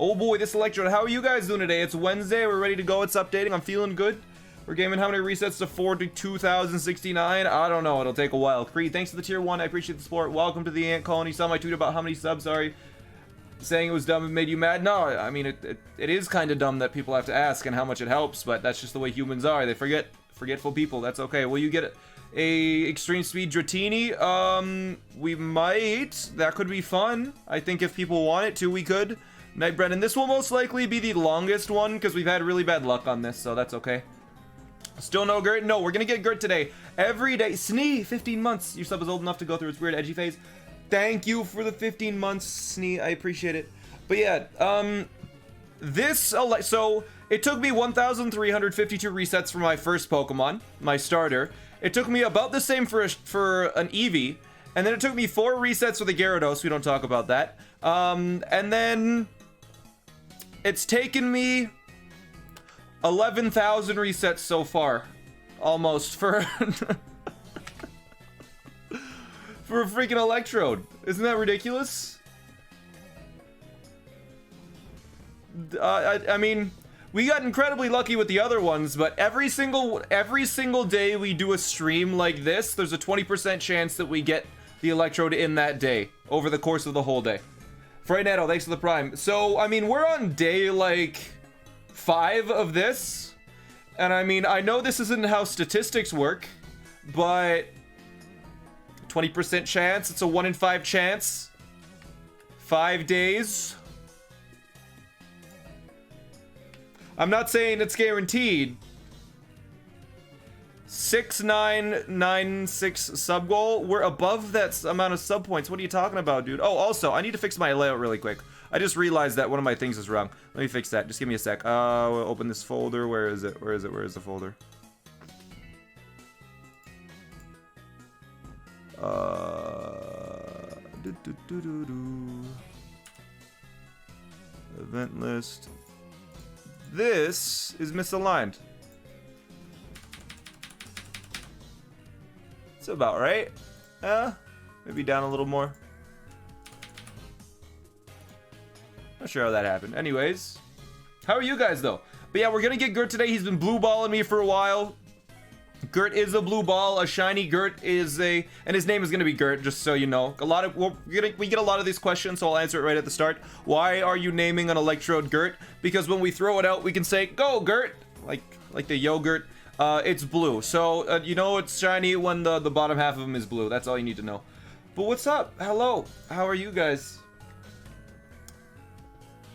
Oh boy, this Electrode. How are you guys doing today? It's Wednesday. We're ready to go. It's updating. I'm feeling good. We're gaming how many resets to 42,069? I don't know. It'll take a while. Creed, thanks for the tier 1. I appreciate the support. Welcome to the Ant Colony. Saw my tweet about how many subs, sorry. Saying it was dumb and made you mad. No, I mean, it is kind of dumb that people have to ask and how much it helps, but that's just the way humans are. They forgetful people. That's okay. Will you get a extreme speed Dratini? We might. That could be fun. I think if people want it to, we could. Night Brennan, this will most likely be the longest one because we've had really bad luck on this, so that's okay. Still no Gert? No, we're gonna get Gert today. Every day. Snee, 15 months. Your sub is old enough to go through its weird edgy phase. Thank you for the 15 months, Snee. I appreciate it. But yeah, so it took me 1,352 resets for my first Pokemon, my starter. It took me about the same for an Eevee, and then it took me 4 resets with a Gyarados. We don't talk about that. And then it's taken me 11,000 resets so far, almost, for for a freaking Electrode. Isn't that ridiculous? I mean, we got incredibly lucky with the other ones, but every single day we do a stream like this, there's a 20% chance that we get the Electrode in that day over the course of the whole day. Frightnetto, thanks for the prime. So, I mean, we're on day like 5 of this, and I mean, I know this isn't how statistics work, but 20% chance, it's a 1 in 5 chance. 5 days. I'm not saying it's guaranteed. 6996 sub goal. We're above that amount of sub points. What are you talking about, dude? Oh, also, I need to fix my layout really quick. I just realized that one of my things is wrong. Let me fix that. Just give me a sec. We'll open this folder. Where is it? Where is it? Where is the folder? Event list. This is misaligned. It's about right. Maybe down a little more. Not sure how that happened. Anyways, how are you guys though? But yeah, we're gonna get Gert today. He's been blue balling me for a while. Gert is a blue ball. A shiny Gert is and his name is gonna be Gert, just so you know. We get a lot of these questions, so I'll answer it right at the start. Why are you naming an Electrode Gert? Because when we throw it out, we can say, "Go Gert," like the yogurt. It's blue, so you know it's shiny when the bottom half of him is blue. That's all you need to know. But what's up? Hello. How are you guys?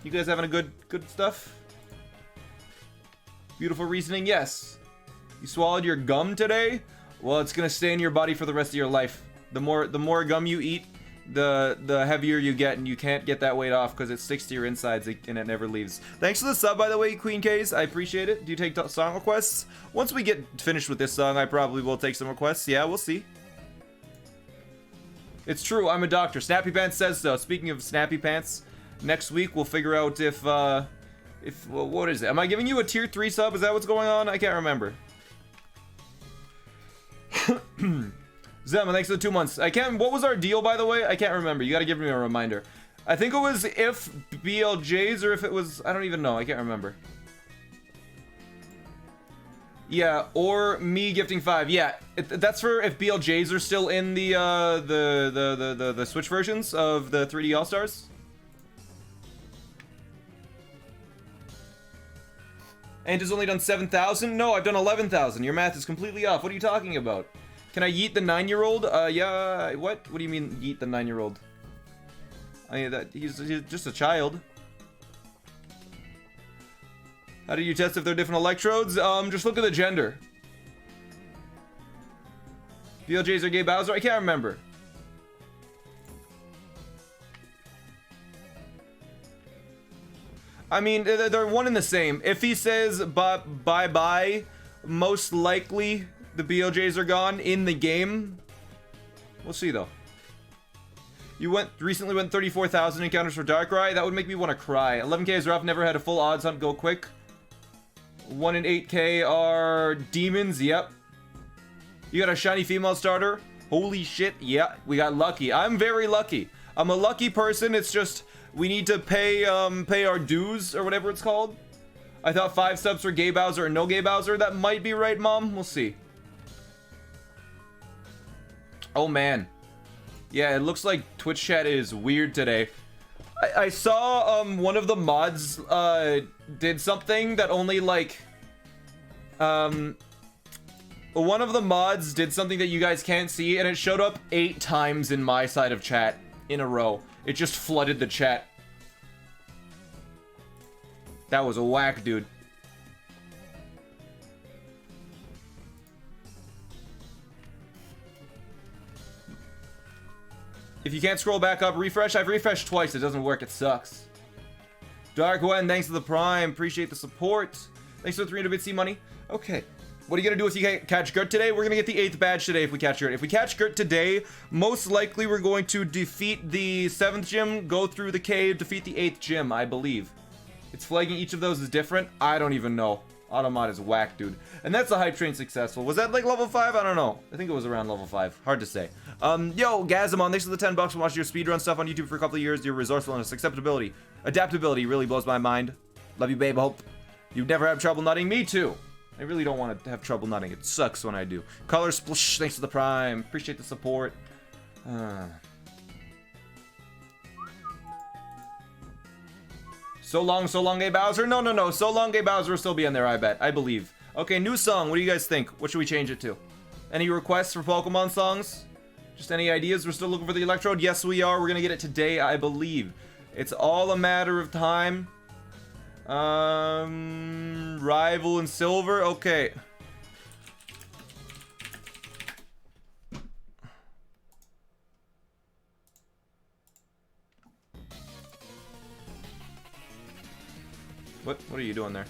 You guys having a good stuff? Beautiful reasoning. Yes. You swallowed your gum today? Well, it's gonna stay in your body for the rest of your life. The more gum you eat, the heavier you get, and you can't get that weight off because it sticks to your insides and it never leaves. Thanks for the sub, by the way, Queen K's. I appreciate it. Do you take song requests? Once we get finished with this song, I probably will take some requests. Yeah, we'll see. It's true, I'm a doctor. Snappy Pants says so. Speaking of Snappy Pants, next week we'll figure out if well, what is it? Am I giving you a tier 3 sub? Is that what's going on? I can't remember. Zema, thanks for the 2 months. What was our deal, by the way? I can't remember. You gotta give me a reminder. I think it was if BLJs or if it was, I don't even know. I can't remember. Yeah, or me gifting 5. Yeah, that's for if BLJs are still in the Switch versions of the 3D All-Stars. And has only done 7,000? No, I've done 11,000. Your math is completely off. What are you talking about? Can I yeet the 9-year-old? Yeah, what? What do you mean, yeet the 9-year-old? I mean, he's just a child. How do you test if they're different electrodes? Just look at the gender. BLJs are gay Bowser? I can't remember. I mean, they're one and the same. If he says bye-bye, most likely the BLJs are gone in the game. We'll see, though. You recently went 34,000 encounters for Darkrai? That would make me want to cry. 11k is rough, never had a full odds hunt go quick. 1 in 8k are demons, yep. You got a shiny female starter? Holy shit, yeah, we got lucky. I'm very lucky. I'm a lucky person. It's just We need to pay our dues or whatever it's called. I thought 5 subs for Gay Bowser and no Gay Bowser. That might be right, Mom. We'll see. Oh, man. Yeah, it looks like Twitch chat is weird today. I saw one of the mods did something that only like one of the mods did something that you guys can't see, and it showed up 8 times in my side of chat in a row. It just flooded the chat. That was a whack, dude. If you can't scroll back up, refresh. I've refreshed twice. It doesn't work. It sucks. Dark Gwen, thanks for the prime. Appreciate the support. Thanks for the 300 bit money. Okay. What are you going to do if you catch Gert today? We're going to get the 8th badge today if we catch Gert. If we catch Gert today, most likely we're going to defeat the 7th gym, go through the cave, defeat the 8th gym, I believe. It's flagging each of those is different. I don't even know. Automod is whack, dude. And that's a hype train successful. Was that like level 5? I don't know. I think it was around level 5. Hard to say. Yo, Gazamon, thanks for the 10 bucks for watching your speedrun stuff on YouTube for a couple of years. Your resourcefulness, acceptability, adaptability really blows my mind. Love you, babe. Hope you never have trouble nutting. Me too. I really don't want to have trouble nutting. It sucks when I do. Color Splish, thanks for the prime. Appreciate the support. So long, Gay Bowser? No. So long, Gay Bowser will still be in there, I bet. I believe. Okay, new song. What do you guys think? What should we change it to? Any requests for Pokemon songs? Just any ideas? We're still looking for the Electrode? Yes, we are. We're gonna get it today, I believe. It's all a matter of time. Rival and Silver? Okay. What are you doing there?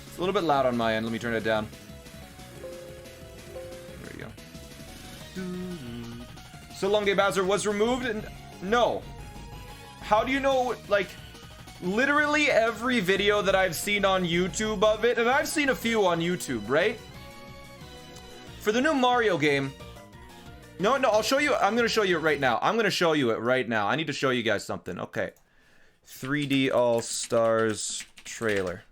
It's a little bit loud on my end. Let me turn it down. There we go. So long, Gay Bowser was removed? And no. How do you know, like, literally every video that I've seen on YouTube of it, and I've seen a few on YouTube, right? For the new Mario game, no, I'll show you. I'm going to show you it right now. I'm going to show you it right now. I need to show you guys something. Okay. 3D All-Stars trailer.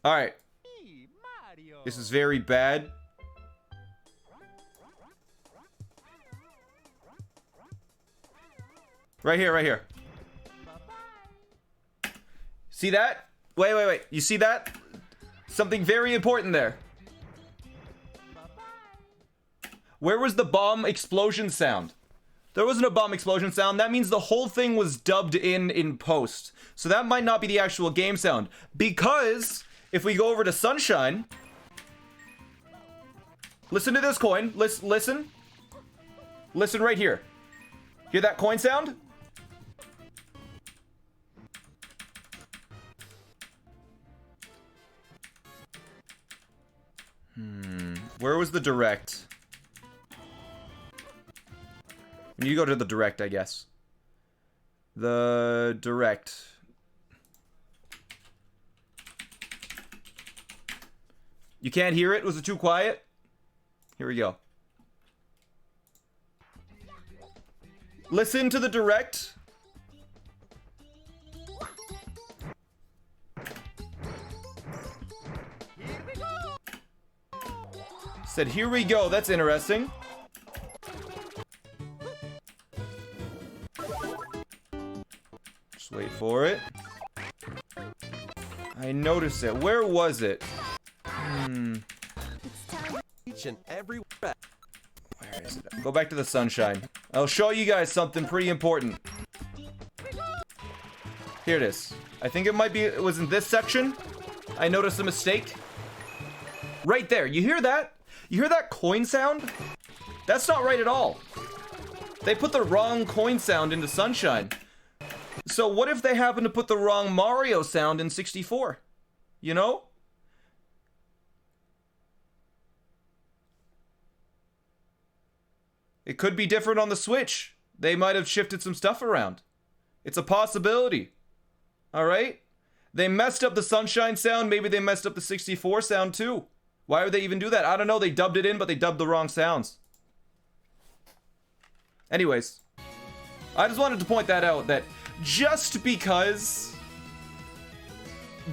All right. This is very bad. Right here. See that? Wait. You see that? Something very important there. Where was the bomb explosion sound? There wasn't a bomb explosion sound. That means the whole thing was dubbed in post. So that might not be the actual game sound. Because if we go over to Sunshine, listen to this coin. Listen. Listen right here. Hear that coin sound? Where was the direct? You go to the direct, I guess. The direct. You can't hear it? Was it too quiet? Here we go. Listen to the direct. Said, here we go. That's interesting. Just wait for it. I noticed it. Where was it? Each and every. Where is it? Go back to the Sunshine. I'll show you guys something pretty important. Here it is. I think it was in this section. I noticed a mistake. Right there. You hear that? You hear that coin sound? That's not right at all. They put the wrong coin sound into Sunshine. So what if they happen to put the wrong Mario sound in 64? You know? It could be different on the Switch. They might have shifted some stuff around. It's a possibility. Alright? They messed up the Sunshine sound. Maybe they messed up the 64 sound too. Why would they even do that? I don't know. They dubbed it in, but they dubbed the wrong sounds. Anyways, I just wanted to point that out, that just because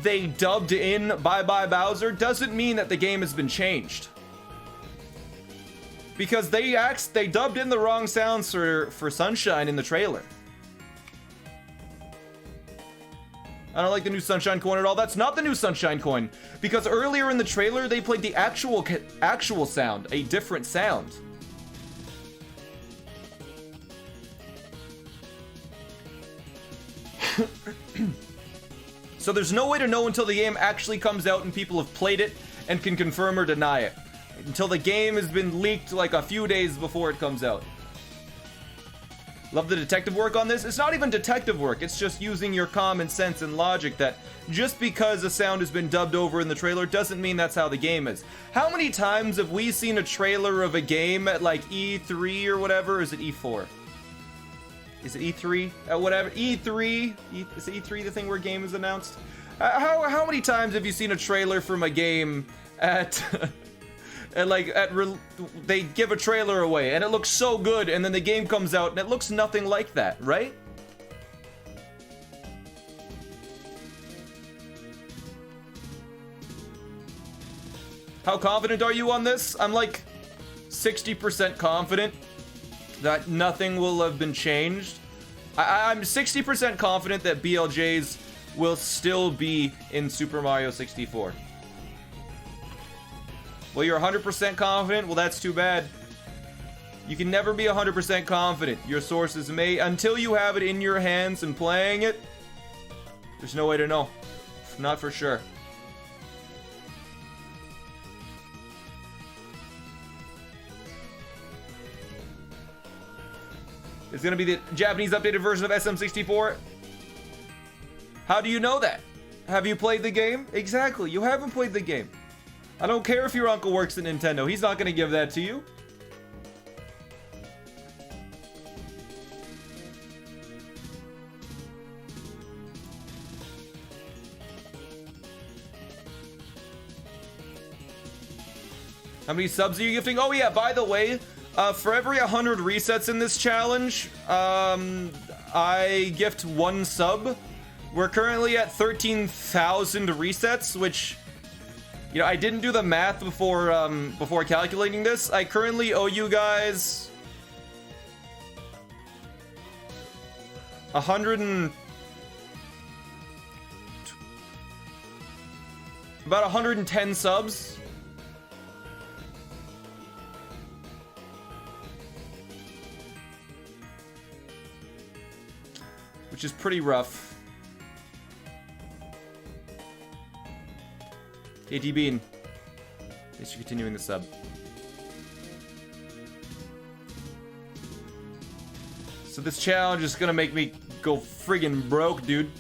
they dubbed in Bye Bye Bowser doesn't mean that the game has been changed. Because they dubbed in the wrong sounds for Sunshine in the trailer. I don't like the new Sunshine coin at all. That's not the new Sunshine coin. Because earlier in the trailer, they played the actual sound. A different sound. So there's no way to know until the game actually comes out and people have played it and can confirm or deny it. Until the game has been leaked like a few days before it comes out. Love the detective work on this. It's not even detective work. It's just using your common sense and logic that just because a sound has been dubbed over in the trailer doesn't mean that's how the game is. How many times have we seen a trailer of a game at like E3 or whatever? Or is it E4? Is it E3? Whatever. E3? Is E3 the thing where a game is announced? How many times have you seen a trailer from a game at... and like they give a trailer away and it looks so good, and then the game comes out and it looks nothing like that, right? How confident are you on this? I'm like 60% confident that nothing will have been changed. I'm 60% confident that BLJs will still be in Super Mario 64. Well, you're 100% confident? Well, that's too bad. You can never be 100% confident. Your sources may, until you have it in your hands and playing it, there's no way to know. Not for sure. It's gonna be the Japanese updated version of SM64. How do you know that? Have you played the game? Exactly, you haven't played the game. I don't care if your uncle works at Nintendo. He's not going to give that to you. How many subs are you gifting? Oh yeah, by the way, for every 100 resets in this challenge, I gift 1 sub. We're currently at 13,000 resets, which... You know, I didn't do the math before calculating this. I currently owe you guys about 110 subs. Which is pretty rough. KT Bean, thanks for continuing the sub. So this challenge is gonna make me go friggin' broke, dude.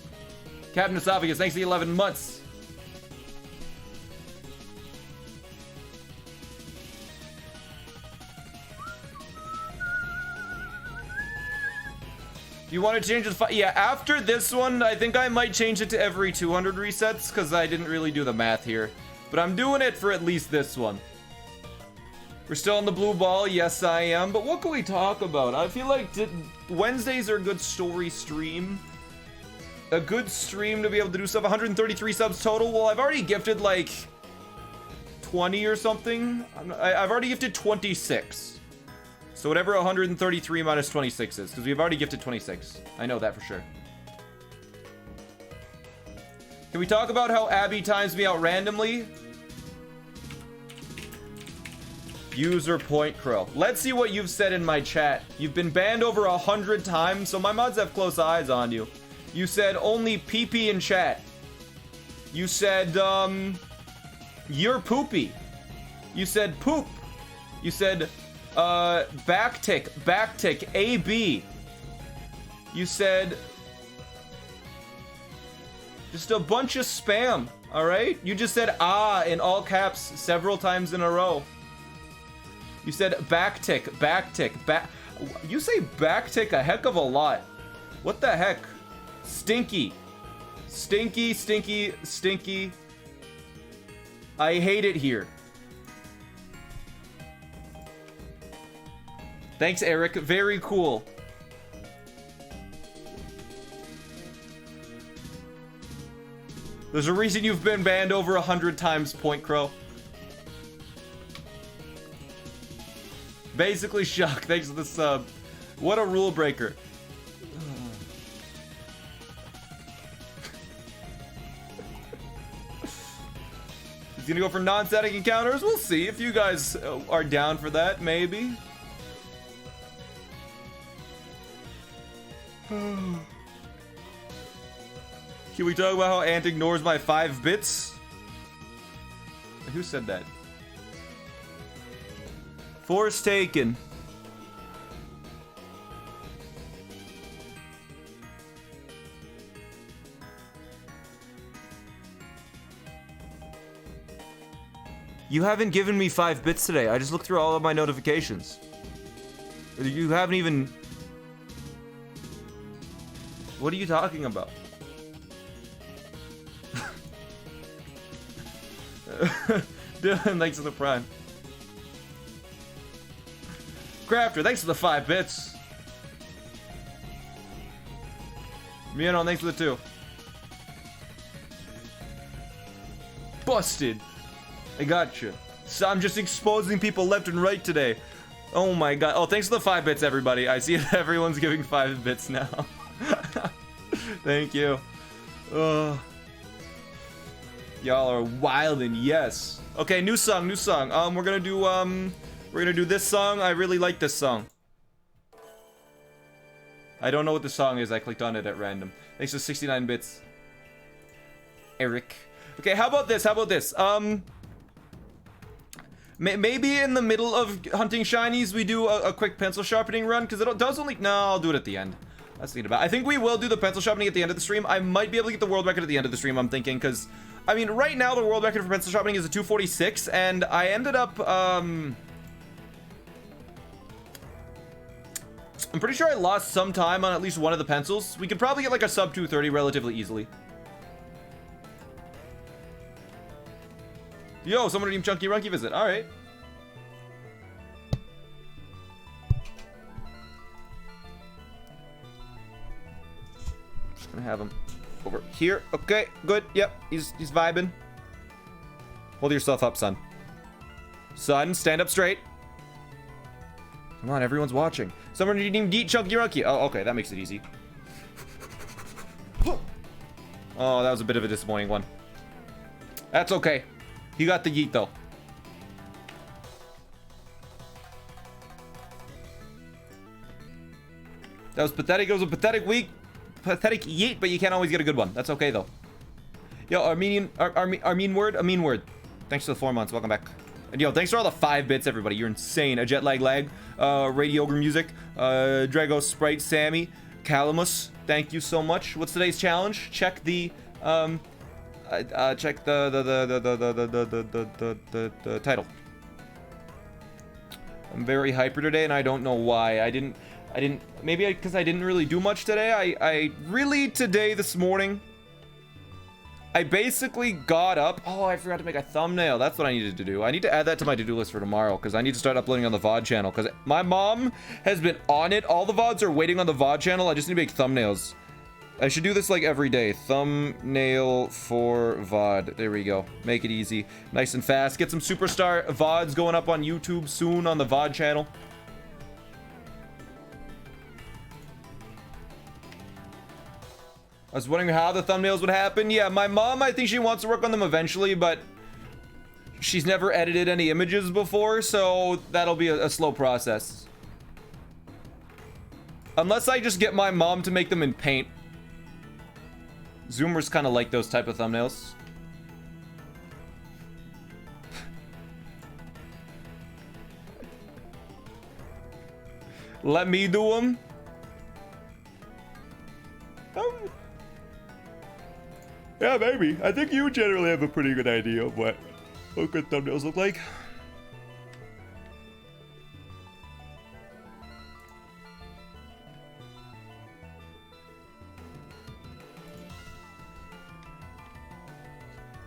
Captain Esophagus, thanks for the 11 months. You want to change the yeah, after this one, I think I might change it to every 200 resets, because I didn't really do the math here. But I'm doing it for at least this one. We're still on the blue ball, yes I am. But what can we talk about? I feel like Wednesdays are a good story stream. A good stream to be able to do stuff. 133 subs total. Well, I've already gifted like 20 or something. I've already gifted 26. So whatever 133 minus 26 is, because we've already gifted 26. I know that for sure. Can we talk about how Abby times me out randomly? User Point Crow. Let's see what you've said in my chat. You've been banned over 100 times, so my mods have close eyes on you. You said only pee-pee in chat. You said, you're poopy. You said poop. You said... backtick, AB. You said just a bunch of spam, alright? You just said in all caps several times in a row. You said backtick, you say backtick a heck of a lot. What the heck? Stinky. Stinky, stinky, stinky. I hate it here. Thanks, Eric. Very cool. There's a reason you've been banned over 100 times, Point Crow. Basically, Shock. Thanks for the sub. What a rule breaker. He's gonna go for non-static encounters. We'll see if you guys are down for that, maybe. Can we talk about how Ant ignores my 5 bits? Who said that? Forsaken. You haven't given me 5 bits today. I just looked through all of my notifications. You haven't even... What are you talking about? Dylan, thanks for the prime. Crafter, thanks for the 5 bits. Miano, thanks for the 2. Busted. I gotcha. So I'm just exposing people left and right today. Oh my god. Oh, thanks for the 5 bits, everybody. I see that everyone's giving 5 bits now. Thank you. Y'all are wildin', yes. Okay, new song, new song. We're gonna do this song. I really like this song. I don't know what the song is. I clicked on it at random. Thanks for 69 bits. Eric. Okay, how about this? How about this? Maybe in the middle of hunting shinies, we do a quick pencil sharpening run, because it does only... No, I'll do it at the end. That's thinking about. I think we will do the pencil sharpening at the end of the stream. I might be able to get the world record at the end of the stream, I'm thinking, because... I mean, right now, the world record for pencil sharpening is a 246, and I ended up, I'm pretty sure I lost some time on at least one of the pencils. We could probably get, like, a sub 230 relatively easily. Yo, someone redeemed Chunky Runky visit. Alright. Just gonna have him over here. Okay, good. Yep, he's vibing. Hold yourself up, son. Son, stand up straight. Come on, everyone's watching. Someone redeemed Deet Chunky Runky. Oh, okay, that makes it easy. Oh, that was a bit of a disappointing one. That's okay. He got the yeet, though. That was pathetic. It was a pathetic week. Pathetic yeet, but you can't always get a good one. That's okay, though. Yo, Armenian word. Thanks for the 4 months. Welcome back. And yo, thanks for all the 5 bits, everybody. You're insane. A jet lag, Radiogramusic, Drago Sprite, Sammy, Calamus. Thank you so much. What's today's challenge? Check the check the title. I'm very hyper today, and I don't know why. I didn't maybe because I didn't really do much today. I really today this morning I basically got up. Oh, I forgot to make a thumbnail. That's what I needed to do. I need to add that to my to-do list for tomorrow, because I need to start uploading on the VOD channel, because my mom has been on it. All the VODs are waiting on the VOD channel. I just need to make thumbnails. I should do this like every day. Thumbnail for VOD. There we go. Make it easy. Nice and fast. Get some superstar VODs going up on YouTube soon on the VOD channel. I was wondering how the thumbnails would happen. Yeah, my mom, I think she wants to work on them eventually, but she's never edited any images before, so that'll be a slow process. Unless I just get my mom to make them in Paint. Zoomers kind of like those type of thumbnails. Let me do them. Yeah, maybe. I think you generally have a pretty good idea of what good thumbnails look like.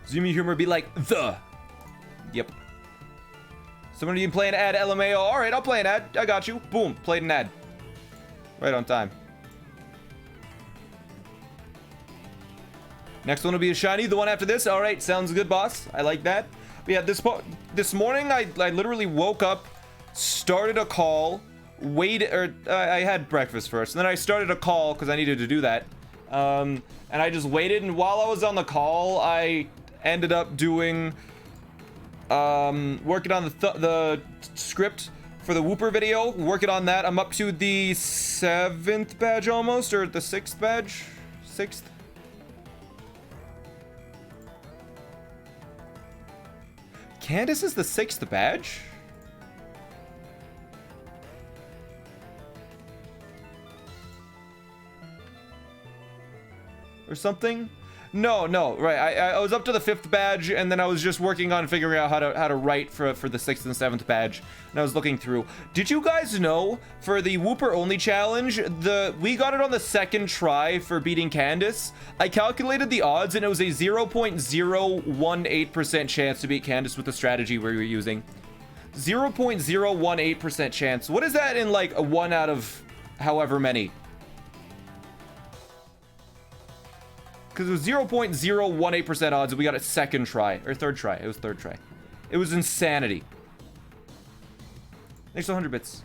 Zoomy humor be like the. Yep. Somebody been playing ad LMAO. All right, I'll play an ad. I got you. Boom, played an ad. Right on time. Next one will be a shiny. The one after this. All right, sounds good, boss. I like that. But yeah, this morning I literally woke up, started a call, I had breakfast first, and then I started a call because I needed to do that. And I just waited, and while I was on the call, I ended up doing working on the script for the Whooper video, working on that. I'm up to the 7th badge almost, or the 6th badge? 6th? Candace is the 6th badge? Or something? No, right. I was up to the 5th badge, and then I was just working on figuring out how to write for the 6th and 7th badge. And I was looking through. Did you guys know for the Whooper only challenge, we got it on the 2nd try for beating Candace? I calculated the odds, and it was a 0.018% chance to beat Candace with the strategy we were using. 0.018% chance. What is that in like a 1 out of however many? Because it was 0.018% odds, and we got it 2nd try, or 3rd try. It was 3rd try. It was insanity. Thanks to 100 bits.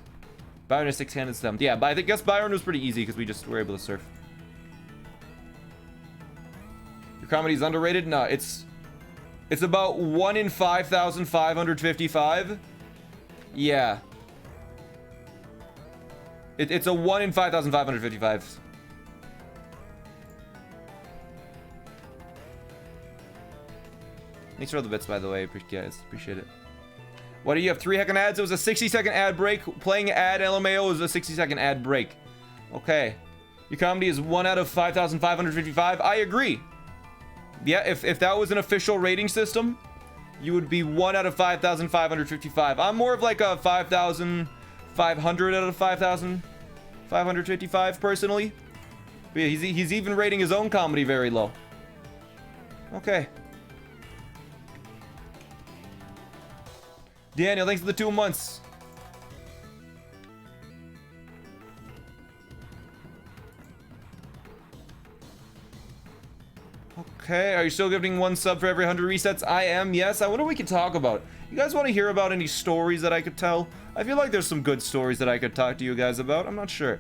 Byron has 6-handed stem. Yeah, but I guess Byron was pretty easy because we just were able to surf. Your comedy's underrated? No, it's about 1 in 5,555. Yeah. It's a 1 in 5,555. Thanks for all the bits, by the way. Appreciate it. What do you have? 3 heckin' ads? It was a 60-second ad break. Playing ad LMAO was a 60-second ad break. Okay. Your comedy is 1 out of 5,555. I agree. Yeah, if that was an official rating system, you would be 1 out of 5,555. I'm more of like a 5,500 out of 5,555 personally. But yeah, he's even rating his own comedy very low. Okay. Daniel, thanks for the 2 months. Okay, are you still giving 1 sub for every 100 resets? I am, yes. I wonder what we could talk about. You guys want to hear about any stories that I could tell? I feel like there's some good stories that I could talk to you guys about. I'm not sure.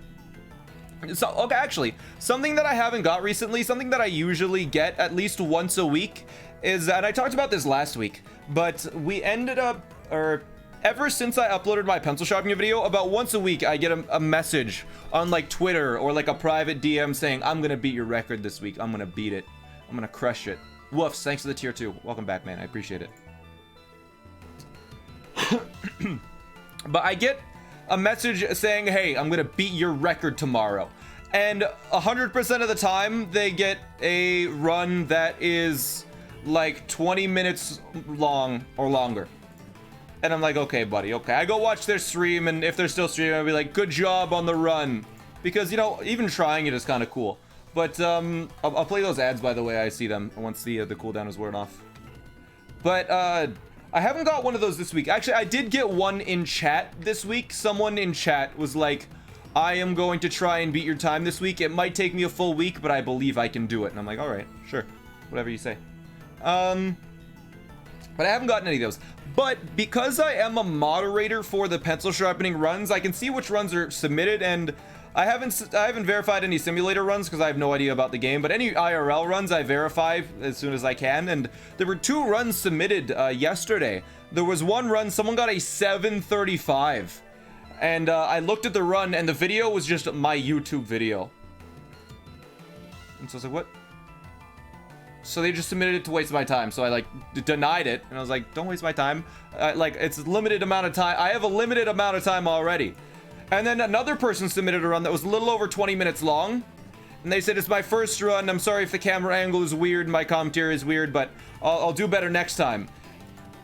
So, okay, actually, something that I haven't got recently, something that I usually get at least once a week is, and I talked about this last week, but we ended up, or ever since I uploaded my pencil sharpening video, about once a week I get a message on like Twitter or like a private DM saying, I'm gonna beat your record this week. I'm gonna beat it. I'm gonna crush it. Woofs, thanks for the tier 2. Welcome back, man. I appreciate it. But I get a message saying, hey, I'm gonna beat your record tomorrow. And 100% of the time they get a run that is like 20 minutes long or longer. And I'm like, okay, buddy, okay. I go watch their stream, and if they're still streaming, I'll be like, good job on the run. Because, you know, even trying it is kind of cool. But, I'll play those ads, by the way. I see them once the cooldown is worn off. But, I haven't got one of those this week. Actually, I did get one in chat this week. Someone in chat was like, I am going to try and beat your time this week. It might take me a full week, but I believe I can do it. And I'm like, all right, sure. Whatever you say. But I haven't gotten any of those. But because I am a moderator for the pencil sharpening runs, I can see which runs are submitted, and I haven't verified any simulator runs because I have no idea about the game, but any IRL runs I verify as soon as I can. And there were 2 runs submitted yesterday. There was one run, someone got a 735, and I looked at the run, and the video was just my YouTube video. And so I was like, what? So they just submitted it to waste my time. So I like denied it, and I was like, don't waste my time. Like, it's a limited amount of time. I have a limited amount of time already. And then another person submitted a run that was a little over 20 minutes long, and they said, it's my first run. I'm sorry if the camera angle is weird, my commentary is weird, but I'll do better next time.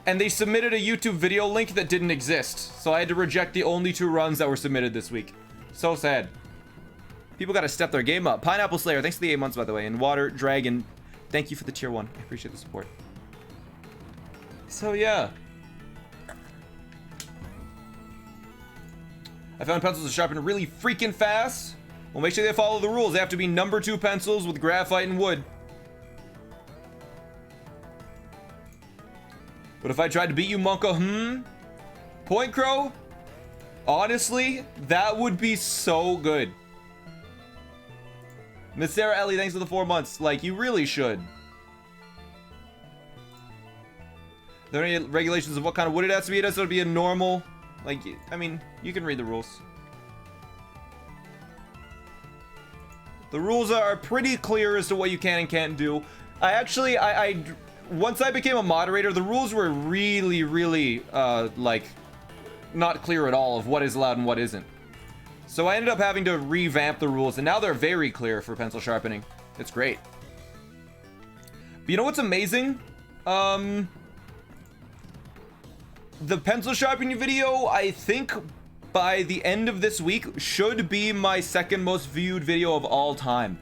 And they submitted a YouTube video link that didn't exist, so I had to reject the only 2 runs that were submitted this week. So sad. People gotta step their game up. Pineapple Slayer, thanks for the 8 months, by the way. And Water Dragon, thank you for the tier 1. I appreciate the support. So yeah. I found pencils to sharpen really freaking fast. Well, make sure they follow the rules. They have to be number 2 pencils with graphite and wood. But if I tried to beat you, Monka, Point Crow? Honestly, that would be so good. MISSSARAHELLIE, thanks for the 4 months. Like, you really should. Are there any regulations of what kind of wood it has to be? It has to be a normal... Like, I mean, you can read the rules. The rules are pretty clear as to what you can and can't do. I actually, once I became a moderator, the rules were really, really, like, not clear at all of what is allowed and what isn't. So I ended up having to revamp the rules, and now they're very clear for pencil sharpening. It's great. But you know what's amazing? The pencil sharpening video, I think by the end of this week, should be my 2nd most viewed video of all time.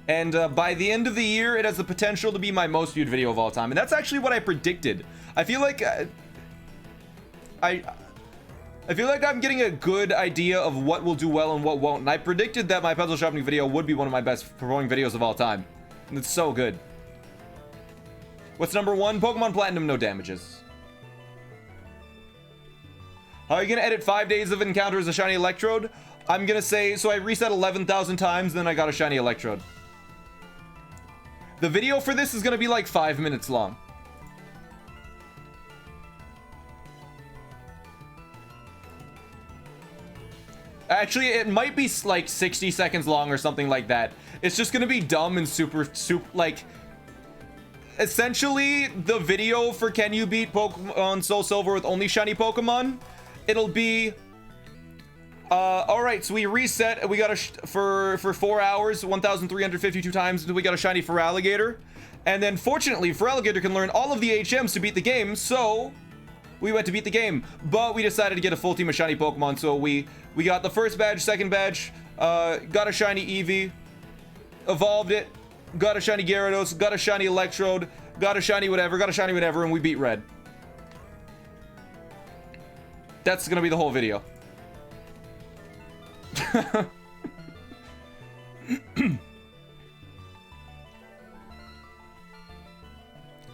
And by the end of the year, it has the potential to be my most viewed video of all time. And that's actually what I predicted. I feel like I feel like I'm getting a good idea of what will do well and what won't. And I predicted that my pencil sharpening video would be one of my best performing videos of all time. And it's so good. What's number 1? Pokemon Platinum, no damages. How are you gonna edit 5 days of encounter as a shiny electrode? I'm gonna say, so I reset 11,000 times, then I got a shiny electrode. The video for this is gonna be like 5 minutes long. Actually, it might be like 60 seconds long or something like that. It's just gonna be dumb and super, like... Essentially, the video for Can You Beat Pokemon Soul Silver with only shiny Pokemon? It'll be... Alright, so we reset. We got a... For 4 hours, 1,352 times until we got a shiny Feraligatr. And then, fortunately, Feraligatr can learn all of the HMs to beat the game, so... We went to beat the game. But we decided to get a full team of shiny Pokemon, so we got the first badge, second badge, got a shiny Eevee, evolved it, got a shiny Gyarados, got a shiny Electrode, got a shiny whatever, and we beat Red. That's gonna be the whole video.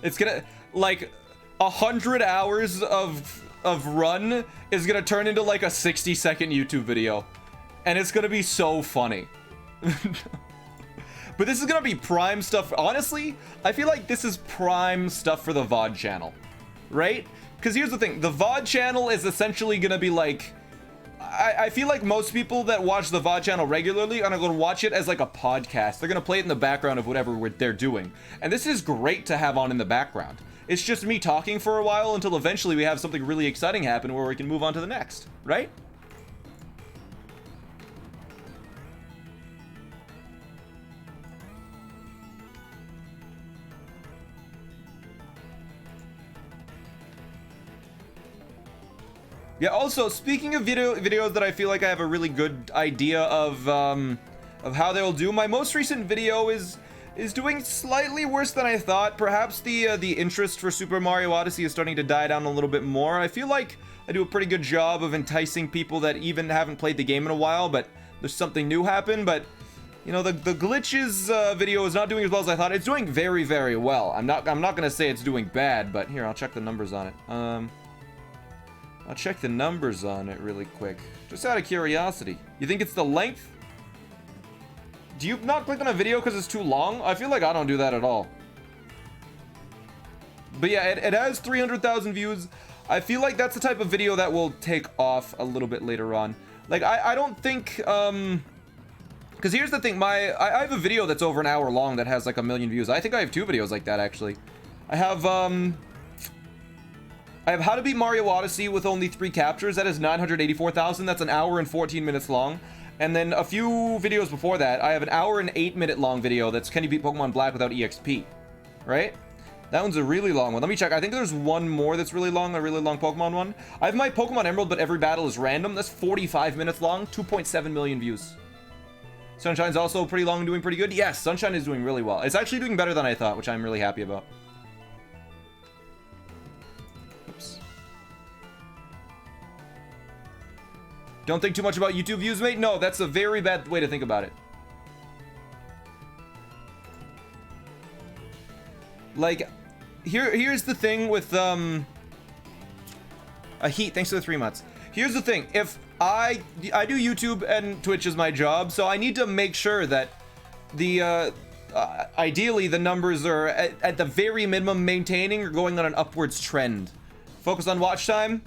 It's gonna, like, 100 hours of run is gonna turn into like a 60-second YouTube video. And it's gonna be so funny. But this is gonna be prime stuff. Honestly, I feel like this is prime stuff for the VOD channel, right? Because here's the thing, the VOD channel is essentially gonna be like, I feel like most people that watch the VOD channel regularly are gonna watch it as like a podcast. They're gonna play it in the background of whatever they're doing. And this is great to have on in the background. It's just me talking for a while until eventually we have something really exciting happen where we can move on to the next, right? Yeah, also, speaking of videos that I feel like I have a really good idea of how they'll do, my most recent video is doing slightly worse than I thought. Perhaps the interest for Super Mario Odyssey is starting to die down a little bit more. I feel like I do a pretty good job of enticing people that even haven't played the game in a while, but there's something new happen. But, you know, the glitches video is not doing as well as I thought. It's doing very, very well. I'm not gonna say it's doing bad, but here, I'll check the numbers on it. I'll check the numbers on it really quick. Just out of curiosity. You think it's the length? Do you not click on a video because it's too long? I feel like I don't do that at all. But yeah, it has 300,000 views. I feel like that's the type of video that will take off a little bit later on. Like, I don't think, because here's the thing, I have a video that's over an hour long that has like 1 million views. I think I have 2 videos like that, actually. I have How to Beat Mario Odyssey with only 3 captures. That is 984,000. That's an hour and 14 minutes long. And then a few videos before that, I have an hour and 8-minute long video that's Can You Beat Pokemon Black without EXP? Right? That one's a really long one. Let me check. I think there's one more that's really long, a really long Pokemon one. I have my Pokemon Emerald, but every battle is random. That's 45 minutes long, 2.7 million views. Sunshine's also pretty long and doing pretty good. Yes, Sunshine is doing really well. It's actually doing better than I thought, which I'm really happy about. Don't think too much about YouTube views, mate. No, that's a very bad way to think about it. Like, here's the thing with Heat, thanks for the 3 months. Here's the thing, if I do YouTube and Twitch is my job, so I need to make sure that the ideally the numbers are at the very minimum maintaining or going on an upwards trend. Focus on watch time?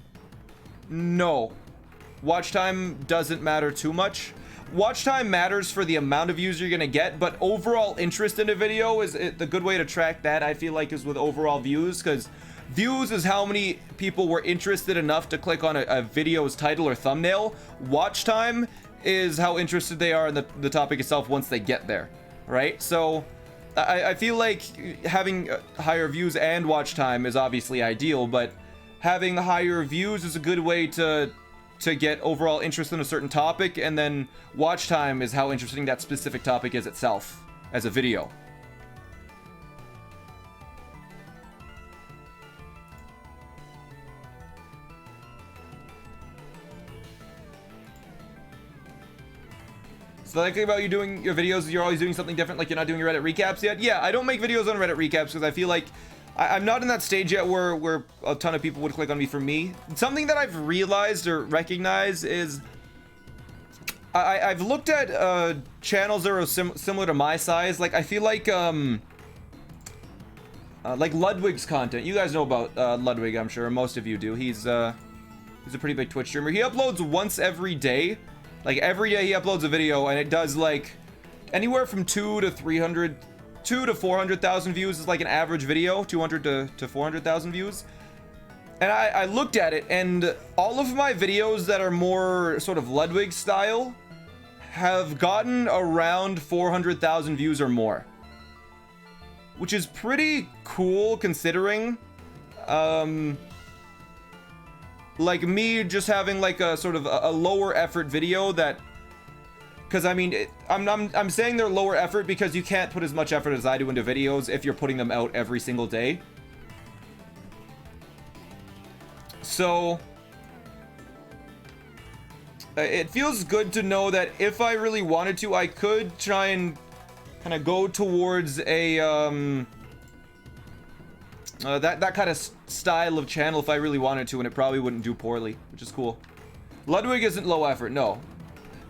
No. Watch time doesn't matter too much. Watch time matters for the amount of views you're gonna get, but overall interest in a video is the good way to track that, I feel like, is with overall views, because views is how many people were interested enough to click on a video's title or thumbnail. Watch time is how interested they are in the topic itself once they get there, right? So I feel like having higher views and watch time is obviously ideal, but having higher views is a good way to get overall interest in a certain topic, and then watch time is how interesting that specific topic is itself as a video. So the thing about you doing your videos is you're always doing something different, like you're not doing your Reddit recaps yet. Yeah, I don't make videos on Reddit recaps because I feel like I'm not in that stage yet where a ton of people would click on me for me. Something that I've realized or recognized is I've looked at channels that are similar to my size. Like, I feel like Ludwig's content. You guys know about Ludwig, I'm sure. Most of you do. He's a pretty big Twitch streamer. He uploads once every day. Like, every day he uploads a video, and it does like anywhere from 200 to 400,000 views is like an average video. 200 to 400,000 views. And I looked at it, and all of my videos that are more sort of Ludwig style have gotten around 400,000 views or more, which is pretty cool considering like me just having like a sort of a lower effort video that, because I mean I'm saying they're lower effort because you can't put as much effort as I do into videos if you're putting them out every single day. So it feels good to know that if I really wanted to, I could try and kind of go towards a that kind of style of channel if I really wanted to, and it probably wouldn't do poorly, which is cool. Ludwig isn't low effort, no.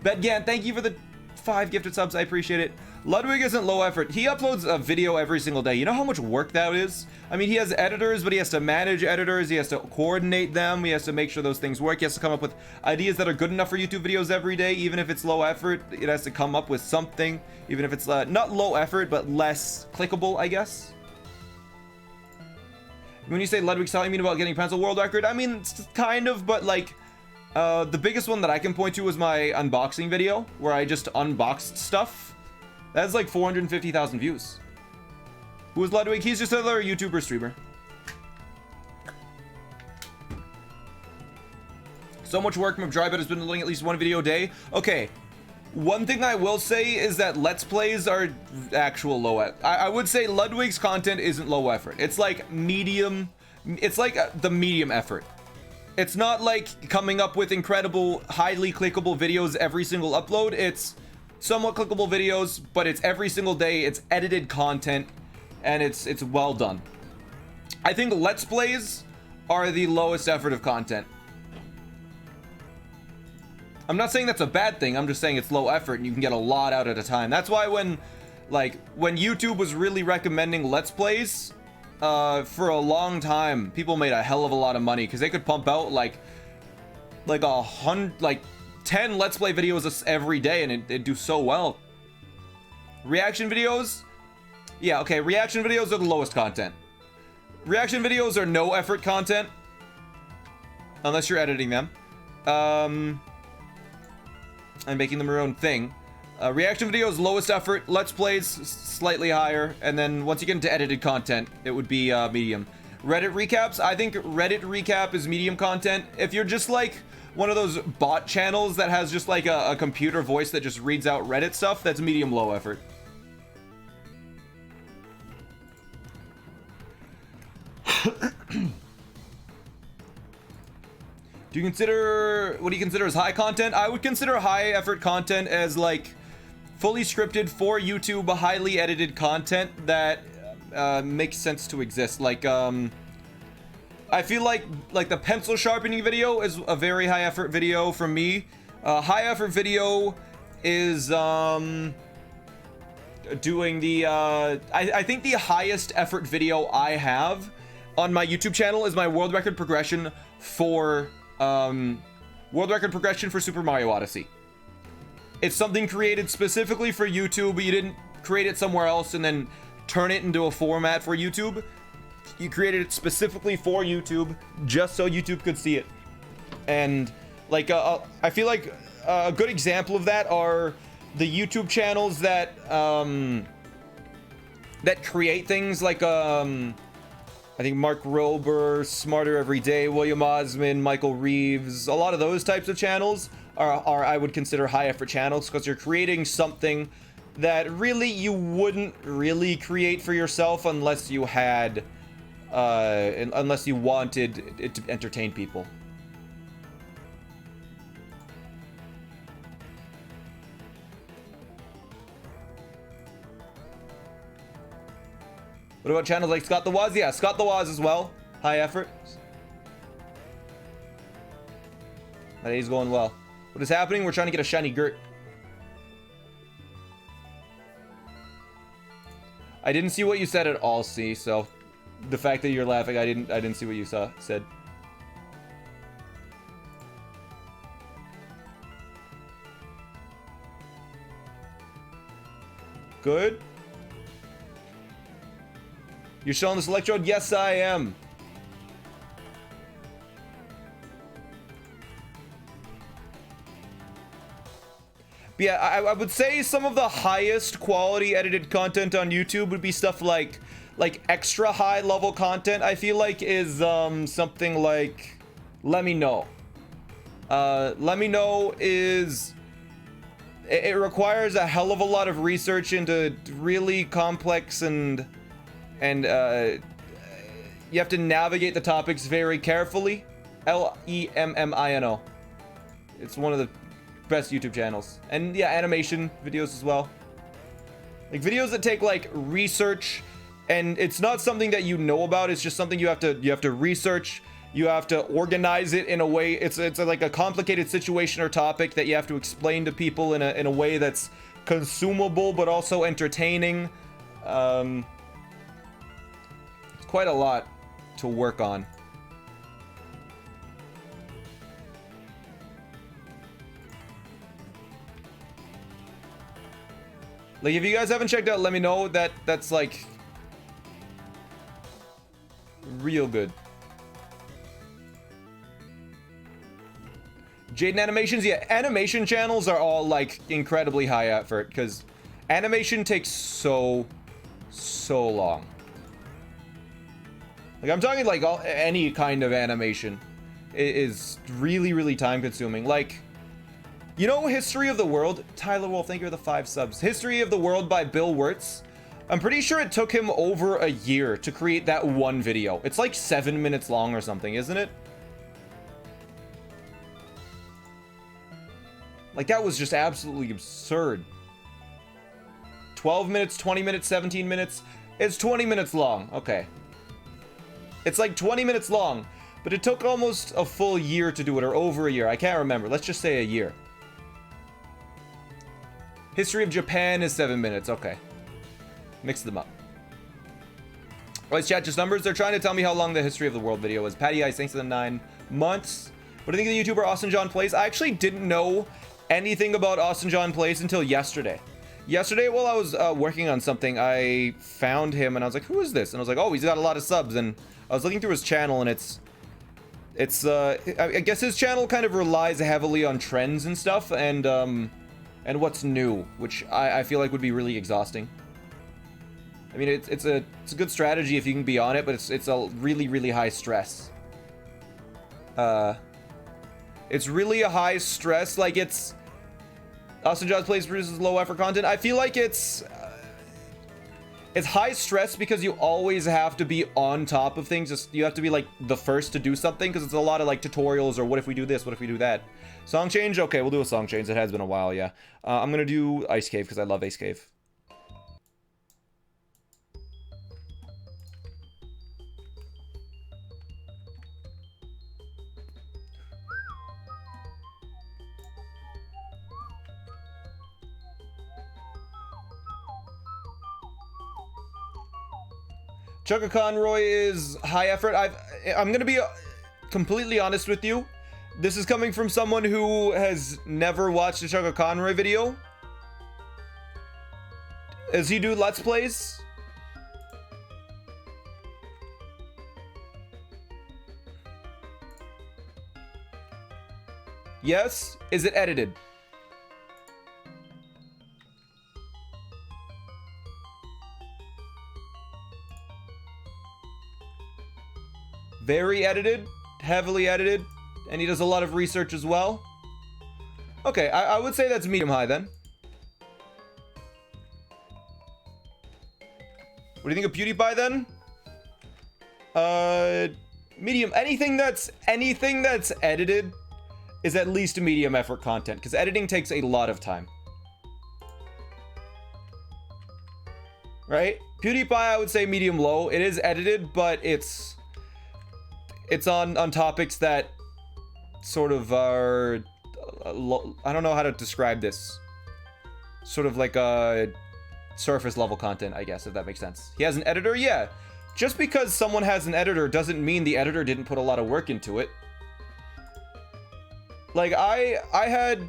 Betgan, thank you for the 5 gifted subs, I appreciate it. Ludwig isn't low effort. He uploads a video every single day. You know how much work that is? I mean, he has editors, but he has to manage editors. He has to coordinate them. He has to make sure those things work. He has to come up with ideas that are good enough for YouTube videos every day. Even if it's low effort, it has to come up with something. Even if it's not low effort, but less clickable, I guess. When you say Ludwig style, you mean about getting pencil world record? I mean, it's kind of, but like, the biggest one that I can point to was my unboxing video, where I just unboxed stuff. That's like 450,000 views. Who is Ludwig? He's just another YouTuber streamer. So much work. McDrybet has been doing at least 1 video a day. Okay. One thing I will say is that Let's Plays are actual low effort. I would say Ludwig's content isn't low effort. It's like medium. It's like the medium effort. It's not like coming up with incredible, highly clickable videos every single upload. It's somewhat clickable videos, but it's every single day. It's edited content, and it's well done. I think Let's Plays are the lowest effort of content. I'm not saying that's a bad thing. I'm just saying it's low effort and you can get a lot out at a time. That's why when YouTube was really recommending Let's Plays, for a long time, people made a hell of a lot of money because they could pump out like 10 Let's Play videos every day, and it'd do so well. Reaction videos? Yeah, okay, reaction videos are the lowest content. Reaction videos are no effort content, unless you're editing them. And making them your own thing. Reaction videos, lowest effort. Let's Plays, slightly higher. And then once you get into edited content, it would be medium. Reddit recaps, I think Reddit recap is medium content. If you're just like one of those bot channels that has just like a computer voice that just reads out Reddit stuff, that's medium low effort. Do you consider, what do you consider as high content? I would consider high effort content as like fully scripted for YouTube, highly edited content that makes sense to exist. Like I feel like the pencil sharpening video is a very high effort video for me. High effort video is doing the I think the highest effort video I have on my YouTube channel is my world record progression for Super Mario Odyssey. It's something created specifically for YouTube, but you didn't create it somewhere else and then turn it into a format for YouTube. You created it specifically for YouTube just so YouTube could see it. And like I feel like a good example of that are the YouTube channels that that create things like I think Mark Rober, Smarter Every Day, William Osman, Michael Reeves, a lot of those types of channels are I would consider high effort channels, because you're creating something that really you wouldn't really create for yourself unless you had unless you wanted it to entertain people. What about channels like Scott the Woz? Yeah, Scott the Woz as well. High effort. That day's going well. What is happening? We're trying to get a shiny Gert. I didn't see what you said at all, C, so the fact that you're laughing, I didn't see what you said. Good. You're showing this electrode? Yes, I am. But yeah, I would say some of the highest quality edited content on YouTube would be stuff like extra high level content. I feel like is something like Let Me Know. Let Me Know is it requires a hell of a lot of research into really complex and you have to navigate the topics very carefully. LEMMINO. It's one of the best YouTube channels. And yeah, animation videos as well. Like videos that take like research, and it's not something that you know about, it's just something you have to research. You have to organize it in a way. It's like a complicated situation or topic that you have to explain to people in a way that's consumable but also entertaining. It's quite a lot to work on. Like, if you guys haven't checked out Let Me Know, that's like real good. Jaden Animations, yeah, animation channels are all like incredibly high effort because animation takes so long. Like, I'm talking like any kind of animation is really time consuming. Like, you know, History of the World, Tyler Wolf, thank you for the 5 subs. History of the World by Bill Wirtz. I'm pretty sure it took him over a year to create that one video. It's like 7 minutes long or something, isn't it? Like, that was just absolutely absurd. 12 minutes, 20 minutes, 17 minutes. It's 20 minutes long. Okay. It's like 20 minutes long, but it took almost a full year to do it, or over a year. I can't remember. Let's just say a year. History of Japan is 7 minutes. Okay. Mix them up. Alright, chat, just numbers. They're trying to tell me how long the History of the World video is. Patty Ice, thanks for the 9 months. What do you think of the YouTuber Austin John Plays? I actually didn't know anything about Austin John Plays until yesterday. Yesterday, while I was working on something, I found him and I was like, who is this? And I was like, oh, he's got a lot of subs. And I was looking through his channel, and it's I guess his channel kind of relies heavily on trends and stuff, and what's new, which I feel like would be really exhausting. I mean, it's a good strategy if you can be on it, but it's a really high stress. It's really a high stress. Like, it's Austin John Plays produces low effort content. I feel like it's It's high stress because you always have to be on top of things. Just, you have to be like the first to do something because it's a lot of like tutorials or what if we do this, what if we do that. Song change? Okay, we'll do a song change. It has been a while, yeah. I'm gonna do Ice Cave because I love Ice Cave. Chugga Conroy is high effort. I'm gonna be completely honest with you. This is coming from someone who has never watched a Chugga Conroy video. Does he do Let's Plays? Yes? Is it edited? Very edited, heavily edited, and he does a lot of research as well. Okay, I would say that's medium high then. What do you think of PewDiePie then? Medium. Anything that's edited is at least a medium effort content because editing takes a lot of time. Right? PewDiePie, I would say medium low. It is edited, but it's on topics that sort of are I don't know how to describe this. Sort of like a surface level content, I guess, if that makes sense. He has an editor, yeah. Just because someone has an editor doesn't mean the editor didn't put a lot of work into it. Like I had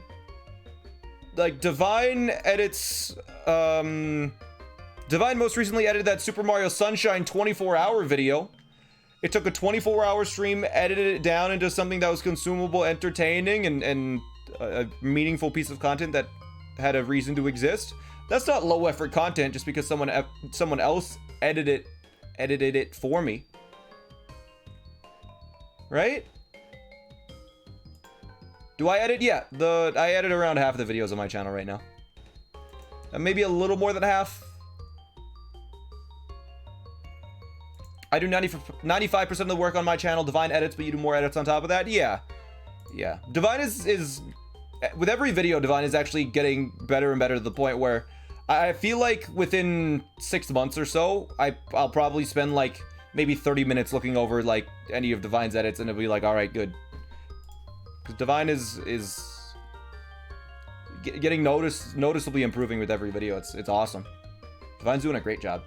like Divine edits Divine most recently edited that Super Mario Sunshine 24-hour video. It took a 24-hour stream, edited it down into something that was consumable, entertaining, and a meaningful piece of content that had a reason to exist. That's not low effort content just because someone else edited it for me. Right? Do I edit? Yeah, I edit around half of the videos on my channel right now. Maybe a little more than half. I do 95% of the work on my channel. Divine edits, but you do more edits on top of that? Yeah. Yeah. Divine is with every video, Divine is actually getting better and better to the point where I feel like within 6 months or so, I'll probably spend like maybe 30 minutes looking over like any of Divine's edits and it'll be like, all right, good. Because Divine is getting noticeably improving with every video. It's awesome. Divine's doing a great job.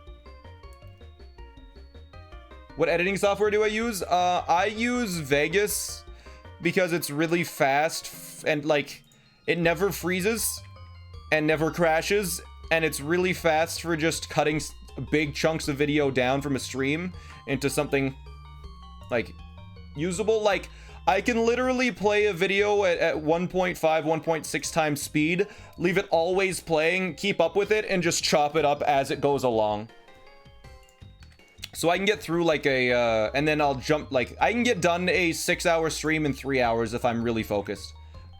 What editing software do I use? I use Vegas because it's really fast and like it never freezes and never crashes, and it's really fast for just cutting big chunks of video down from a stream into something like usable. Like I can literally play a video at 1.5, 1.6 times speed, leave it always playing, keep up with it, and just chop it up as it goes along. So I can get through like and then I'll jump, like, I can get done a 6-hour stream in 3 hours if I'm really focused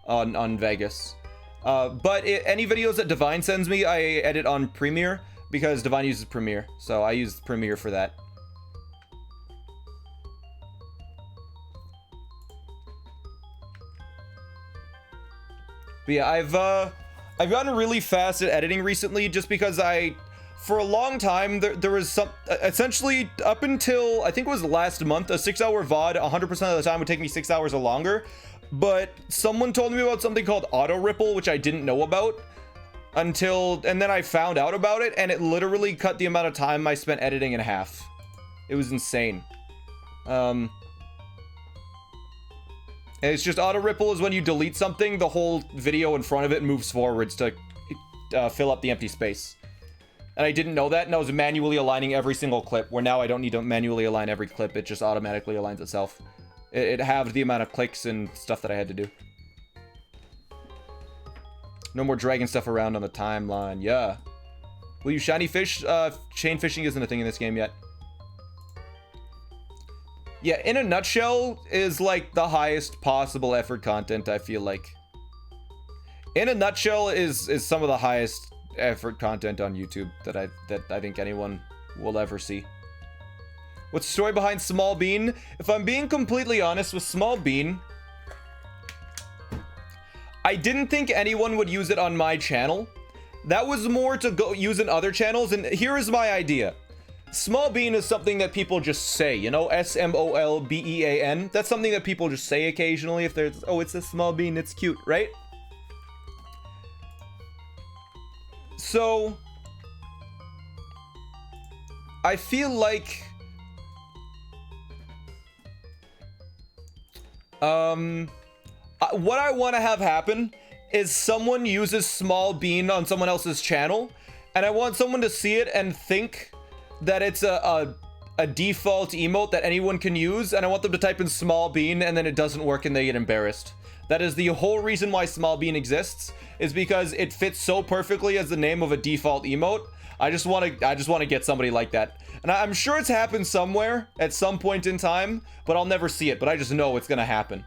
on Vegas. But any videos that Divine sends me, I edit on Premiere because Divine uses Premiere. So I use Premiere for that. But yeah, I've gotten really fast at editing recently just because for a long time, there was some, essentially up until, I think it was last month, a 6-hour VOD 100% of the time would take me 6 hours or longer. But someone told me about something called auto ripple, which I didn't know about and then I found out about it, and it literally cut the amount of time I spent editing in half. It was insane. And it's just auto ripple is when you delete something, the whole video in front of it moves forwards to fill up the empty space. And I didn't know that, and I was manually aligning every single clip, where now I don't need to manually align every clip, it just automatically aligns itself. It halved the amount of clicks and stuff that I had to do. No more dragging stuff around on the timeline, yeah. Will you shiny fish? Chain fishing isn't a thing in this game yet. Yeah, in a nutshell, is like the highest possible effort content, I feel like. In a nutshell is some of the highest effort content on YouTube that I think anyone will ever see. What's the story behind Small Bean? If I'm being completely honest with Small Bean, I didn't think anyone would use it on my channel. That was more to go use in other channels, and here is my idea. Small Bean is something that people just say, you know, SMOLBEAN. That's something that people just say occasionally if there's, oh, it's a small bean, it's cute, right? So I feel like what I want to have happen is someone uses Small Bean on someone else's channel, and I want someone to see it and think that it's a default emote that anyone can use, and I want them to type in Small Bean and then it doesn't work and they get embarrassed. That is the whole reason why Small Bean exists, is because it fits so perfectly as the name of a default emote. I just want to get somebody like that. And I'm sure it's happened somewhere at some point in time, but I'll never see it, but I just know it's gonna happen.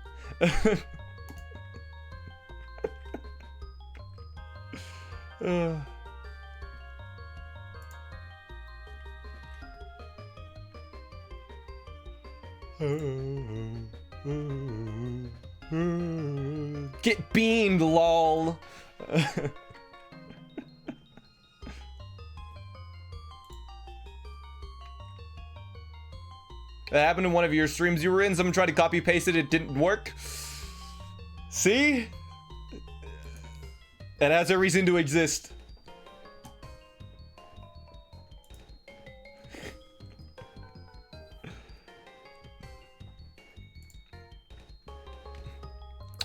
Get beamed, lol. That happened in one of your streams you were in. Someone tried to copy paste it, it didn't work. See? It has a reason to exist.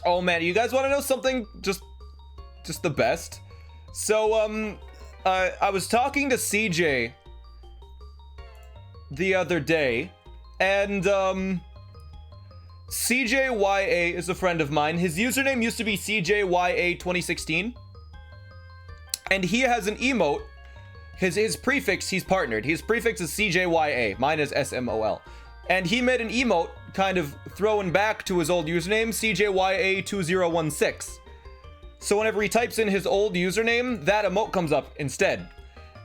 Oh man, you guys want to know something just the best? So I was talking to CJ the other day, and CJYA is a friend of mine. His username used to be CJYA2016, and he has an emote. His prefix, he's partnered. His prefix is CJYA. Mine is SMOL. And he made an emote kind of throwing back to his old username, CJYA2016. So whenever he types in his old username, that emote comes up instead.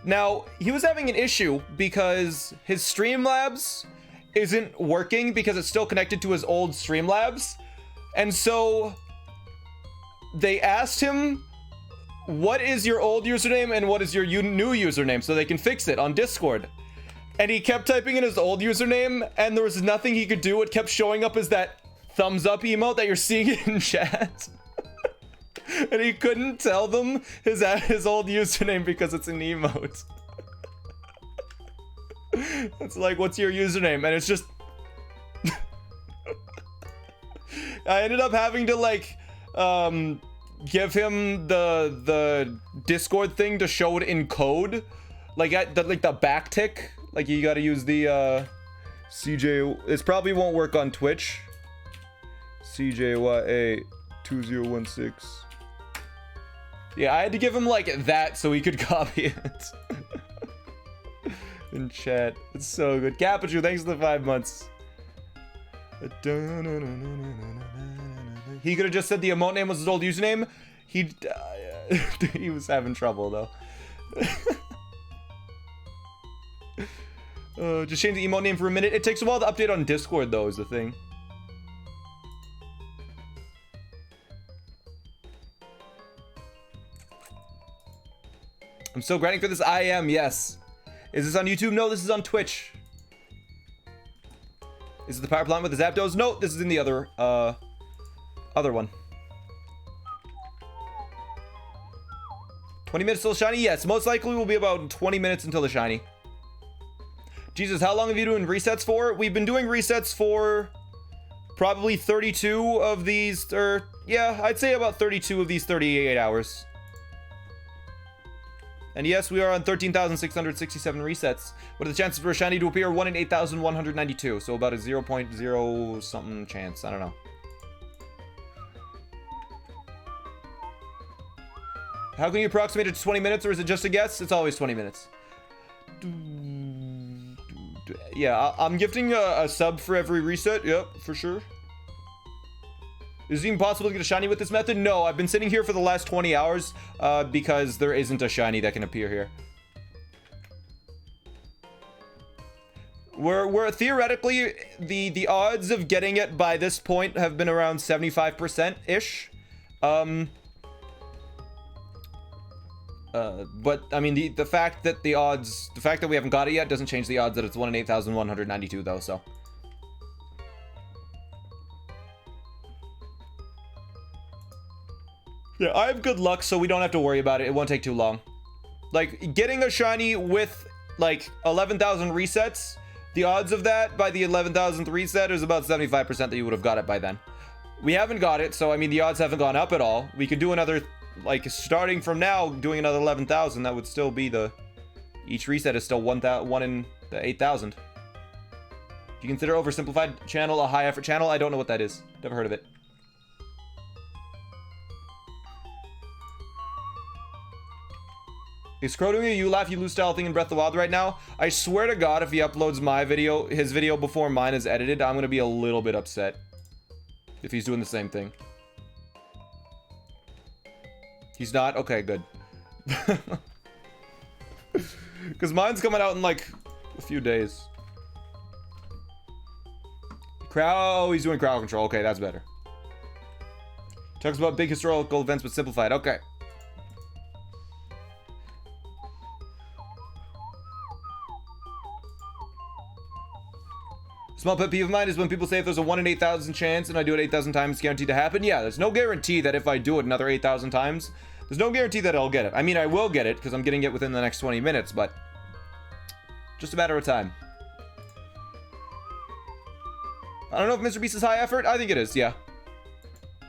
Now, he was having an issue because his Streamlabs isn't working because it's still connected to his old Streamlabs. And so they asked him, what is your old username and what is your new username, so they can fix it on Discord. And he kept typing in his old username, and there was nothing he could do. It kept showing up as that thumbs up emote that you're seeing in chat. And he couldn't tell them his old username because it's an emote. It's like, what's your username? And it's just... I ended up having to, like, give him the Discord thing to show it in code. Like, the backtick. Like, you gotta use the, CJ... It probably won't work on Twitch. CJYA2016. Yeah, I had to give him, like, that so he could copy it. In chat. It's so good. Capichu, thanks for the 5 months. He could have just said the emote name was his old username. He was having trouble, though. Just change the emote name for a minute. It takes a while to update on Discord, though, is the thing. I'm still grinding for this. I am, yes. Is this on YouTube? No, this is on Twitch. Is it the power plant with the Zapdos? No, this is in the other one. 20 minutes till shiny? Yes, most likely will be about 20 minutes until the shiny. Jesus, how long have you been doing resets for? We've been doing resets for probably 32 of these, or yeah, I'd say about 32 of these 38 hours. And yes, we are on 13,667 resets. What are the chances for a shiny to appear? 1 in 8,192. So about a 0.0 something chance. I don't know. How can you approximate it to 20 minutes, or is it just a guess? It's always 20 minutes. Yeah, I'm gifting a sub for every reset. Yep, for sure. Is it even possible to get a shiny with this method? No, I've been sitting here for the last 20 hours because there isn't a shiny that can appear here. We're theoretically, the odds of getting it by this point have been around 75%-ish. But I mean, the fact that we haven't got it yet doesn't change the odds that it's 1 in 8,192 though, so. Yeah, I have good luck, so we don't have to worry about it. It won't take too long. Like, getting a shiny with, like, 11,000 resets, the odds of that by the 11,000th reset is about 75% that you would have got it by then. We haven't got it, so, I mean, the odds haven't gone up at all. We could do another, like, starting from now, doing another 11,000, that would still be the... Each reset is still 1 in the 8,000. Do you consider oversimplified channel a high-effort channel? I don't know what that is. Never heard of it. Is Crow doing a you laugh, you lose style thing in Breath of the Wild right now? I swear to God, if he uploads my video, his video before mine is edited, I'm gonna be a little bit upset. If he's doing the same thing. He's not? Okay, good. Because mine's coming out in like a few days. Oh, he's doing crowd control. Okay, that's better. Talks about big historical events but simplified. Okay. Small pet peeve of mine is when people say if there's a 1 in 8,000 chance and I do it 8,000 times, it's guaranteed to happen. Yeah, there's no guarantee that if I do it another 8,000 times, there's no guarantee that I'll get it. I mean, I will get it because I'm getting it within the next 20 minutes, but just a matter of time. I don't know if Mr. Beast is high effort. I think it is, yeah.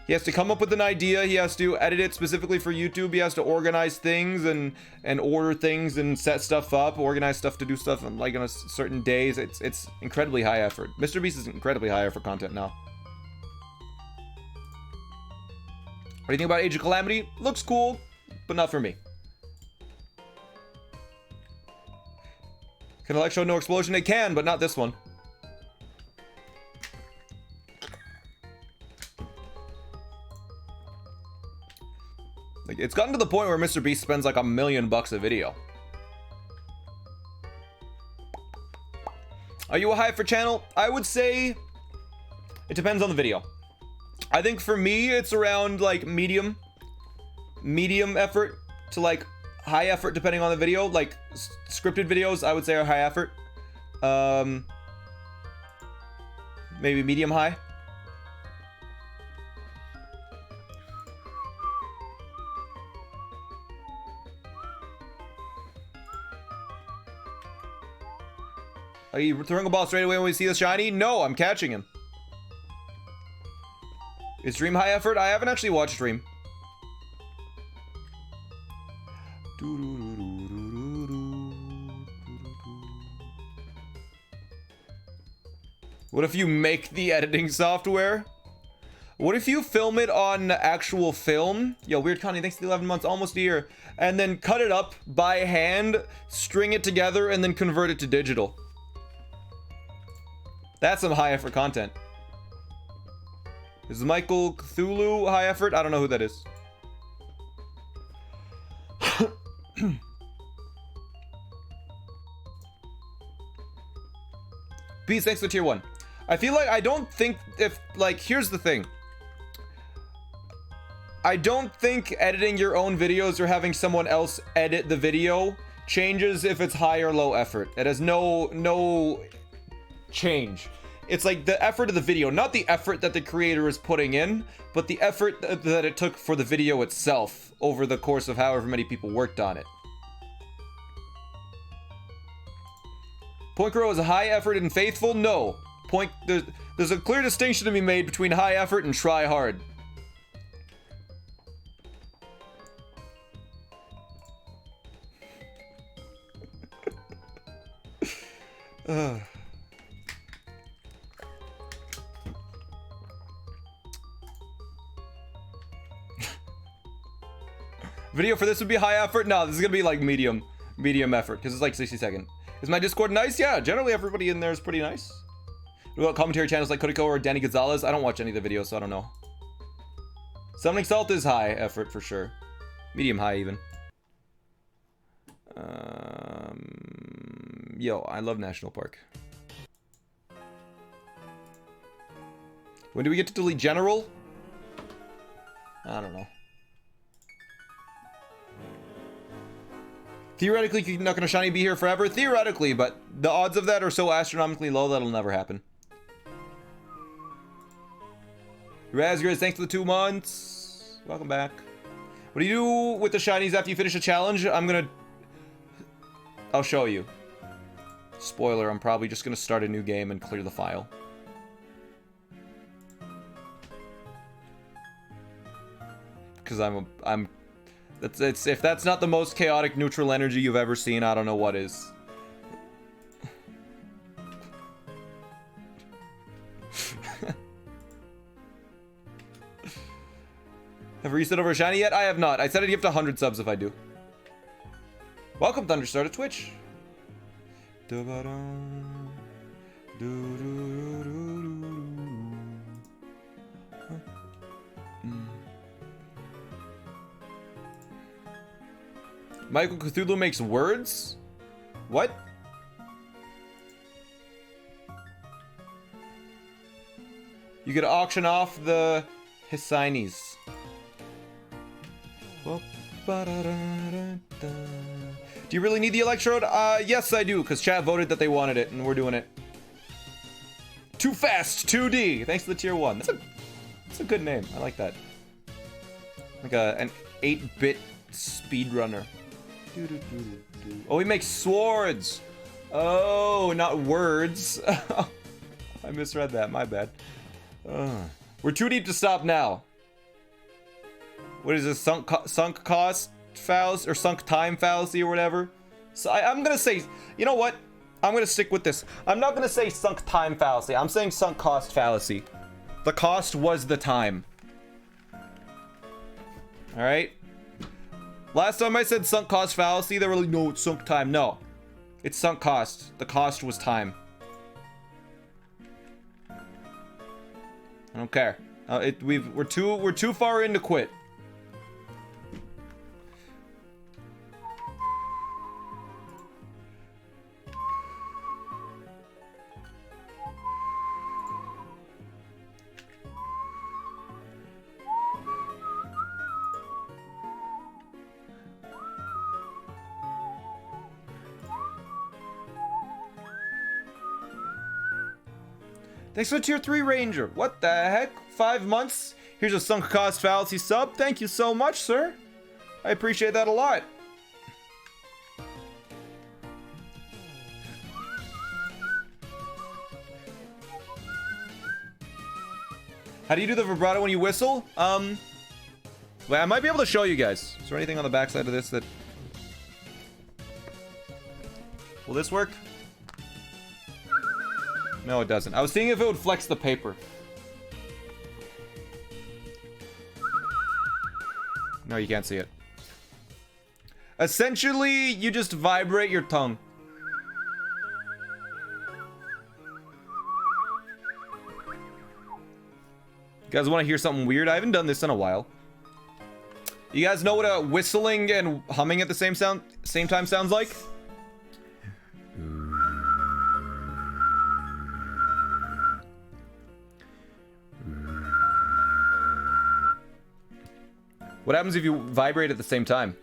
He has to come up with an idea. He has to edit it specifically for YouTube. He has to organize things and order things and set stuff up, organize stuff to do stuff on, like on a certain days. It's incredibly high effort. Mr. Beast is incredibly high effort content now. What do you think about Age of Calamity? Looks cool, but not for me. Can Elect show no explosion? It can, but not this one. Like, it's gotten to the point where Mr. Beast spends like $1 million a video. Are you a high effort channel? I would say it depends on the video. I think for me, it's around like medium effort to like high effort depending on the video. Like scripted videos, I would say are high effort. Maybe medium high. Are you throwing a ball straight away when we see the shiny? No, I'm catching him. Is Dream high effort? I haven't actually watched Dream. What if you make the editing software? What if you film it on actual film? Yo, Weird Connie, thanks to the 11 months, almost a year. And then cut it up by hand, string it together, and then convert it to digital. That's some high effort content. Is Michael Cthulhu high effort? I don't know who that is. Peace, thanks for tier 1. I feel like I don't think if, like, here's the thing. I don't think editing your own videos or having someone else edit the video changes if it's high or low effort. It has no change. It's like the effort of the video, not the effort that the creator is putting in, but the effort that it took for the video itself over the course of however many people worked on it. Point Crow is a high effort and faithful? No. There's a clear distinction to be made between high effort and try hard. Video for this would be high effort? No, this is gonna be like medium effort because it's like 60 seconds. Is my Discord nice? Yeah, generally everybody in there is pretty nice. What about commentary channels like Kodiko or Danny Gonzalez? I don't watch any of the videos, so I don't know. Summoning Salt is high effort for sure. Medium high even. Yo, I love National Park. When do we get to delete General? I don't know. Theoretically, you're not gonna shiny be here forever? Theoretically, but the odds of that are so astronomically low that'll never happen. Razgriz, thanks for the 2 months. Welcome back. What do you do with the shinies after you finish a challenge? I'll show you. Spoiler, I'm probably just gonna start a new game and clear the file. Because if that's not the most chaotic neutral energy you've ever seen, I don't know what is. Have I reset over a shiny yet? I have not. I said I'd give to 100 subs if I do. Welcome, Thunderstar, to Twitch. Michael Cthulhu makes words? What? You could auction off the Hisinis. Do you really need the Electrode? Yes I do, because chat voted that they wanted it, and we're doing it. Too Fast 2D! Thanks for the tier 1. That's a good name. I like that. Like an 8-bit speedrunner. Oh, he makes swords! Oh, not words. I misread that, my bad. We're too deep to stop now. What is this, sunk cost fallacy, or sunk time fallacy, or whatever? So I'm gonna say, you know what? I'm gonna stick with this. I'm not gonna say sunk time fallacy. I'm saying sunk cost fallacy. The cost was the time. All right. Last time I said sunk cost fallacy, they were like, no, it's sunk time. No, it's sunk cost. The cost was time. I don't care. We're too far in to quit. Thanks for the tier 3 ranger. What the heck? 5 months? Here's a sunk cost fallacy sub. Thank you so much, sir. I appreciate that a lot. How do you do the vibrato when you whistle? Well, I might be able to show you guys. Is there anything on the backside of this that... Will this work? No, it doesn't. I was seeing if it would flex the paper. No, you can't see it. Essentially, you just vibrate your tongue. You guys want to hear something weird? I haven't done this in a while. You guys know what a whistling and humming at the same time sounds like? What happens if you vibrate at the same time?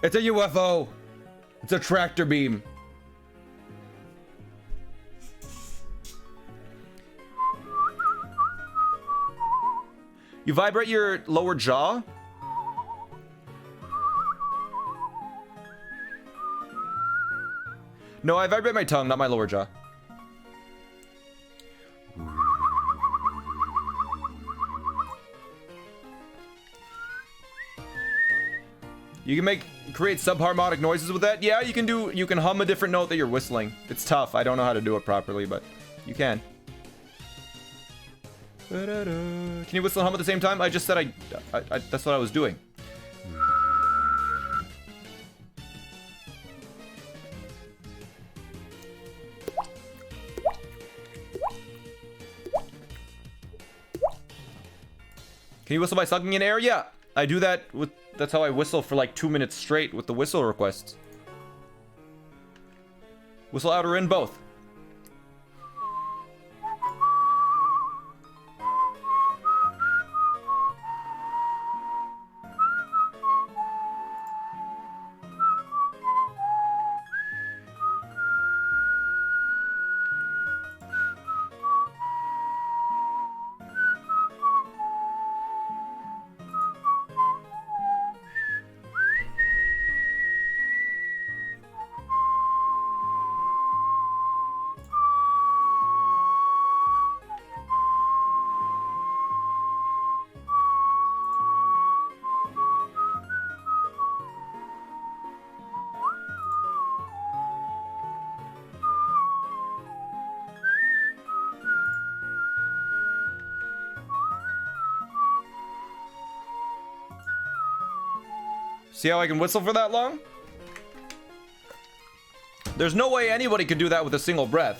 It's a UFO. It's a tractor beam. You vibrate your lower jaw? No, I vibrate my tongue, not my lower jaw. You can create subharmonic noises with that. Yeah, you can hum a different note that you're whistling. It's tough. I don't know how to do it properly, but you can. Can you whistle and hum at the same time? I just said that's what I was doing. Can you whistle by sucking in air? Yeah, I do that with... That's how I whistle for like 2 minutes straight with the whistle requests. Whistle out or in, both. See how I can whistle for that long? There's no way anybody could do that with a single breath.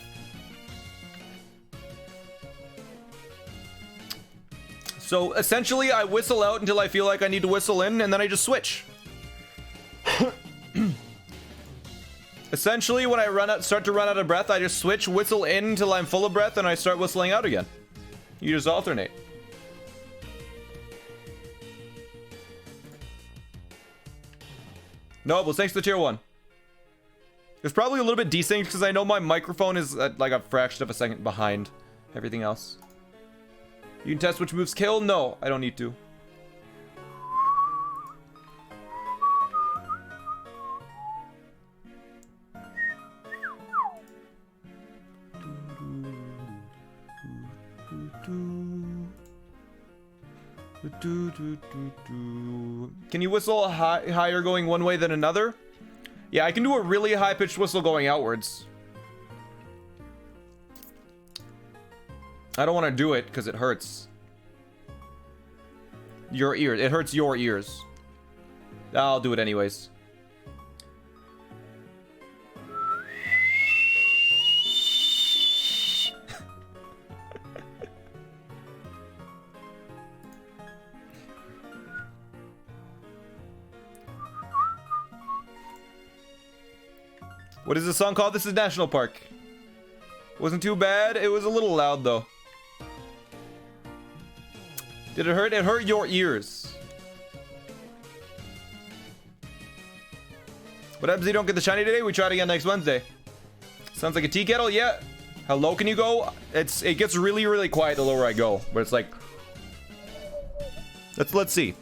So essentially, I whistle out until I feel like I need to whistle in, and then I just switch. Essentially, when I start to run out of breath, I just switch, whistle in until I'm full of breath, and I start whistling out again. You just alternate. No, well, thanks to tier 1. It's probably a little bit desynced because I know my microphone is like a fraction of a second behind everything else. You can test which moves kill? No, I don't need to. Can you whistle higher going one way than another? Yeah, I can do a really high-pitched whistle going outwards. I don't want to do it because it hurts. Your ears. It hurts your ears. I'll do it anyways. What is this song called? This is National Park. Wasn't too bad. It was a little loud though. Did it hurt? It hurt your ears. What happens if you don't get the shiny today? We try it again next Wednesday. Sounds like a tea kettle. Yeah. How low can you go? It gets really, really quiet the lower I go. But it's like... Let's see.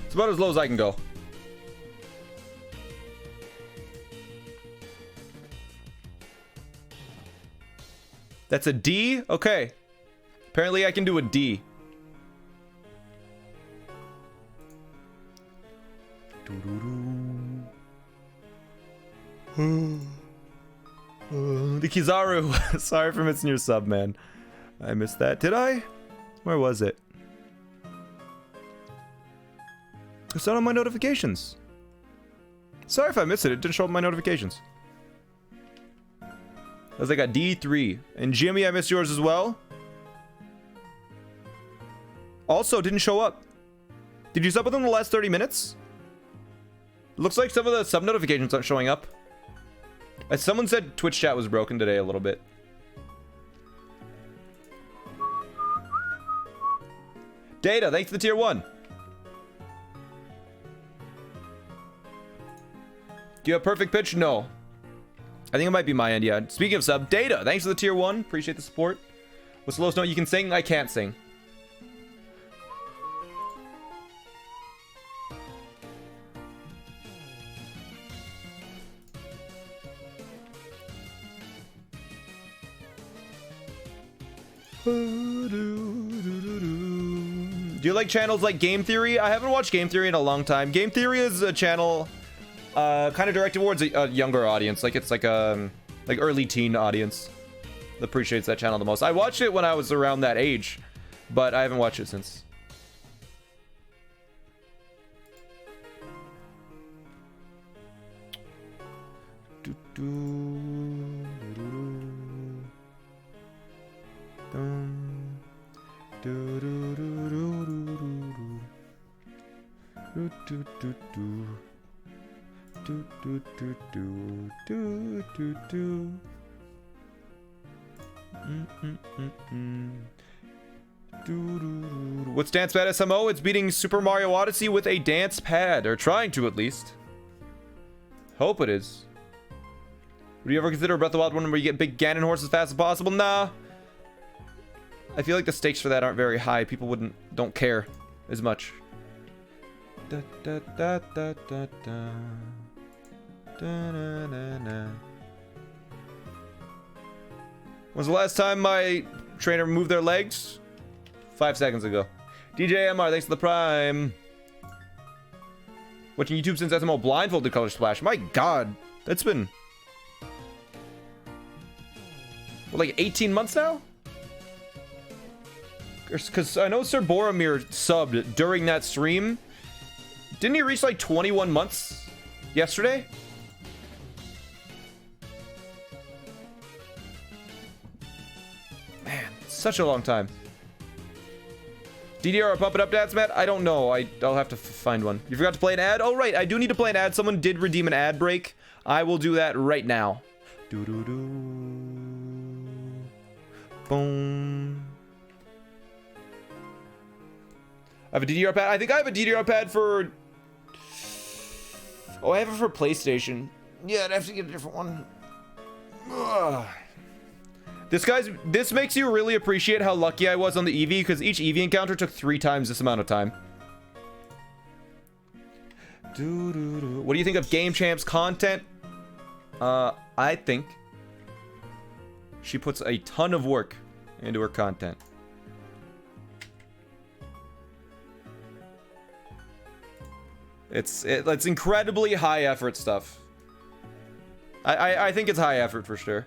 It's about as low as I can go. That's a D? Okay. Apparently I can do a D. The Kizaru. Sorry for missing your sub, man. I missed that. Did I? Where was it? It's not on my notifications. Sorry if I missed it. It didn't show up in my notifications. I was like a D3. And Jimmy, I missed yours as well. Also, didn't show up. Did you sub within the last 30 minutes? Looks like some of the sub notifications aren't showing up. As someone said, Twitch chat was broken today a little bit. Data, thanks for the tier 1. Do you have perfect pitch? No. I think it might be my end, yeah. Speaking of sub, Data, thanks for the tier 1. Appreciate the support. What's the lowest note you can sing? I can't sing. Do you like channels like Game Theory? I haven't watched Game Theory in a long time. Game Theory is a channel kind of directed towards a younger audience. Like it's like a early teen audience that appreciates that channel the most. I watched it when I was around that age, but I haven't watched it since. What's Dance Pad SMO? It's beating Super Mario Odyssey with a dance pad, or trying to at least. Hope it is. Would you ever consider a Breath of the Wild one where you get big Ganon horse as fast as possible? Nah. I feel like the stakes for that aren't very high. People don't care as much. Da, da, da, da, da, da. Da, da, da, da. When's the last time my trainer moved their legs? 5 seconds ago. DJ MR, thanks for the prime. Watching YouTube since SMO blindfolded Color Splash. My god, that's been what, like 18 months now? Because I know Sir Boromir subbed during that stream. Didn't he reach like 21 months yesterday? Man, such a long time. DDR, pump it up, Dad's Matt? I don't know. I'll have to find one. You forgot to play an ad? Oh, right. I do need to play an ad. Someone did redeem an ad break. I will do that right now. Doo-doo-doo. Boom. I have a DDR pad. I think I have a DDR pad for... Oh, I have it for PlayStation. Yeah, I'd have to get a different one. Ugh. This makes you really appreciate how lucky I was on the Eevee, because each Eevee encounter took 3 times this amount of time. What do you think of Game Champ's content? I think she puts a ton of work into her content. It's incredibly high effort stuff. I think it's high effort for sure.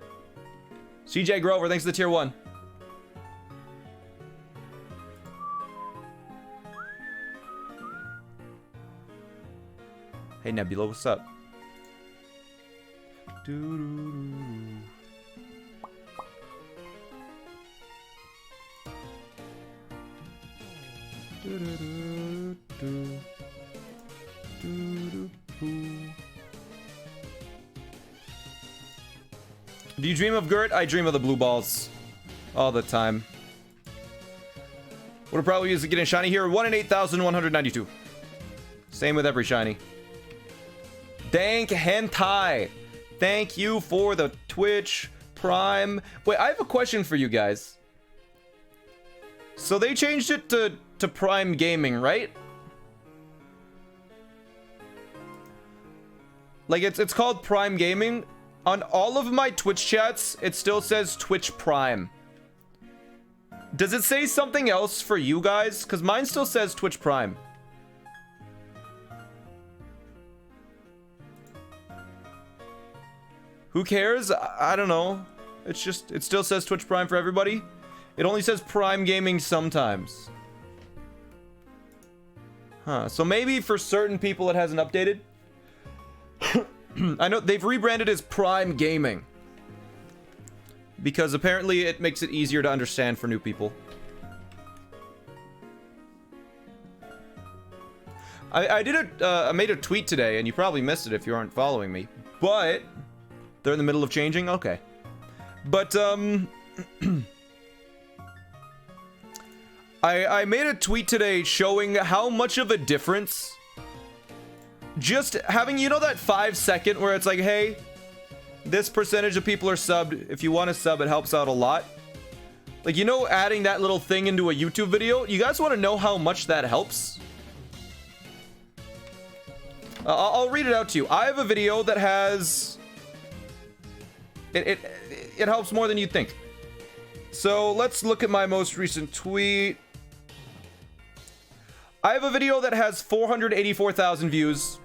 CJ Grover, thanks for the tier 1. Hey Nebula, what's up? Do you dream of Gert? I dream of the blue balls all the time. Would probably use to get a shiny here. 1 in 8,192. Same with every shiny. Dank Hentai. Thank you for the Twitch Prime. Wait, I have a question for you guys. So they changed it to Prime Gaming, right? Like it's called Prime Gaming. On all of my Twitch chats, it still says Twitch Prime. Does it say something else for you guys? Because mine still says Twitch Prime. Who cares? I don't know. It's just, it still says Twitch Prime for everybody. It only says Prime Gaming sometimes. Huh, so maybe for certain people it hasn't updated. I know they've rebranded as Prime Gaming because apparently it makes it easier to understand for new people. I made a tweet today, and you probably missed it if you aren't following me, but they're in the middle of changing. Okay, but I made a tweet today showing how much of a difference just having, you know, that 5 second where it's like, hey, this percentage of people are subbed. If you want to sub, it helps out a lot. Like, you know, adding that little thing into a YouTube video. You guys want to know how much that helps? I'll read it out to you. I have a video that has... It helps more than you'd think. So let's look at my most recent tweet. I have a video that has 484,000 views.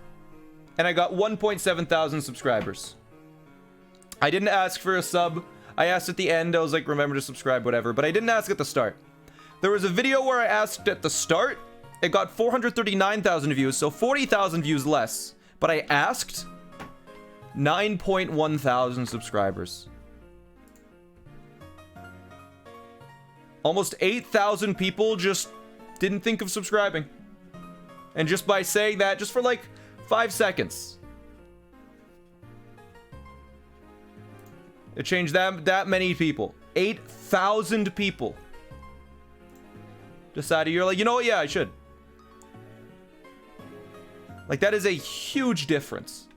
And I got 1.7 thousand subscribers. I didn't ask for a sub. I asked at the end. I was like, remember to subscribe, whatever. But I didn't ask at the start. There was a video where I asked at the start. It got 439,000 views, so 40,000 views less. But I asked. 9.1 thousand subscribers. Almost 8,000 people just didn't think of subscribing. And just by saying that, just for like 5 seconds, it changed that many people. 8,000 people decided, you're like, you know what, yeah, I should. Like, that is a huge difference.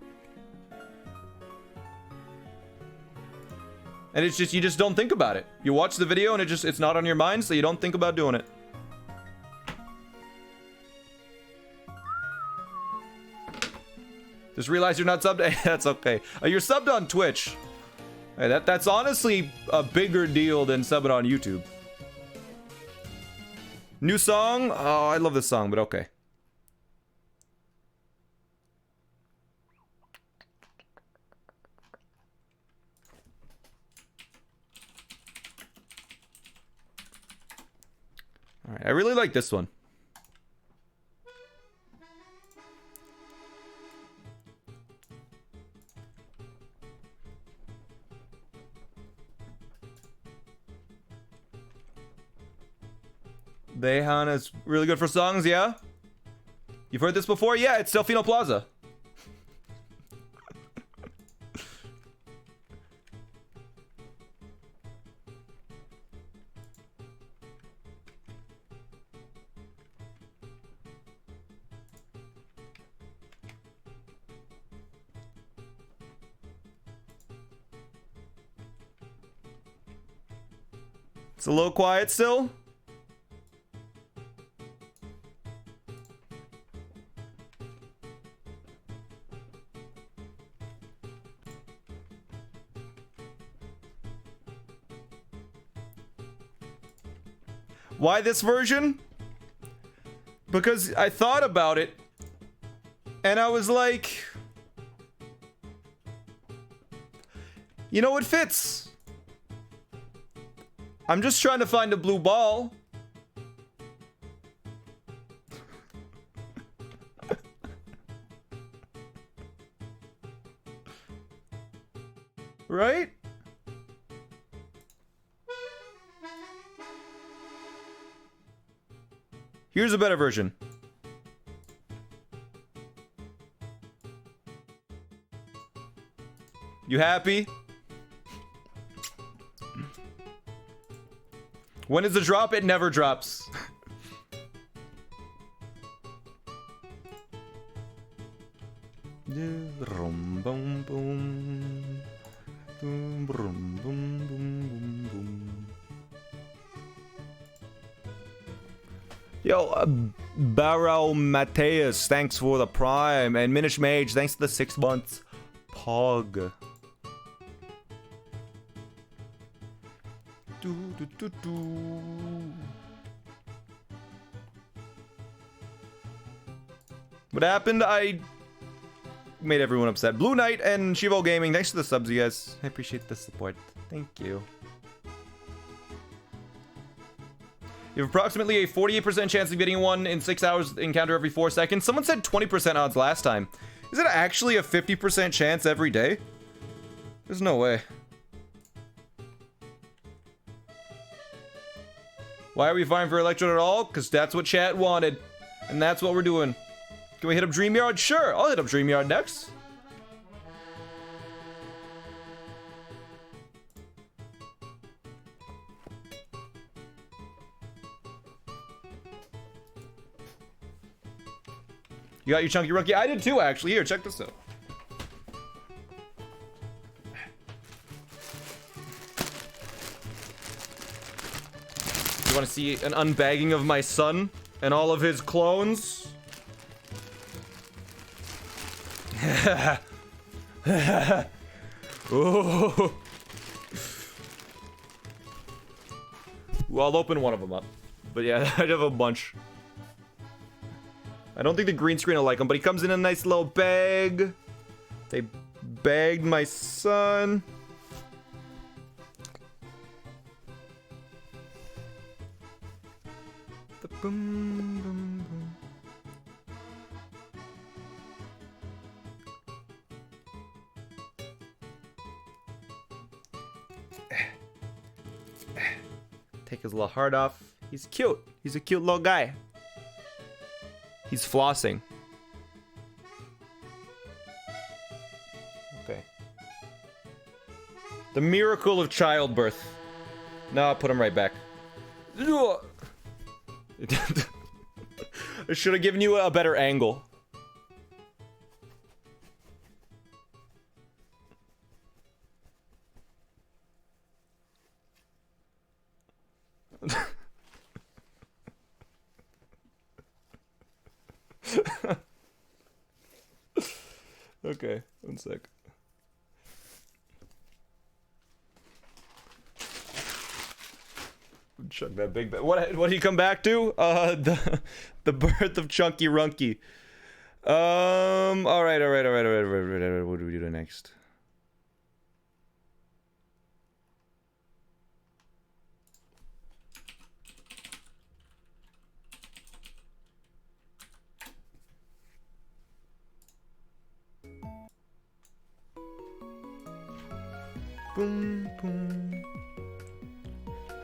And it's just, you just don't think about it. You watch the video and it's not on your mind, so you don't think about doing it. Just realize you're not subbed. That's okay. You're subbed on Twitch. Hey, that's honestly a bigger deal than subbing on YouTube. New song? Oh, I love this song, but okay. All right, I really like this one. Dehan is really good for songs, yeah? You've heard this before? Yeah, it's Delfino Plaza. It's a little quiet still. Why this version? Because I thought about it and I was like, you know, it fits. I'm just trying to find a blue ball. Right? Here's a better version. You happy? When is the drop? It never drops. Yo, Barrow Mateus, thanks for the prime. And Minish Mage, thanks for the 6 months. Pog. What happened? I made everyone upset. Blue Knight and Shivo Gaming, thanks for the subs, you guys. I appreciate the support. Thank you. You have approximately a 48% chance of getting one in 6 hours encounter every 4 seconds. Someone said 20% odds last time. Is it actually a 50% chance every day? There's no way. Why are we vying for Electrode at all? Because that's what chat wanted. And that's what we're doing. Can we hit up DreamYard? Sure, I'll hit up DreamYard next. You got your chunky rookie? I did too, actually. Here, check this out. You want to see an unbagging of my son and all of his clones? Ooh. Well, I'll open one of them up. But yeah, I have a bunch. I don't think the green screen will like him, but he comes in a nice little bag. They bagged my son. The boom, boom, boom. Take his little heart off. He's cute. He's a cute little guy. He's flossing. Okay. The miracle of childbirth. No, I'll put him right back. I should have given you a better angle. Okay, one sec. Chug that big bag. What do you come back to? The birth of Chunky Runky. All right. What do we do next? Boom, boom.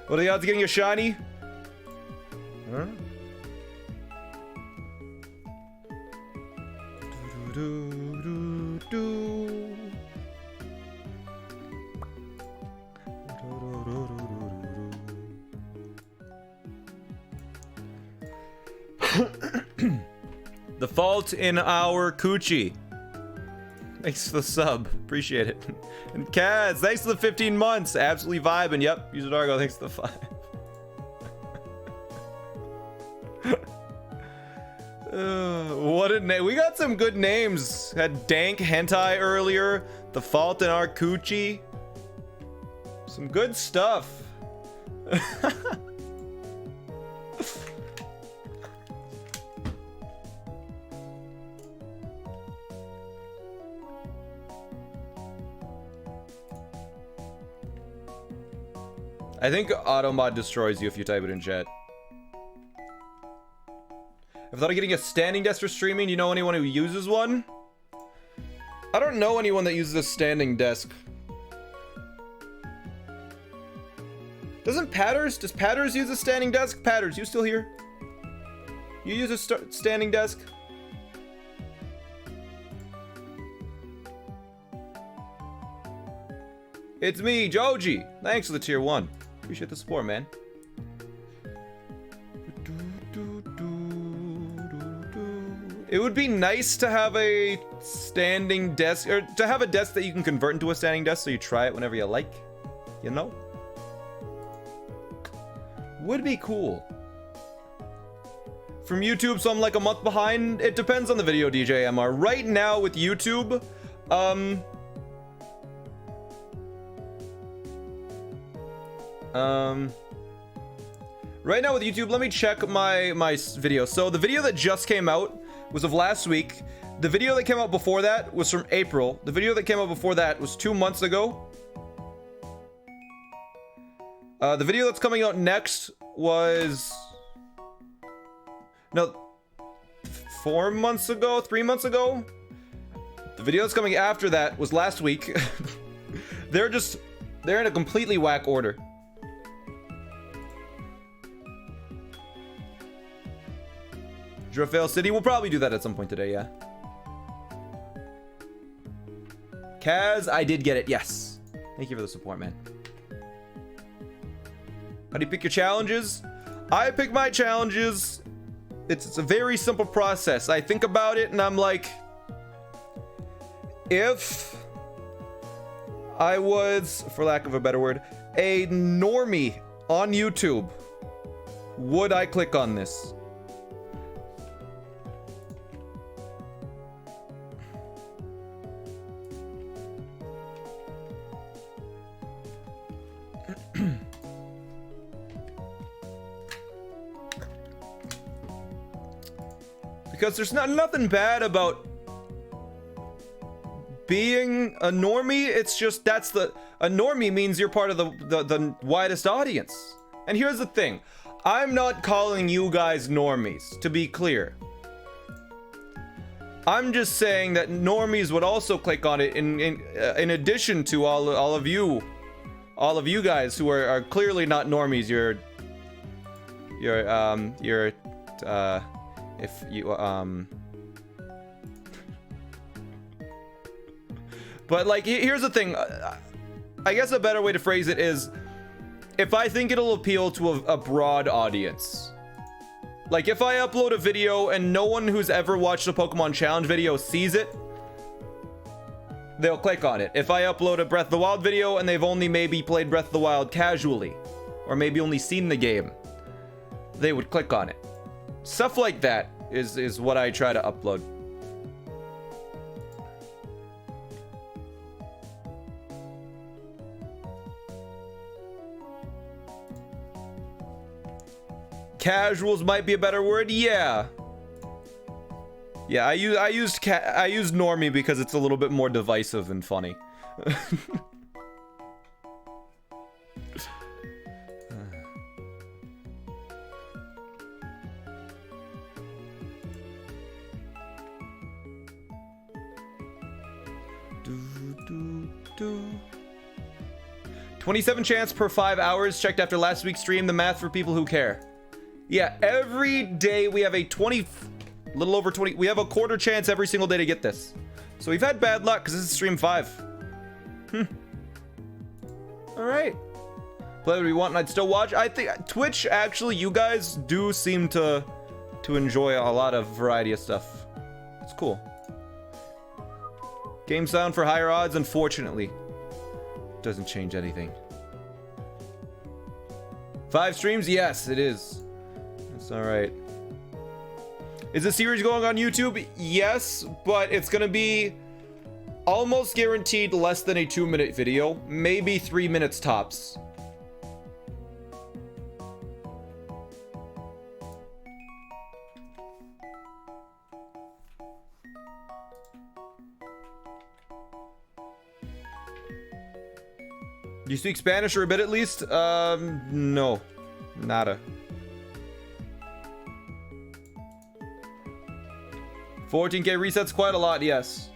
What are the odds of getting a shiny? Huh? The fault in our coochie. Thanks for the sub. Appreciate it. And Kaz, thanks for the 15 months. Absolutely vibing. Yep. User Dargo, thanks for the 5. What a name. We got some good names. Had Dank Hentai earlier. The fault in our coochie. Some good stuff. I think Automod destroys you if you type it in chat. I've thought of getting a standing desk for streaming. Do you know anyone who uses one? I don't know anyone that uses a standing desk. Does Patters use a standing desk? Patters, you still here? You use a standing desk? It's me, Joji. Thanks for the tier 1. Appreciate the support, man. It would be nice to have a standing desk, or to have a desk that you can convert into a standing desk so you try it whenever you like. You know? Would be cool. From YouTube, so I'm like a month behind. It depends on the video, DJ MR. Right now with YouTube, right now with YouTube, let me check my video. So the video that just came out was of last week. The video that came out before that was from April. The video that came out before that was 2 months ago. The video that's coming out next was... no, 4 months ago? 3 months ago? The video that's coming after that was last week. They're in a completely whack order. Drafail City, we'll probably do that at some point today, yeah. Kaz, I did get it, yes. Thank you for the support, man. How do you pick your challenges? I pick my challenges. It's a very simple process. I think about it and I'm like, if I was, for lack of a better word, a normie on YouTube, would I click on this? Because there's nothing bad about being a normie. It's just a normie means you're part of the widest audience. And here's the thing, I'm not calling you guys normies, to be clear. I'm just saying that normies would also click on it in addition to all of you guys who are clearly not normies. You're if you, but like, here's the thing. I guess a better way to phrase it is, if I think it'll appeal to a broad audience. Like, if I upload a video and no one who's ever watched a Pokemon Challenge video sees it, they'll click on it. If I upload a Breath of the Wild video and they've only maybe played Breath of the Wild casually, or maybe only seen the game, they would click on it. Stuff like that is what I try to upload. Casuals might be a better word. Yeah. Yeah, I used normie because it's a little bit more divisive and funny. do. 27 chance per 5 hours. Checked after last week's stream. The math for people who care. Yeah, every day we have a little over 20. We have a quarter chance every single day to get this. So we've had bad luck because this is stream 5. All right. Play what we want and I'd still watch. I think Twitch, actually, you guys do seem to enjoy a lot of variety of stuff. It's cool. Game sound for higher odds, unfortunately. Doesn't change anything. 5 streams? Yes, it is. It's all right. Is the series going on YouTube? Yes, but it's gonna be almost guaranteed less than a 2-minute video. Maybe 3 minutes tops. Do you speak Spanish or a bit at least? No. Nada. 14K resets quite a lot, yes.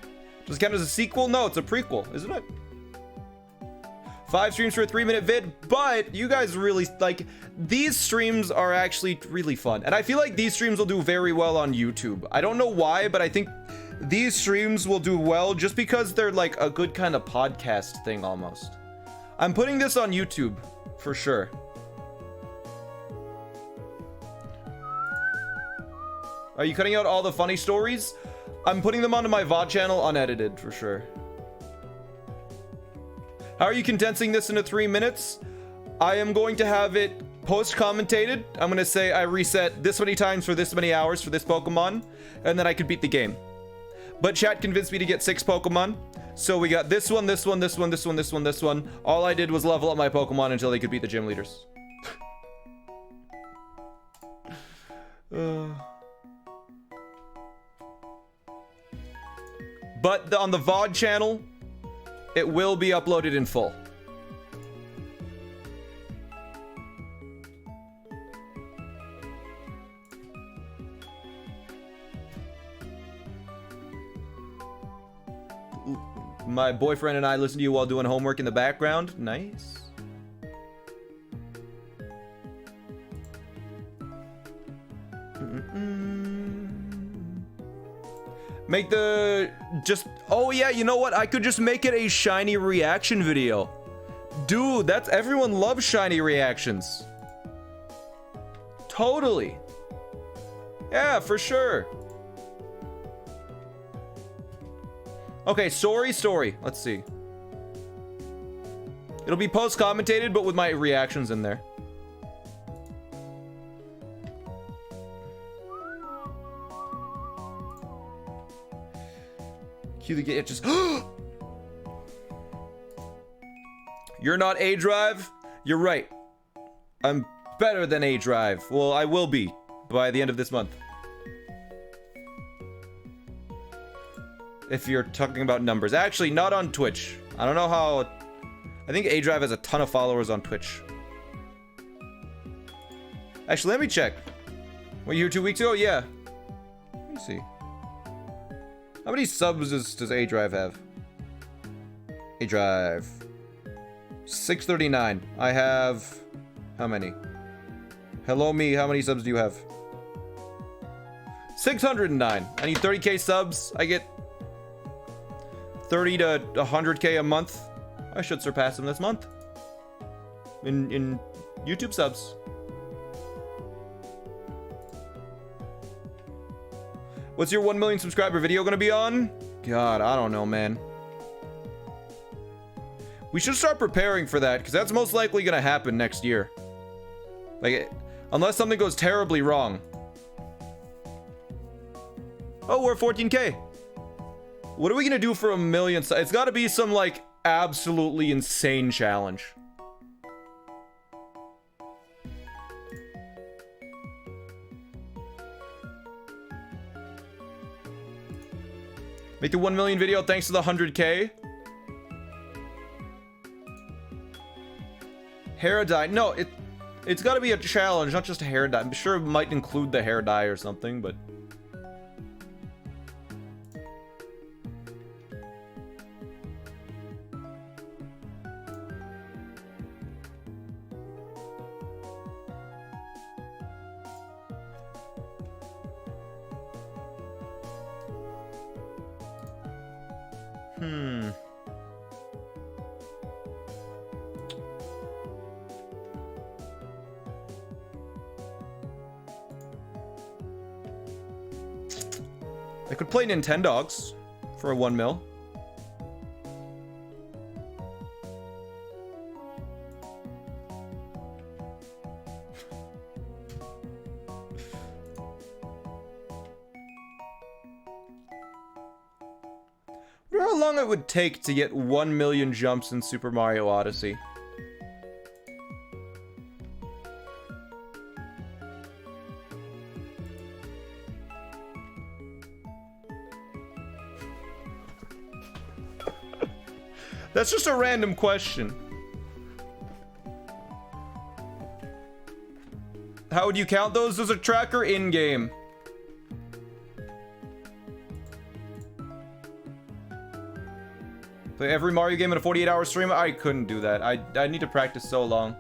Does it count as a sequel? No, it's a prequel, isn't it? 5 streams for a 3-minute vid, but you guys really, like, these streams are actually really fun. And I feel like these streams will do very well on YouTube. I don't know why, but I think these streams will do well just because they're like a good kind of podcast thing almost. I'm putting this on YouTube for sure. Are you cutting out all the funny stories? I'm putting them onto my VOD channel unedited for sure. How are you condensing this into 3 minutes? I am going to have it post-commentated. I'm going to say I reset this many times for this many hours for this Pokemon, and then I could beat the game. But chat convinced me to get 6 Pokemon. So we got this one, this one, this one, this one, this one, this one. All I did was level up my Pokemon until they could beat the gym leaders. But on the VOD channel, it will be uploaded in full. My boyfriend and I listen to you while doing homework in the background. Nice. Make the oh yeah, you know what? I could just make it a shiny reaction video. Dude, that's everyone loves shiny reactions. Totally. Yeah, for sure. Okay, story. Let's see. It'll be post-commentated, but with my reactions in there. Cue the get just. You're not A-Drive? You're right. I'm better than A-Drive. Well, I will be by the end of this month. If you're talking about numbers. Actually, not on Twitch. I don't know how. I think A-Drive has a ton of followers on Twitch. Actually, let me check. Were you here 2 weeks ago? Yeah. Let me see. How many subs does A-Drive have? A-Drive. 639. I have. How many? Hello me, how many subs do you have? 609. I need 30k subs. I get 30 to 100k a month. I should surpass him this month. In YouTube subs. What's your 1 million subscriber video gonna be on? God, I don't know, man. We should start preparing for that, because that's most likely gonna happen next year. Like, unless something goes terribly wrong. Oh, we're 14k. What are we gonna do for 1 million? It's gotta be some, like, absolutely insane challenge. Make the 1 million video thanks to the 100k. Hair dye. No, it's got to be a challenge, not just a hair dye. I'm sure it might include the hair dye or something, but... I could play Nintendogs for a 1 mil. I wonder how long it would take to get 1 million jumps in Super Mario Odyssey. That's just a random question. How would you count those as a tracker in-game? Play every Mario game in a 48-hour stream? I couldn't do that. I need to practice so long.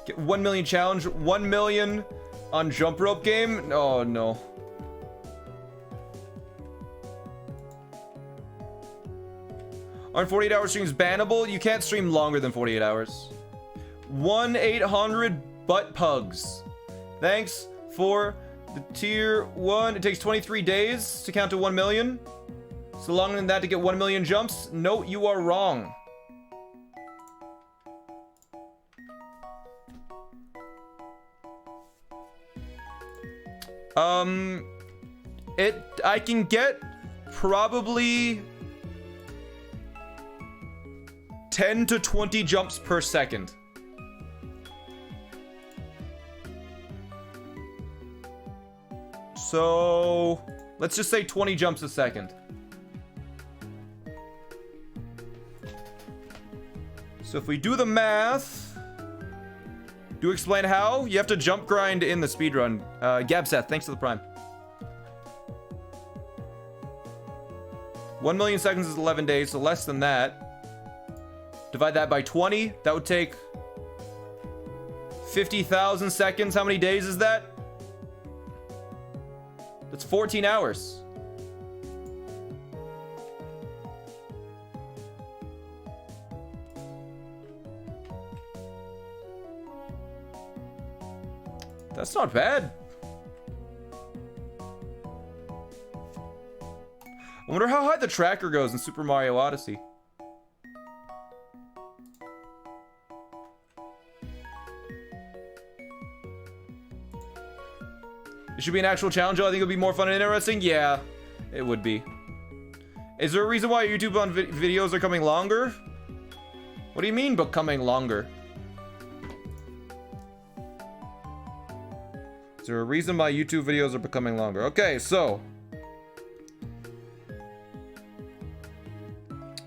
Get 1 million challenge. 1 million... on jump rope game? Oh no. Aren't 48-hour streams bannable? You can't stream longer than 48 hours. 1-800 butt pugs. Thanks for the tier 1. It takes 23 days to count to 1 million. So longer than that to get 1 million jumps? No, you are wrong. I can get probably 10 to 20 jumps per second. So let's just say 20 jumps a second. So if we do the math, do explain how? You have to jump grind in the speedrun. Gabseth, thanks for the prime. 1 million seconds is 11 days, so less than that. Divide that by 20. That would take 50,000 seconds. How many days is that? That's 14 hours. That's not bad. I wonder how high the tracker goes in Super Mario Odyssey. It should be an actual challenge. I think it would be more fun and interesting. Yeah, it would be. Is there a reason why YouTube on videos are coming longer? What do you mean becoming longer? Is there a reason why YouTube videos are becoming longer? Okay, so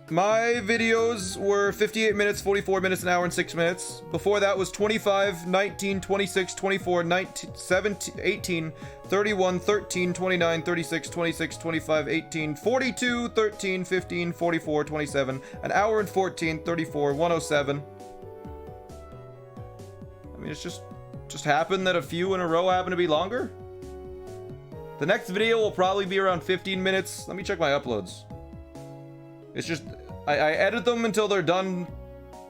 My videos were 58 minutes, 44 minutes, an hour, and 6 minutes. Before that was 25, 19, 26, 24, 19, 17, 18, 31, 13, 29, 36, 26, 25, 18, 42, 13, 15, 44, 27, an hour and 14, 34, 107. I mean, it's just happened that a few in a row happen to be longer. The next video will probably be around 15 minutes. Let me check my uploads. It's just, I edit them until they're done.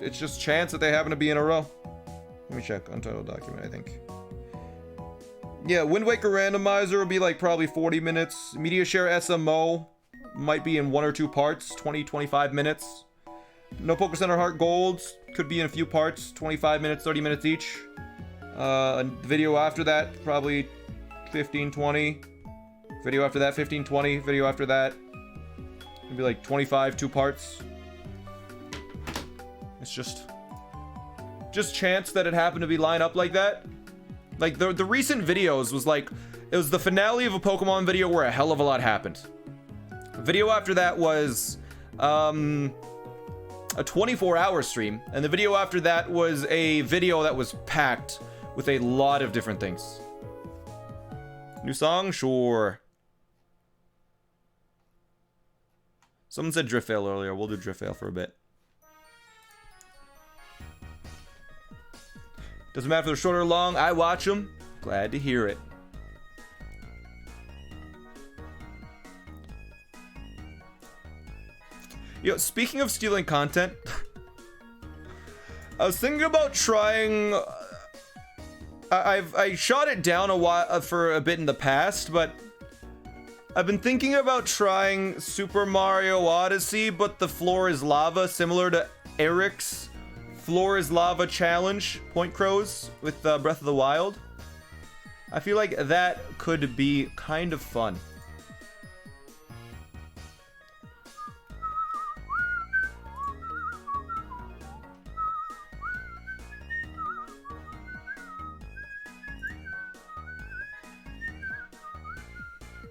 It's just chance that they happen to be in a row. Let me check. Untitled document, I think. Yeah, Wind Waker Randomizer will be like probably 40 minutes. Media Share SMO might be in 1 or 2 parts, 20, 25 minutes. No Poker Center Heart Golds could be in a few parts, 25 minutes, 30 minutes each. A video after that, probably 15, 20. Video after that, 15, 20. Video after that, maybe like 25, 2 parts. It's just chance that it happened to be lined up like that. Like the recent videos was like, it was the finale of a Pokemon video where a hell of a lot happened. Video after that was a 24-hour stream, and the video after that was a video that was packed with a lot of different things. New song? Sure. Someone said Drift Fail earlier. We'll do Drift Fail for a bit. Doesn't matter if they're short or long. I watch them. Glad to hear it. Yo, speaking of stealing content, I was thinking about trying. I shot it down a while for a bit in the past, but I've been thinking about trying Super Mario Odyssey, but the floor is lava, similar to Eric's Floor is Lava Challenge, Point Crows, with Breath of the Wild. I feel like that could be kind of fun.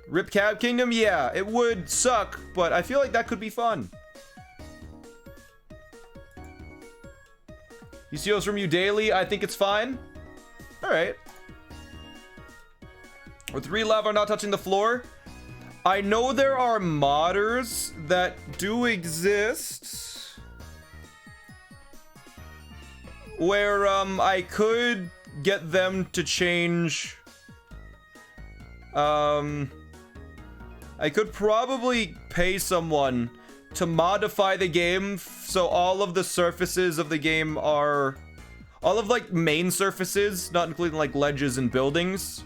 Rip Cab Kingdom? Yeah, it would suck, but I feel like that could be fun. You see those from you daily? I think it's fine. Alright. With 3 lava not touching the floor. I know there are modders that do exist where I could get them to change. I could probably pay someone to modify the game so all of the surfaces of the game are, all of like main surfaces, not including like ledges and buildings,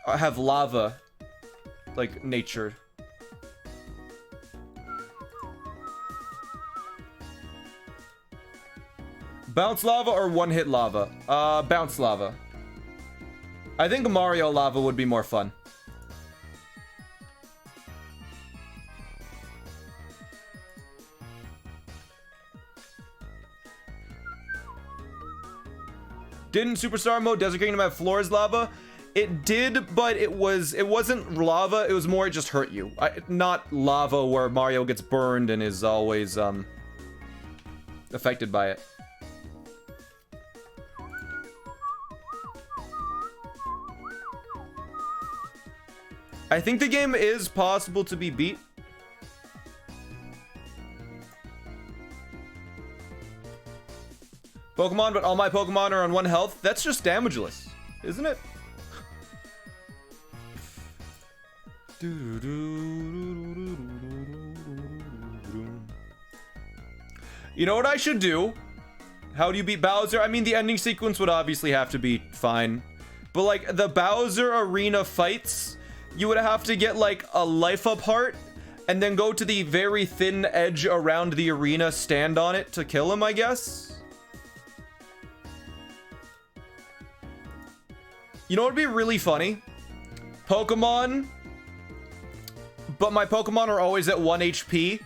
have lava like nature. Bounce lava or one hit lava? Bounce lava. I think Mario lava would be more fun. Didn't Superstar Mode Desert Kingdom have floors lava? It did, but it wasn't lava. It was more it just hurt you. Not lava where Mario gets burned and is always affected by it. I think the game is possible to be beat. Pokemon, but all my Pokemon are on 1 health. That's just damageless, isn't it? You know what I should do? How do you beat Bowser? I mean, the ending sequence would obviously have to be fine. But like the Bowser arena fights, you would have to get like a life up heart and then go to the very thin edge around the arena, stand on it to kill him, I guess. You know what would be really funny? Pokemon, but my Pokemon are always at 1 HP.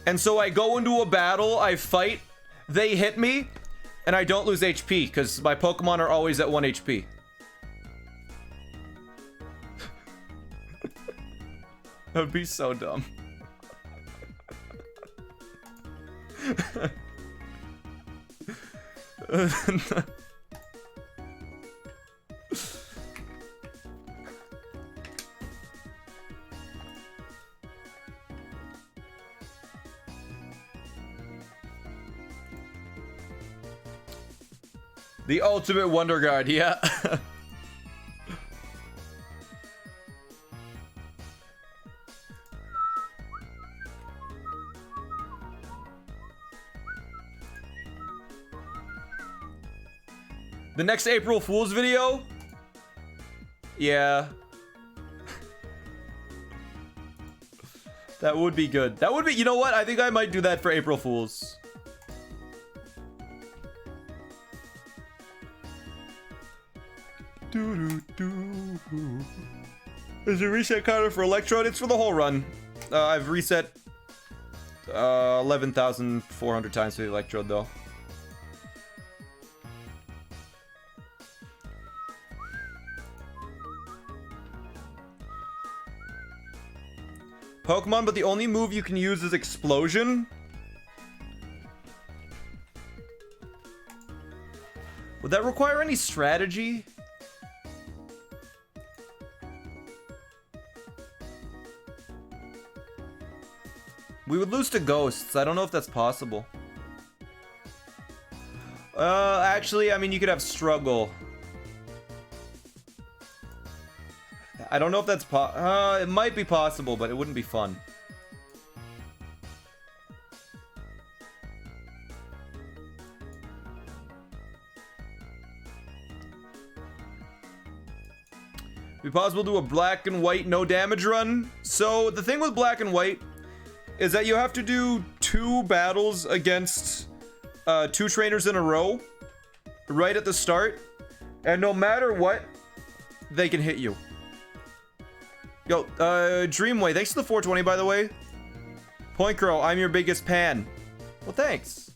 And so I go into a battle, I fight, they hit me, and I don't lose HP because my Pokemon are always at 1 HP. would be so dumb. The ultimate Wonder Guard, yeah. The next April Fool's video? Yeah. That would be good. That would be, you know what? I think I might do that for April Fool's. There's a reset counter for Electrode. It's for the whole run. I've reset 11,400 times for the Electrode though. Pokemon, but the only move you can use is Explosion. Would that require any strategy? We would lose to Ghosts. I don't know if that's possible. Actually, I mean, you could have Struggle. I don't know if that's it might be possible, but it wouldn't be fun. It'd be possible to do a black and white no damage run. So the thing with black and white is that you have to do 2 battles against 2 trainers in a row right at the start, and no matter what, they can hit you. Yo, Dreamway, thanks to the 420, by the way. Point Crow, I'm your biggest pan. Well, thanks.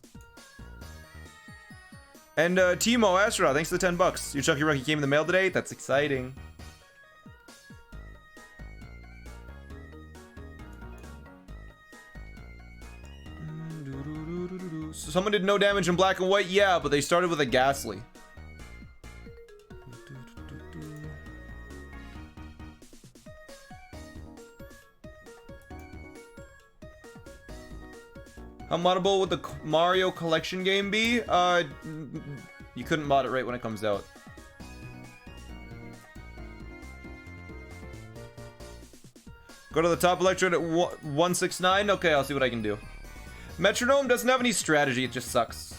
And Timo Astra, thanks to the 10 bucks. Your Chucky Rookie came in the mail today. That's exciting. So someone did no damage in black and white, yeah, but they started with a Ghastly. How moddable would the Mario collection game be? You couldn't mod it right when it comes out. Go to the top Electrode at 169. Okay, I'll see what I can do. Metronome doesn't have any strategy, it just sucks.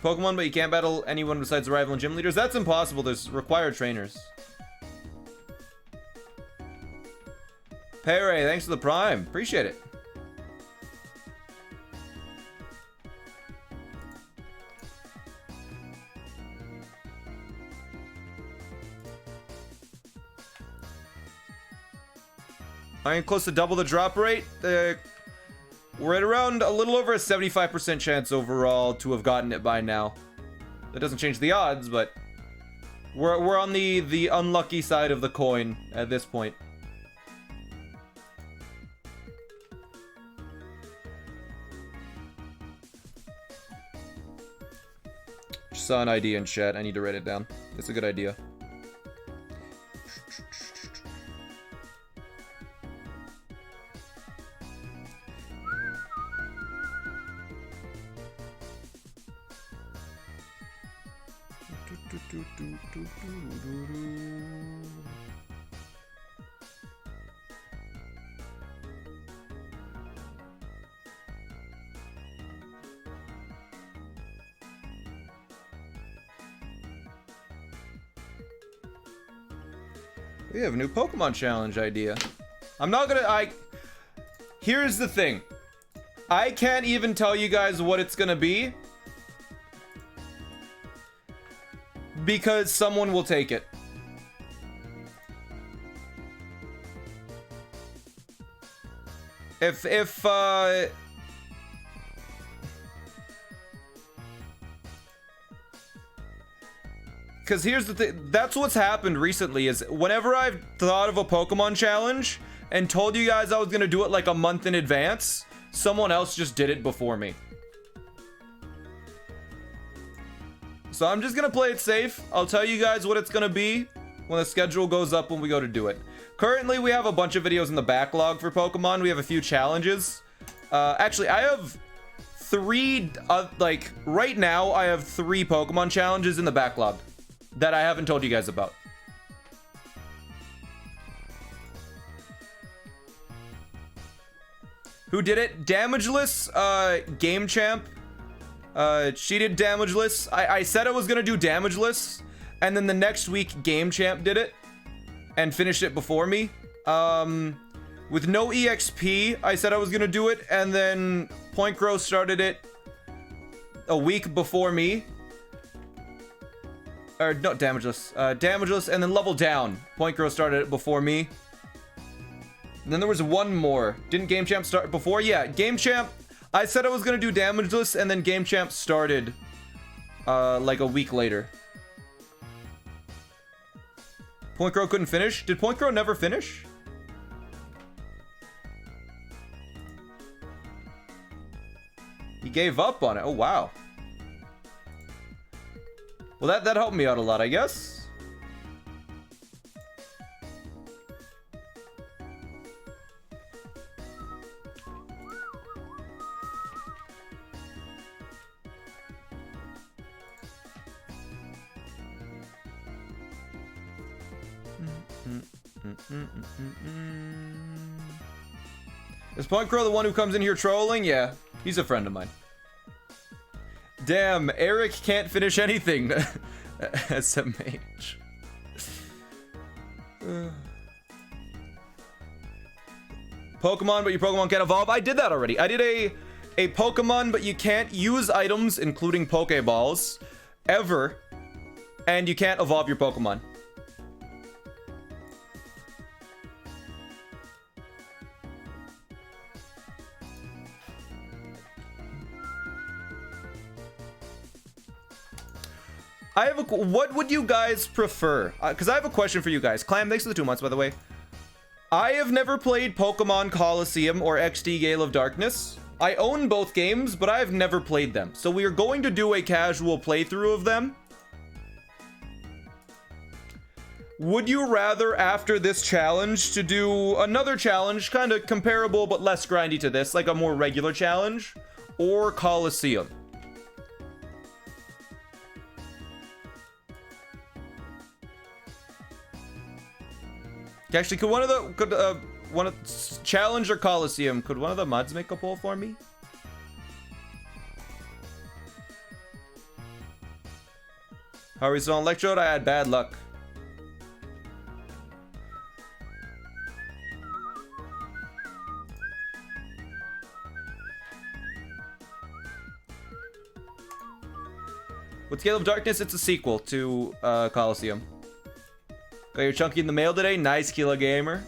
Pokemon, but you can't battle anyone besides the rival and gym leaders. That's impossible. There's required trainers. Pere, thanks for the Prime. Appreciate it. I am close to double the drop rate. We're at around a little over a 75% chance overall to have gotten it by now. That doesn't change the odds, but we're on the unlucky side of the coin at this point. Just saw an idea in chat. I need to write it down. It's a good idea. We have a new Pokemon challenge idea. I'm not gonna, here's the thing. I can't even tell you guys what it's gonna be, because someone will take it. because here's the thing. That's what's happened recently is whenever I've thought of a Pokemon challenge and told you guys I was going to do it like a month in advance, someone else just did it before me. So I'm just going to play it safe. I'll tell you guys what it's going to be when the schedule goes up when we go to do it. Currently, we have a bunch of videos in the backlog for Pokemon. We have a few challenges. Actually, I have 3, like, right now, I have 3 Pokemon challenges in the backlog that I haven't told you guys about. Who did it? Damageless, Game Champ. She did Damageless. I said I was gonna do Damageless, and then the next week, Game Champ did it and finished it before me. With no EXP, I said I was gonna do it, and then Point Crow started it a week before me. Or, no, Damageless. Damageless, and then Level Down. Point Crow started it before me. And then there was one more. Didn't Game Champ start before? Yeah, Game Champ. I said I was gonna do Damageless, and then Game Champ started, like a week later. Point Crow couldn't finish? Did Point Crow never finish? He gave up on it. Oh, wow. Well, that helped me out a lot, I guess. Is Point Crow the one who comes in here trolling? Yeah, he's a friend of mine. Damn, Eric can't finish anything. SMH. Pokemon, but your Pokemon can't evolve. I did that already. I did a Pokemon, but you can't use items, including Pokeballs, ever, and you can't evolve your Pokemon. I have a, what would you guys prefer? Because I have a question for you guys. Clam, thanks for the 2 months, by the way. I have never played Pokemon Coliseum or XD Gale of Darkness. I own both games, but I have never played them. So we are going to do a casual playthrough of them. Would you rather, after this challenge, to do another challenge, kind of comparable but less grindy to this, like a more regular challenge, or Coliseum? Actually, could one of the challenge or Coliseum? Could one of the mods make a poll for me? How are we still on Electrode? I had bad luck. What's Gale of Darkness? It's a sequel to Coliseum. Got your chunky in the mail today. Nice, Kilo Gamer.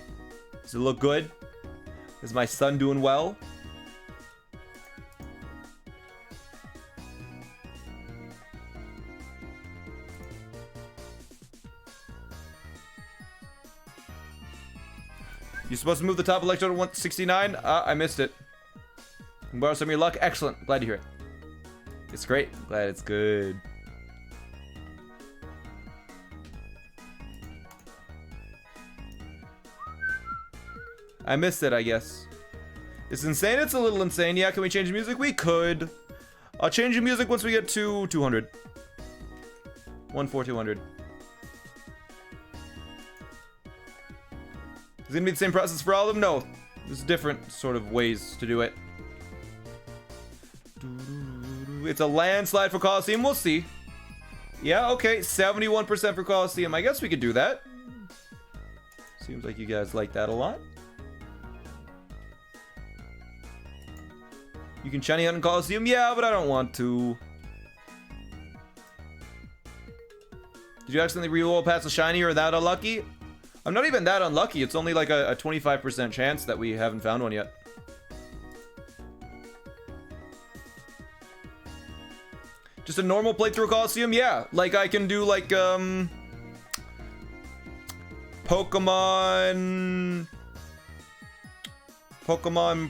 Does it look good? Is my son doing well? You're supposed to move the top electrode to 169? I missed it. Can borrow some of your luck? Excellent. Glad to hear it. It's great. Glad it's good. I missed it, I guess. It's insane. It's a little insane. Yeah, can we change the music? We could. I'll change the music once we get to 200. 200. Is it gonna be the same process for all of them? No. There's different sort of ways to do it. It's a landslide for Coliseum. We'll see. Yeah, okay. 71% for Coliseum. I guess we could do that. Seems like you guys like that a lot. You can shiny out in Coliseum? Yeah, but I don't want to. Did you accidentally reroll past a shiny or that unlucky? I'm not even that unlucky. It's only like a 25% chance that we haven't found one yet. Just a normal playthrough Coliseum? Yeah. Like, I can do, like, Pokemon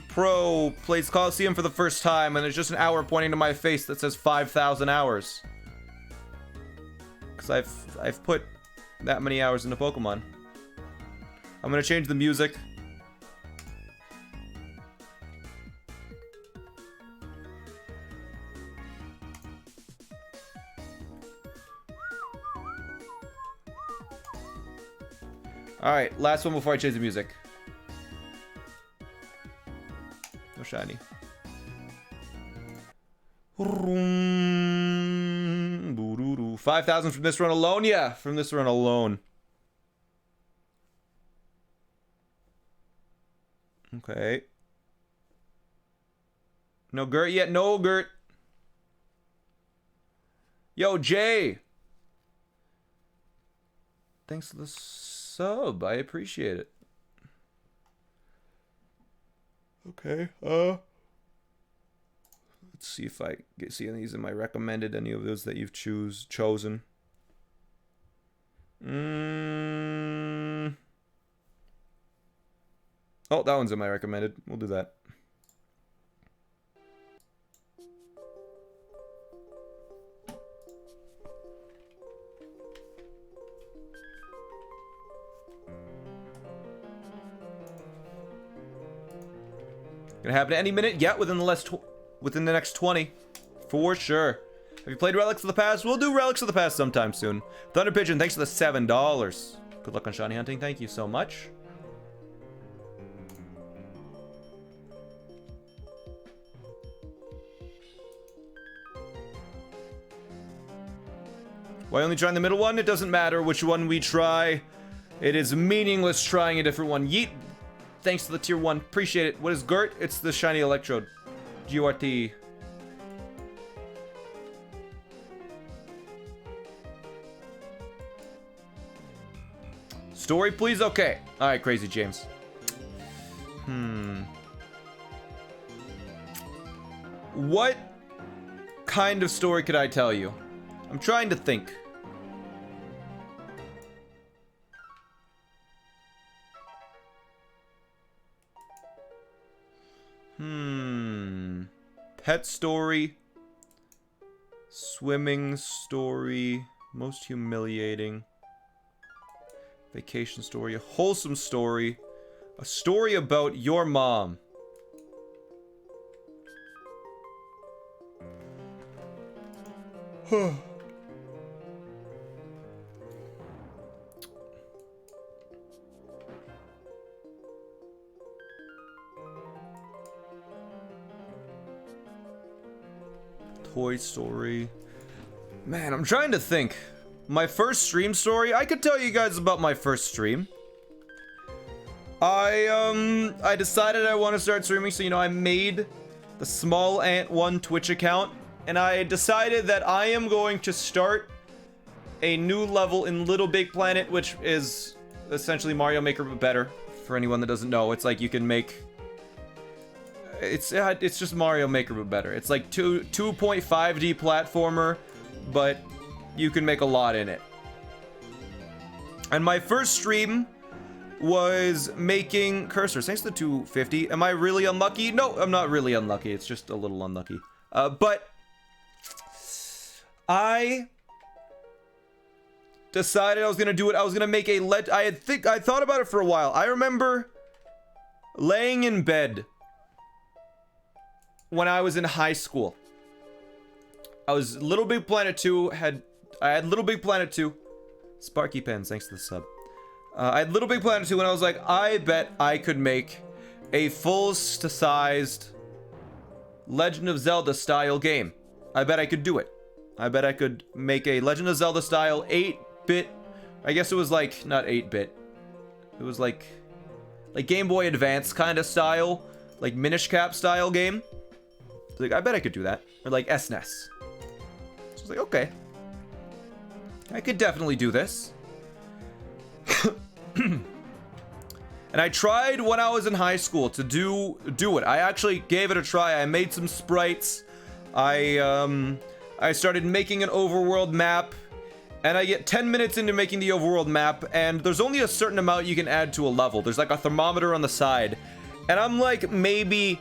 Pro plays Coliseum for the first time, and there's just an hour pointing to my face that says 5,000 hours. Because I've put that many hours into Pokemon. I'm gonna change the music. Alright, last one before I change the music. No shiny. 5,000 from this run alone? Yeah, from this run alone. Okay. No Gert yet? No Gert. Yo, Jay. Thanks for the sub. I appreciate it. Okay. Let's see if I see any of these in my recommended. Any of those that you've chosen. Oh, that one's in my recommended. We'll do that. Gonna happen any minute? Yeah, within the next 20. For sure. Have you played Relics of the Past? We'll do Relics of the Past sometime soon. Thunder Pigeon, thanks for the $7. Good luck on shiny hunting. Thank you so much. Why only trying the middle one? It doesn't matter which one we try. It is meaningless trying a different one. Yeet. Thanks to the tier 1. Appreciate it. What is Gert? It's the shiny Electrode. GRT. Story, please? Okay. Alright, Crazy James. What kind of story could I tell you? I'm trying to think. Pet story. Swimming story. Most humiliating. Vacation story. A wholesome story. A story about your mom. Toy Story. Man, I'm trying to think. My first stream story? I could tell you guys about my first stream. I decided I want to start streaming, so, you know, I made the Small Ant 1 Twitch account, and I decided that I am going to start a new level in Little Big Planet, which is essentially Mario Maker but better. For anyone that doesn't know, it's like you can make... It's just Mario Maker but better. It's like 2.5D platformer, but you can make a lot in it. And my first stream was making cursors. Thanks to the 250. Am I really unlucky? No, I'm not really unlucky. It's just a little unlucky. But I decided I was gonna do it. I was gonna make a I thought about it for a while. I remember laying in bed when I was in high school. I was Little Big Planet 2. I had Little Big Planet 2. Sparky Pens, thanks to the sub. I had Little Big Planet 2 and I was like, I bet I could make a full-sized Legend of Zelda style game. I bet I could do it. I bet I could make a Legend of Zelda style 8-bit. I guess it was like, not 8-bit. It was like Game Boy Advance kind of style. Like Minish Cap style game. So like, I bet I could do that. Or like SNES. So I was like, okay. I could definitely do this. And I tried when I was in high school to do it. I actually gave it a try. I made some sprites. I I started making an overworld map, and I get 10 minutes into making the overworld map, and there's only a certain amount you can add to a level. There's like a thermometer on the side, and I'm like maybe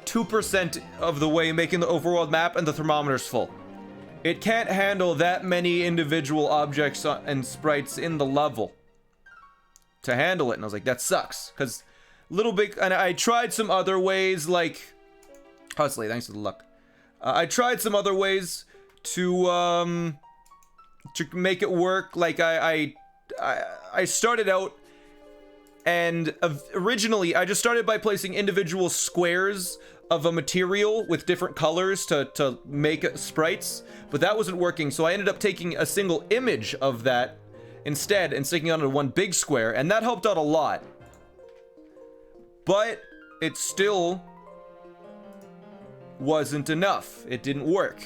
2% of the way making the overworld map, and the thermometer's full. It can't handle that many individual objects and sprites in the level to handle it, and I was like, that sucks, because Little Big, and I tried some other ways, like, Husley, thanks for the luck. I tried some other ways to make it work. Like, I started out, and originally, I just started by placing individual squares of a material with different colors to make sprites, but that wasn't working, so I ended up taking a single image of that instead and sticking it onto one big square, and that helped out a lot. But it still wasn't enough. It didn't work.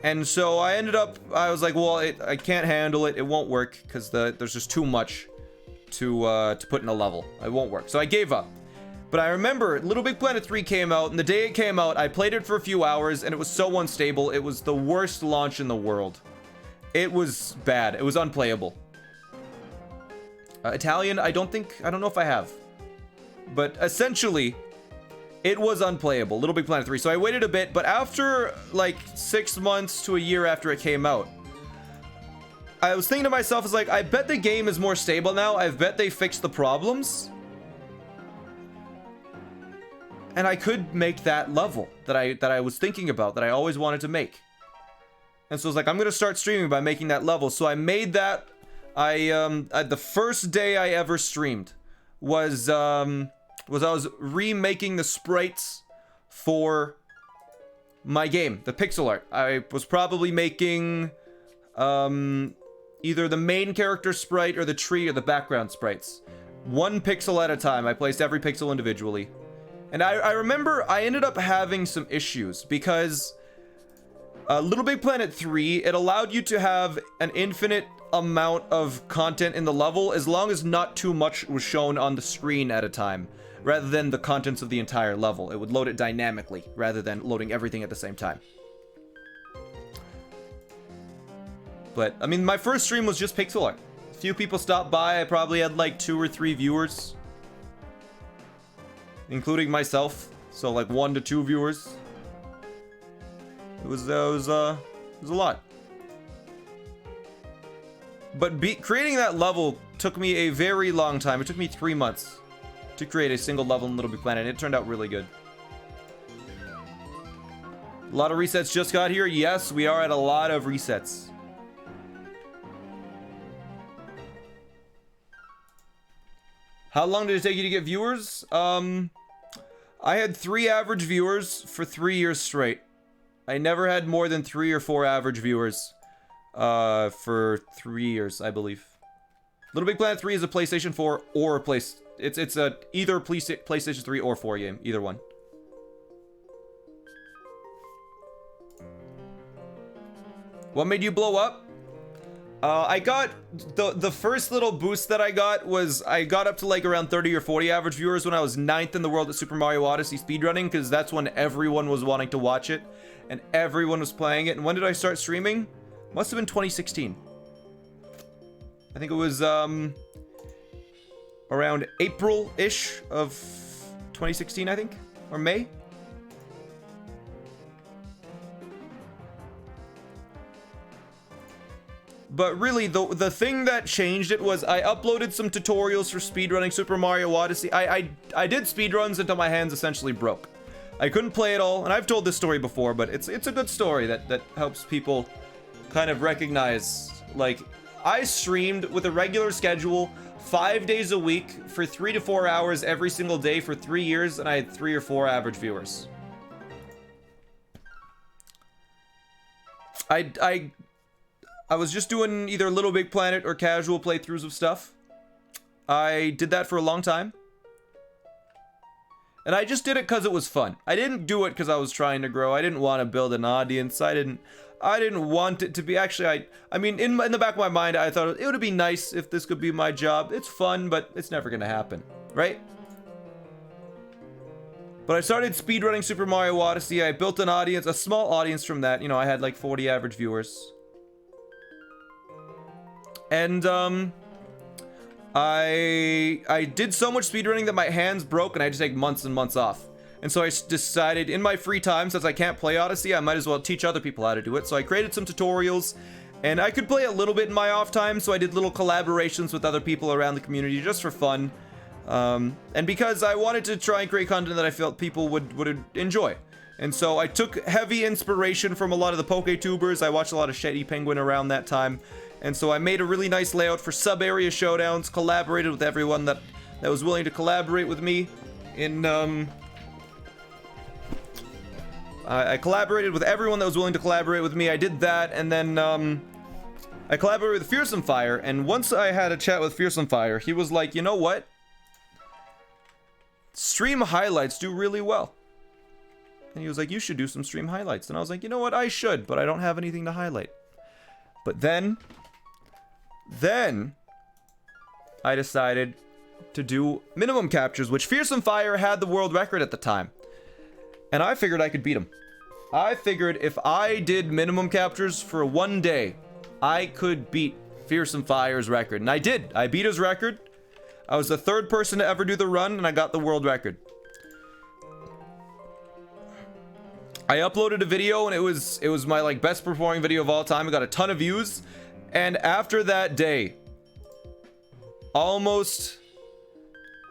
And so I was like, well, I can't handle it. It won't work because there's just too much to put in a level. It won't work. So I gave up. But I remember Little Big Planet 3 came out, and the day it came out, I played it for a few hours, and it was so unstable. It was the worst launch in the world. It was bad. It was unplayable. Italian, I don't know if I have. But essentially, it was unplayable, Little Big Planet 3. So I waited a bit, but after like 6 months to a year after it came out, I was thinking to myself, I was like, I bet the game is more stable now. I bet they fixed the problems. And I could make that level that I was thinking about, that I always wanted to make. And so I was like, I'm going to start streaming by making that level. So I made that. The first day I ever streamed was I was remaking the sprites for my game, the pixel art. I was probably making either the main character sprite or the tree or the background sprites. One pixel at a time. I placed every pixel individually. And I remember I ended up having some issues because Little Big Planet 3, it allowed you to have an infinite amount of content in the level as long as not too much was shown on the screen at a time, rather than the contents of the entire level. It would load it dynamically rather than loading everything at the same time. But I mean, my first stream was just pixel art. A few people stopped by. I probably had like 2 or 3 viewers, including myself, so like 1 to 2 viewers. It was a lot. But creating that level took me a very long time. It took me 3 months to create a single level in Little Big Planet. It turned out really good. A lot of resets just got here. Yes, we are at a lot of resets. How long did it take you to get viewers? I had 3 average viewers for 3 years straight. I never had more than 3 or 4 average viewers for 3 years, I believe. Little Big Planet 3 is a PlayStation 4 or a it's a either PlayStation 3 or 4 game, either one. What made you blow up? I got the first little boost that I got was I got up to like around 30 or 40 average viewers when I was 9th in the world at Super Mario Odyssey speedrunning, because that's when everyone was wanting to watch it and everyone was playing it. And when did I start streaming? Must have been 2016. I think it was around April-ish of 2016, I think, or May. But really, the thing that changed it was I uploaded some tutorials for speedrunning Super Mario Odyssey. I did speedruns until my hands essentially broke. I couldn't play it all, and I've told this story before, but it's a good story that helps people kind of recognize. Like, I streamed with a regular schedule 5 days a week for 3 to 4 hours every single day for 3 years, and I had 3 or 4 average viewers. I was just doing either Little Big Planet or casual playthroughs of stuff. I did that for a long time. And I just did it because it was fun. I didn't do it because I was trying to grow. I didn't want to build an audience. I didn't want it to be... Actually, I mean, in the back of my mind, I thought it would be nice if this could be my job. It's fun, but it's never going to happen. Right? But I started speedrunning Super Mario Odyssey. I built an audience, a small audience from that. You know, I had like 40 average viewers. And, I did so much speedrunning that my hands broke and I had to take months and months off. And so I decided in my free time, since I can't play Odyssey, I might as well teach other people how to do it. So I created some tutorials, and I could play a little bit in my off time, so I did little collaborations with other people around the community just for fun. And because I wanted to try and create content that I felt people would enjoy. And so I took heavy inspiration from a lot of the PokeTubers. I watched a lot of Shady Penguin around that time. And so I made a really nice layout for sub-area showdowns, collaborated with everyone that was willing to collaborate with me in, I collaborated with everyone that was willing to collaborate with me. I did that, and then, I collaborated with Fearsome Fire, and once I had a chat with Fearsome Fire, he was like, you know what? Stream highlights do really well. And he was like, you should do some stream highlights. And I was like, you know what? I should, but I don't have anything to highlight. But then I decided to do minimum captures, which Fearsome Fire had the world record at the time. And I figured I could beat him. I figured if I did minimum captures for one day, I could beat Fearsome Fire's record. And I did. I beat his record. I was the third person to ever do the run, and I got the world record. I uploaded a video, and it was my like best performing video of all time. It got a ton of views. And after that day, almost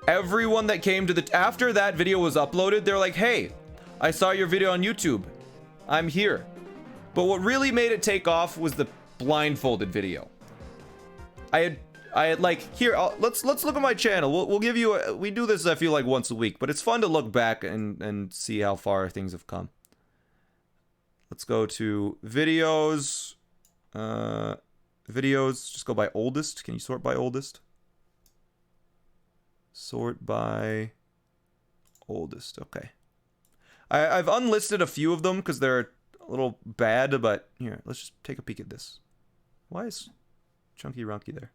everyone that came to after that video was uploaded, they're like, hey, I saw your video on YouTube. I'm here. But what really made it take off was the blindfolded video. I had like, here, let's look at my channel. We'll give you we do this, I feel like, once a week, but it's fun to look back and see how far things have come. Let's go to videos. Videos, just go by oldest. Can you sort by oldest? Sort by oldest. Okay. I've unlisted a few of them because they're a little bad, but here, let's just take a peek at this. Why is Chunky Runky there?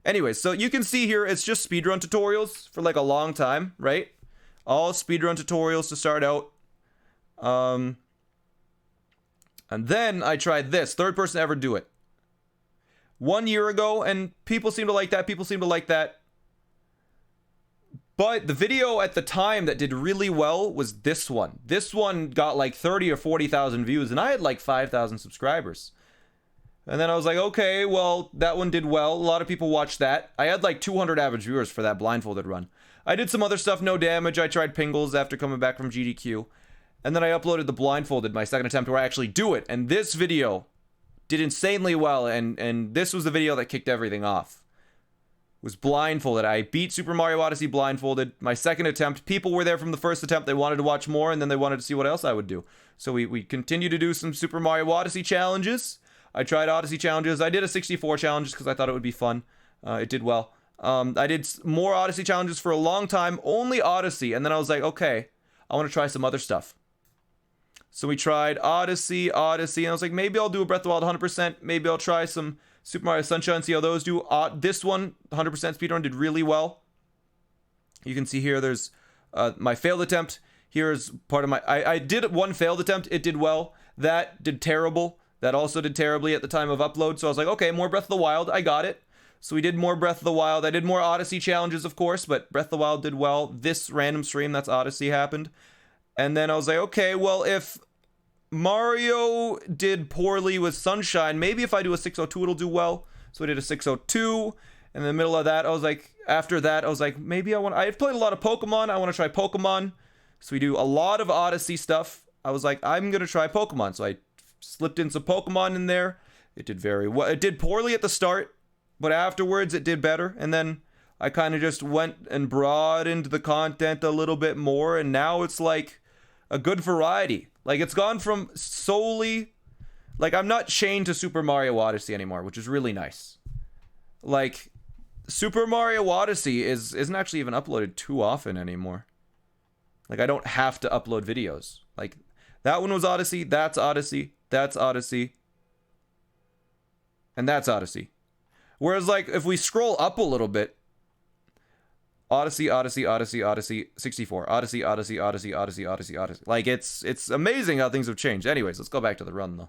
Anyways, so you can see here, it's just speedrun tutorials for like a long time, right? All speedrun tutorials to start out. And then I tried this, third person to ever do it. 1 year ago, and people seem to like that, people seem to like that. But the video at the time that did really well was this one. This one got like 30 or 40,000 views, and I had like 5,000 subscribers. And then I was like, okay, well, that one did well. A lot of people watched that. I had like 200 average viewers for that blindfolded run. I did some other stuff, no damage. I tried Pingles after coming back from GDQ. And then I uploaded the blindfolded, my second attempt where I actually do it. And this video did insanely well, and this was the video that kicked everything off. Was blindfolded. I beat Super Mario Odyssey blindfolded. My second attempt, people were there from the first attempt. They wanted to watch more, and then they wanted to see what else I would do. So we continued to do some Super Mario Odyssey challenges. I tried Odyssey challenges. I did a 64 challenge because I thought it would be fun. It did well. I did more Odyssey challenges for a long time, only Odyssey, and then I was like, okay, I want to try some other stuff. So we tried Odyssey, and I was like, maybe I'll do a Breath of the Wild 100%. Maybe I'll try some Super Mario Sunshine, see how those do. This one, 100% speedrun, did really well. You can see here, there's my failed attempt. Here's part of my... I did one failed attempt. It did well. That did terrible. That also did terribly at the time of upload. So I was like, okay, more Breath of the Wild. I got it. So we did more Breath of the Wild. I did more Odyssey challenges, of course, but Breath of the Wild did well. This random stream, that's Odyssey, happened. And then I was like, okay, well, if Mario did poorly with Sunshine, maybe if I do a 602, it'll do well. So I did a 602. And in the middle of that, I was like, after that, I was like, maybe I've played a lot of Pokemon. I want to try Pokemon. So we do a lot of Odyssey stuff. I was like, I'm going to try Pokemon. So I slipped in some Pokemon in there. It did very well. It did poorly at the start, but afterwards it did better. And then I kind of just went and broadened the content a little bit more. And now it's like a good variety. Like, it's gone from solely... Like, I'm not chained to Super Mario Odyssey anymore, which is really nice. Like, Super Mario Odyssey isn't actually even uploaded too often anymore. Like, I don't have to upload videos. Like, that one was Odyssey, that's Odyssey, that's Odyssey, and that's Odyssey. Whereas, like, if we scroll up a little bit, Odyssey, Odyssey, Odyssey, Odyssey, 64. Odyssey, Odyssey, Odyssey, Odyssey, Odyssey, Odyssey. Like, it's amazing how things have changed. Anyways, let's go back to the run, though.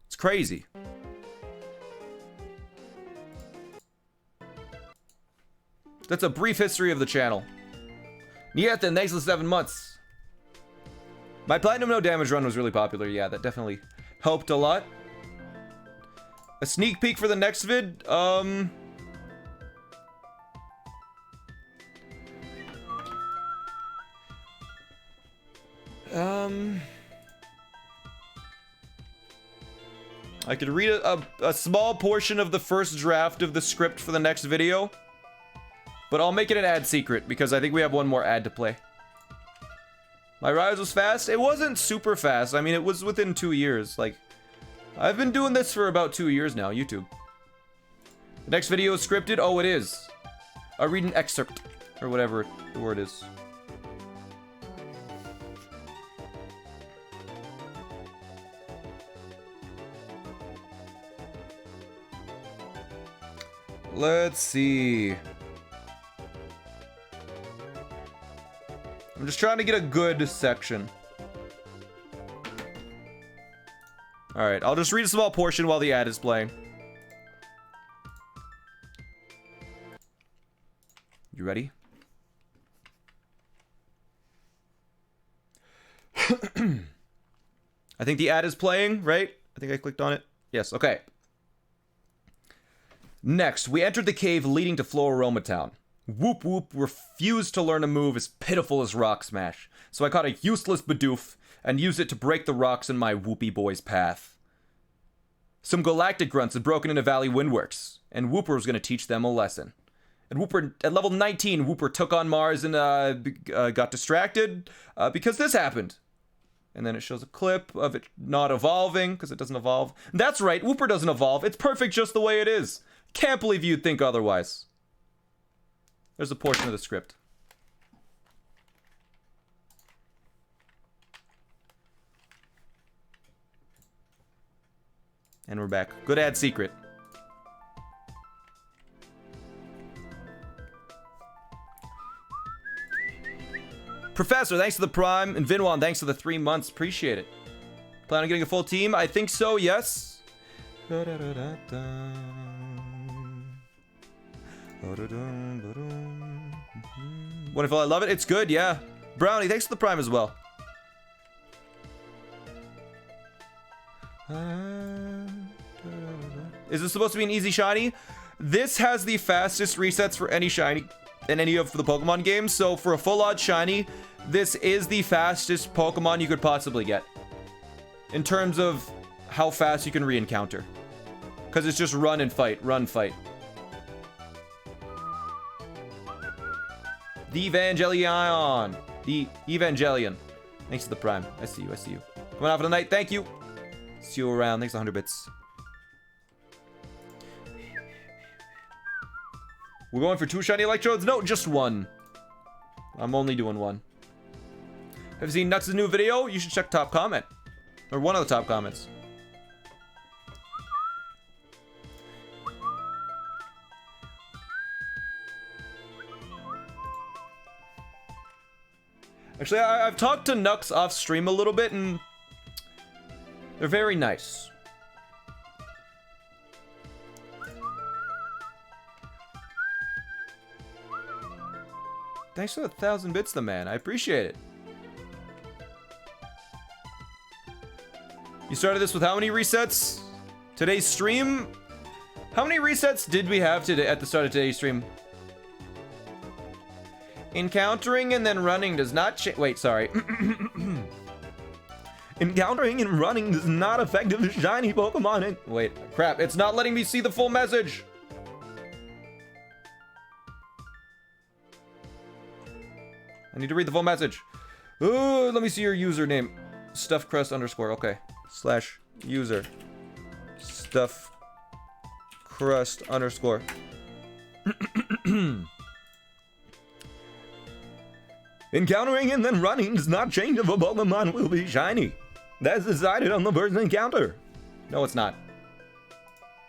It's crazy. That's a brief history of the channel. Nieta, thanks for the 7 months. My Platinum No Damage run was really popular. Yeah, that definitely helped a lot. A sneak peek for the next vid. I could read a small portion of the first draft of the script for the next video. But I'll make it an ad secret because I think we have one more ad to play. My rise was fast. It wasn't super fast. I mean, it was within 2 years. Like, I've been doing this for about 2 years now, YouTube. The next video is scripted. Oh, it is. I'll read an excerpt or whatever the word is. Let's see. I'm just trying to get a good section. Alright, I'll just read a small portion while the ad is playing. You ready? I think the ad is playing, right? I think I clicked on it. Yes, okay. Next, we entered the cave leading to Floroma Town. Whoop Whoop refused to learn a move as pitiful as Rock Smash, so I caught a useless Bidoof and used it to break the rocks in my Whoopie boy's path. Some galactic grunts had broken into Valley Windworks, and Whooper was going to teach them a lesson. And Whooper, at level 19, Whooper took on Mars and got distracted because this happened. And then it shows a clip of it not evolving because it doesn't evolve. That's right, Whooper doesn't evolve. It's perfect just the way it is. Can't believe you'd think otherwise. There's a portion of the script. And we're back. Good ad secret. Professor, thanks for the Prime. And Vinwan, thanks for the 3 months. Appreciate it. Plan on getting a full team? I think so, yes. Wonderful, I love it. It's good, yeah. Brownie, thanks for the Prime as well. Is this supposed to be an easy shiny? This has the fastest resets for any shiny in any of the Pokemon games. So for a full odd shiny, this is the fastest Pokemon you could possibly get in terms of how fast you can re-encounter. Because it's just run and fight, run, fight. The Evangelion. The Evangelion. Thanks for the Prime. I see you, I see you. Coming out for the night, thank you. See you around. Thanks 100 bits. We're going for 2 shiny electrodes? No, just 1. I'm only doing 1. Have you seen Nux' new video? You should check top comment. Or one of the top comments. Actually, I've talked to Nux off stream a little bit, and they're very nice. Thanks for the 1,000 bits, the man. I appreciate it. You started this with how many resets? Today's stream? How many resets did we have today at the start of today's stream? Encountering and then running does not wait, sorry. Encountering and running does not affect the shiny Pokemon. Wait, crap, it's not letting me see the full message. I need to read the full message. Oh, let me see your username. Stuffcrust _ okay. /user. Stuffcrust _ Encountering and then running does not change if a Pokemon will be shiny. That's decided on the first encounter. No, it's not.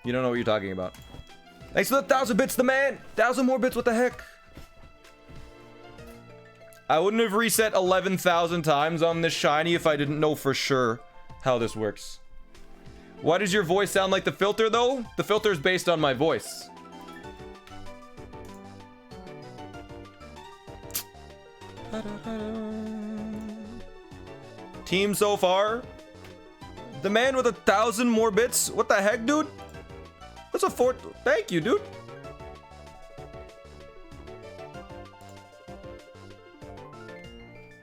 You don't know what you're talking about. Thanks Thanks for the 1,000 bits, the man. 1,000 more bits. What the heck? I wouldn't have reset 11,000 times on this shiny if I didn't know for sure how this works. Why does your voice sound like the filter, though? The filter is based on my voice. Team so far. The man with 1,000 more bits. What the heck, dude? That's a fort. Thank you, dude.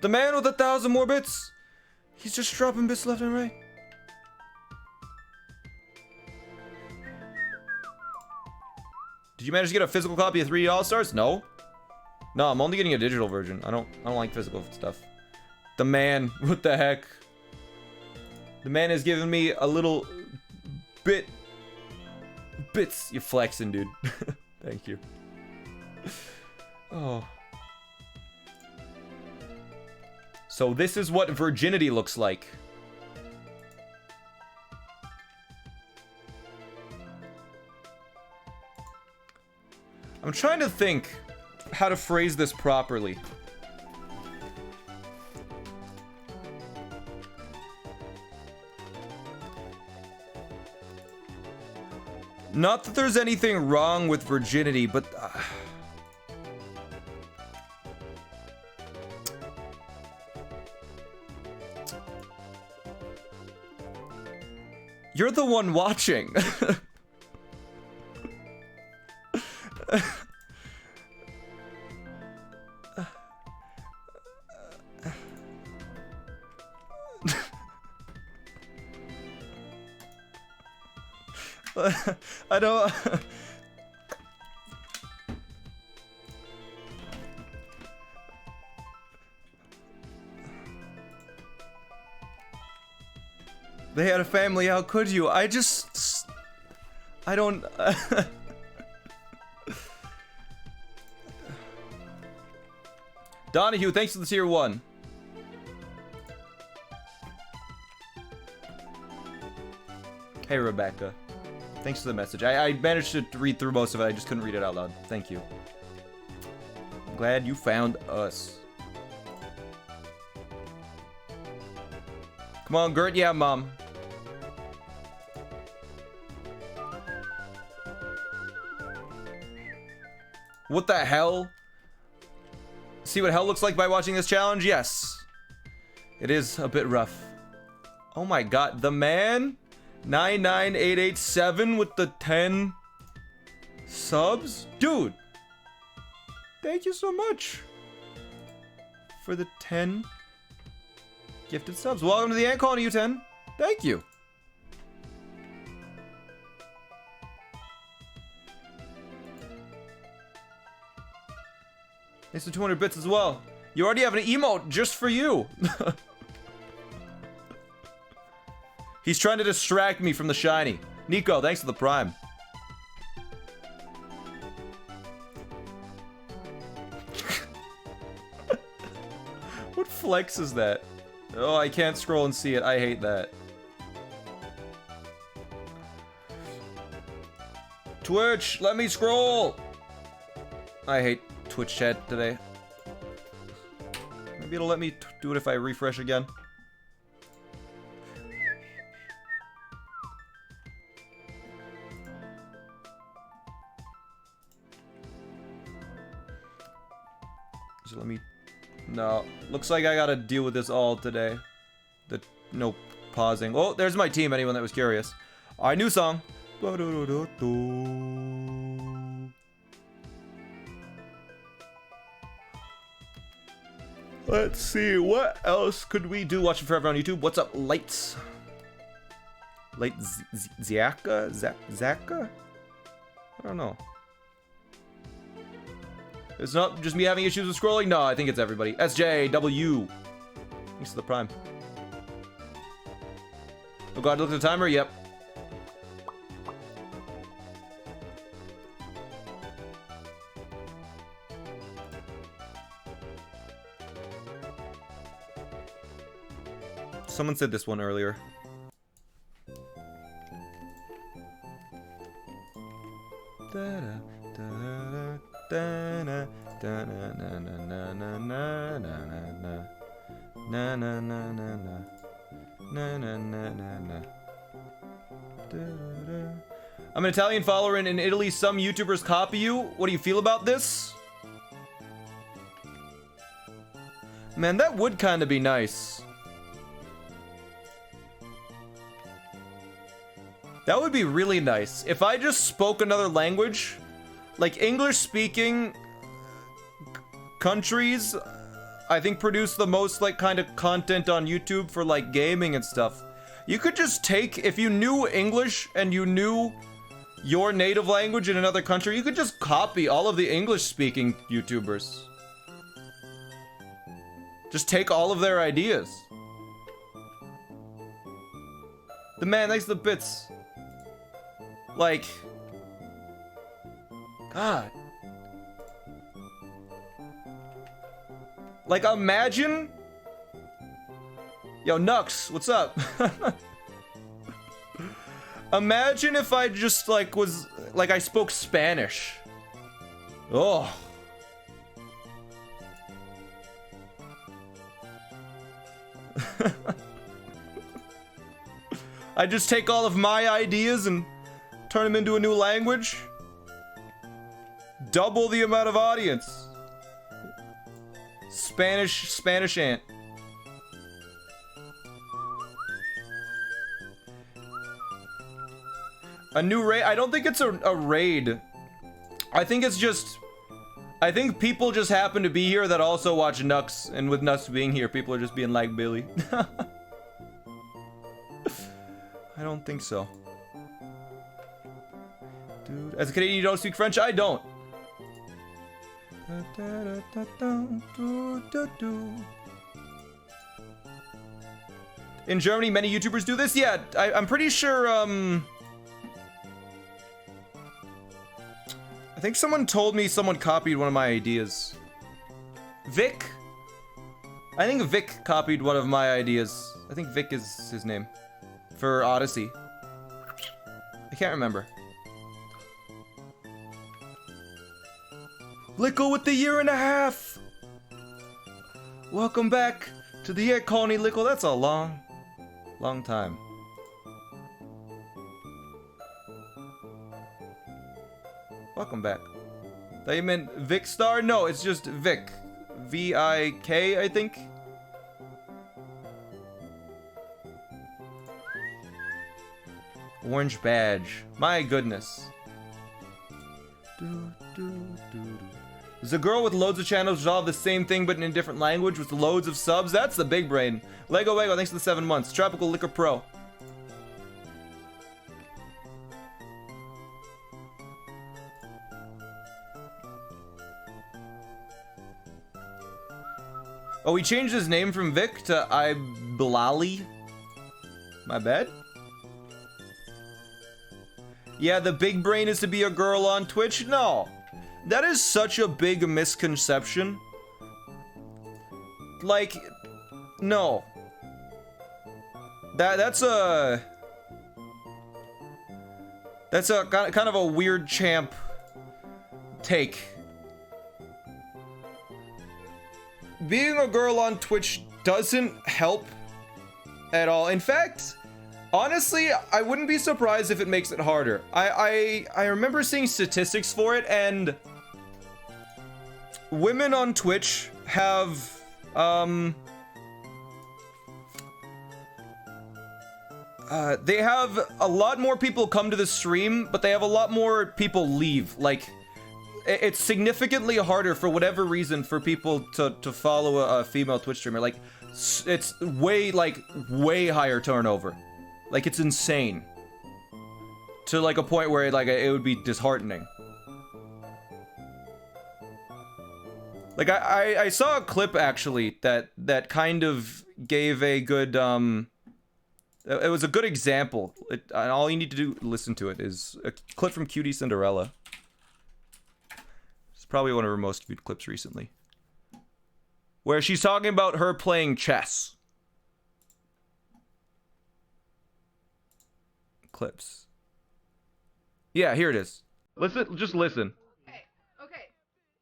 The man with 1,000 more bits. He's just dropping bits left and right. Did you manage to get a physical copy of 3D All-Stars? No. No, I'm only getting a digital version. I don't like physical stuff. The man, what the heck? The man has given me a little bits. You flexing, dude. Thank you. Oh. So this is what virginity looks like. I'm trying to think how to phrase this properly. Not that there's anything wrong with virginity, but you're the one watching. I don't. They had a family, how could you? I don't. Donahue, thanks for the tier 1. Hey, Rebecca. Thanks for the message. I managed to read through most of it. I just couldn't read it out loud. Thank you. I'm glad you found us. Come on, Gert. Yeah, Mom. What the hell? See what hell looks like by watching this challenge? Yes. It is a bit rough. Oh my god. The man? 99887 with the 10 subs? Dude. Thank you so much for the 10 gifted subs. Welcome to the Ant Colony, U10. Thank you. Thanks for 200 bits as well. You already have an emote just for you. He's trying to distract me from the shiny. Nico, thanks for the prime. What flex is that? Oh, I can't scroll and see it. I hate that. Twitch, let me scroll. I hate Twitch chat today. Maybe it'll let me do it if I refresh again. So let me... No. Looks like I gotta deal with this all today. No pausing. Oh, there's my team, anyone that was curious. Alright, new song. Let's see, what else could we do? Watching forever on YouTube. What's up, Lights? Light Ziaka? Zaka? I don't know. It's not just me having issues with scrolling. No, I think it's everybody. SJW. Thanks for the prime. Oh god, look at the timer. Yep. Someone said this one earlier. Da-da. na na na na na na na na na na na na na na na. I'm an Italian follower and in Italy some YouTubers copy you. What do you feel about this? Man, that would kind of be nice. That would be really nice. If I just spoke another language, like English speaking countries, I think produce the most like kind of content on YouTube for like gaming and stuff. You could just take, if you knew English and you knew your native language in another country, you could just copy all of the English speaking YouTubers. Just take all of their ideas. The man, thanks for the bits. Like, God. Like, imagine. Yo, Nux, what's up? Imagine if I just, like, was, like, I spoke Spanish. Oh. I just take all of my ideas and turn them into a new language. Double the amount of audience. Spanish ant. A new raid? I don't think it's a raid. I think it's just... I think people just happen to be here that also watch Nux. And with Nux being here, people are just being like Billy. I don't think so. Dude, as a Canadian, you don't speak French? I don't. In Germany, many YouTubers do this? Yeah, I'm pretty sure, I think someone told me someone copied one of my ideas. Vic? I think Vic copied one of my ideas. I think Vic is his name. For Odyssey. I can't remember. Lickle with the 1.5 years! Welcome back to the Air Colony, Lickle. That's a long time. Welcome back. Thought you meant Vic Star? No, it's just Vic. V-I-K, I think. Orange badge. My goodness. There's a girl with loads of channels which all have the same thing but in a different language with loads of subs. That's the big brain. Lego, thanks for the 7 months. Tropical Liquor Pro. Oh, he changed his name from Vic to Iblali. My bad. Yeah, the big brain is to be a girl on Twitch? No. That is such a big misconception. Like, no. That's a kind of a weird champ take. Being a girl on Twitch doesn't help at all. In fact, honestly, I wouldn't be surprised if it makes it harder. I remember seeing statistics for it, and women on Twitch have they have a lot more people come to the stream, but they have a lot more people leave. Like, it's significantly harder for whatever reason for people to follow a female Twitch streamer. Like, it's way higher turnover. Like, it's insane. To like a point where it would be disheartening. Like, I saw a clip actually that kind of gave a good it was a good example. And all you need to do listen to it is a clip from Cutie Cinderella. It's probably one of her most viewed clips recently, where she's talking about her playing chess. Clips. Yeah, here it is. Listen, just listen. Okay.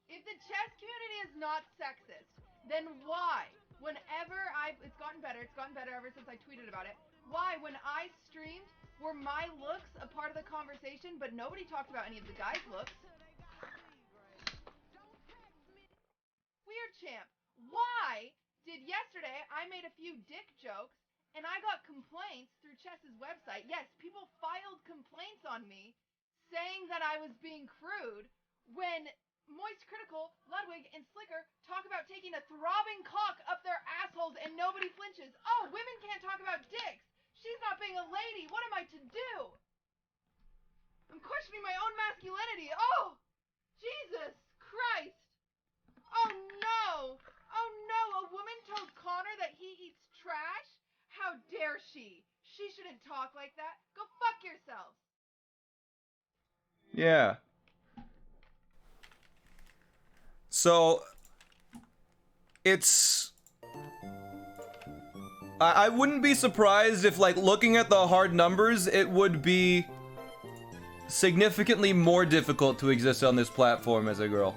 If the chess community is not sexist, then why, whenever it's gotten better ever since I tweeted about it, why, when I streamed, were my looks a part of the conversation, but nobody talked about any of the guys' looks? Weird champ, why did yesterday I made a few dick jokes and I got complaints through Chess's website? Yes, people filed complaints on me saying that I was being crude when Moist Critical, Ludwig, and Slicker talk about taking a throbbing cock up their assholes and nobody flinches. Oh, women can't talk about dicks. She's not being a lady. What am I to do? I'm questioning my own masculinity. Oh, Jesus Christ. Oh no. Oh no, a woman told Connor that he eats trash? How dare she? She shouldn't talk like that. Go fuck yourselves. Yeah. So, it's... I wouldn't be surprised if, like, looking at the hard numbers, it would be significantly more difficult to exist on this platform as a girl.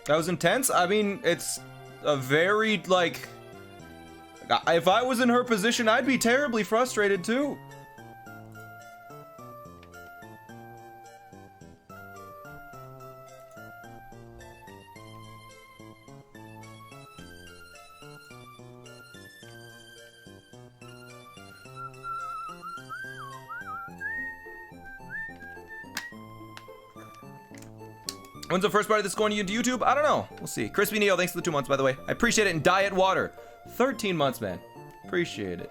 That was intense? I mean, it's a very, like... If I was in her position, I'd be terribly frustrated, too. When's the first part of this going into YouTube? I don't know. We'll see. Crispy Neo, thanks for the 2 months, by the way. I appreciate it. And Diet Water, 13 months, man. Appreciate it.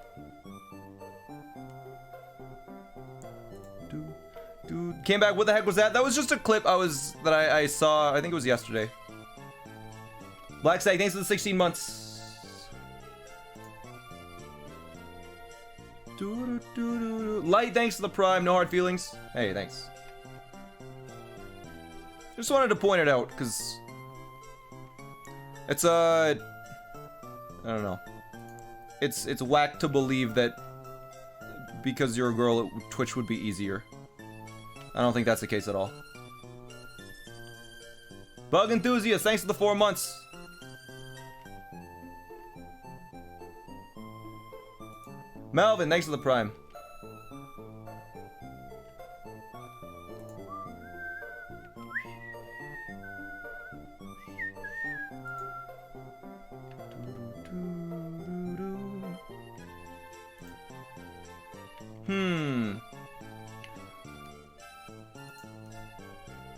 Dude, came back. What the heck was that? That was just a clip I saw. I think it was yesterday. Black Stag, thanks for the 16 months. Light, thanks for the Prime. No hard feelings. Hey, thanks. Just wanted to point it out, because it's I don't know. It's whack to believe that because you're a girl, Twitch would be easier. I don't think that's the case at all. Bug Enthusiast, thanks for the 4 months. Melvin, thanks for the Prime.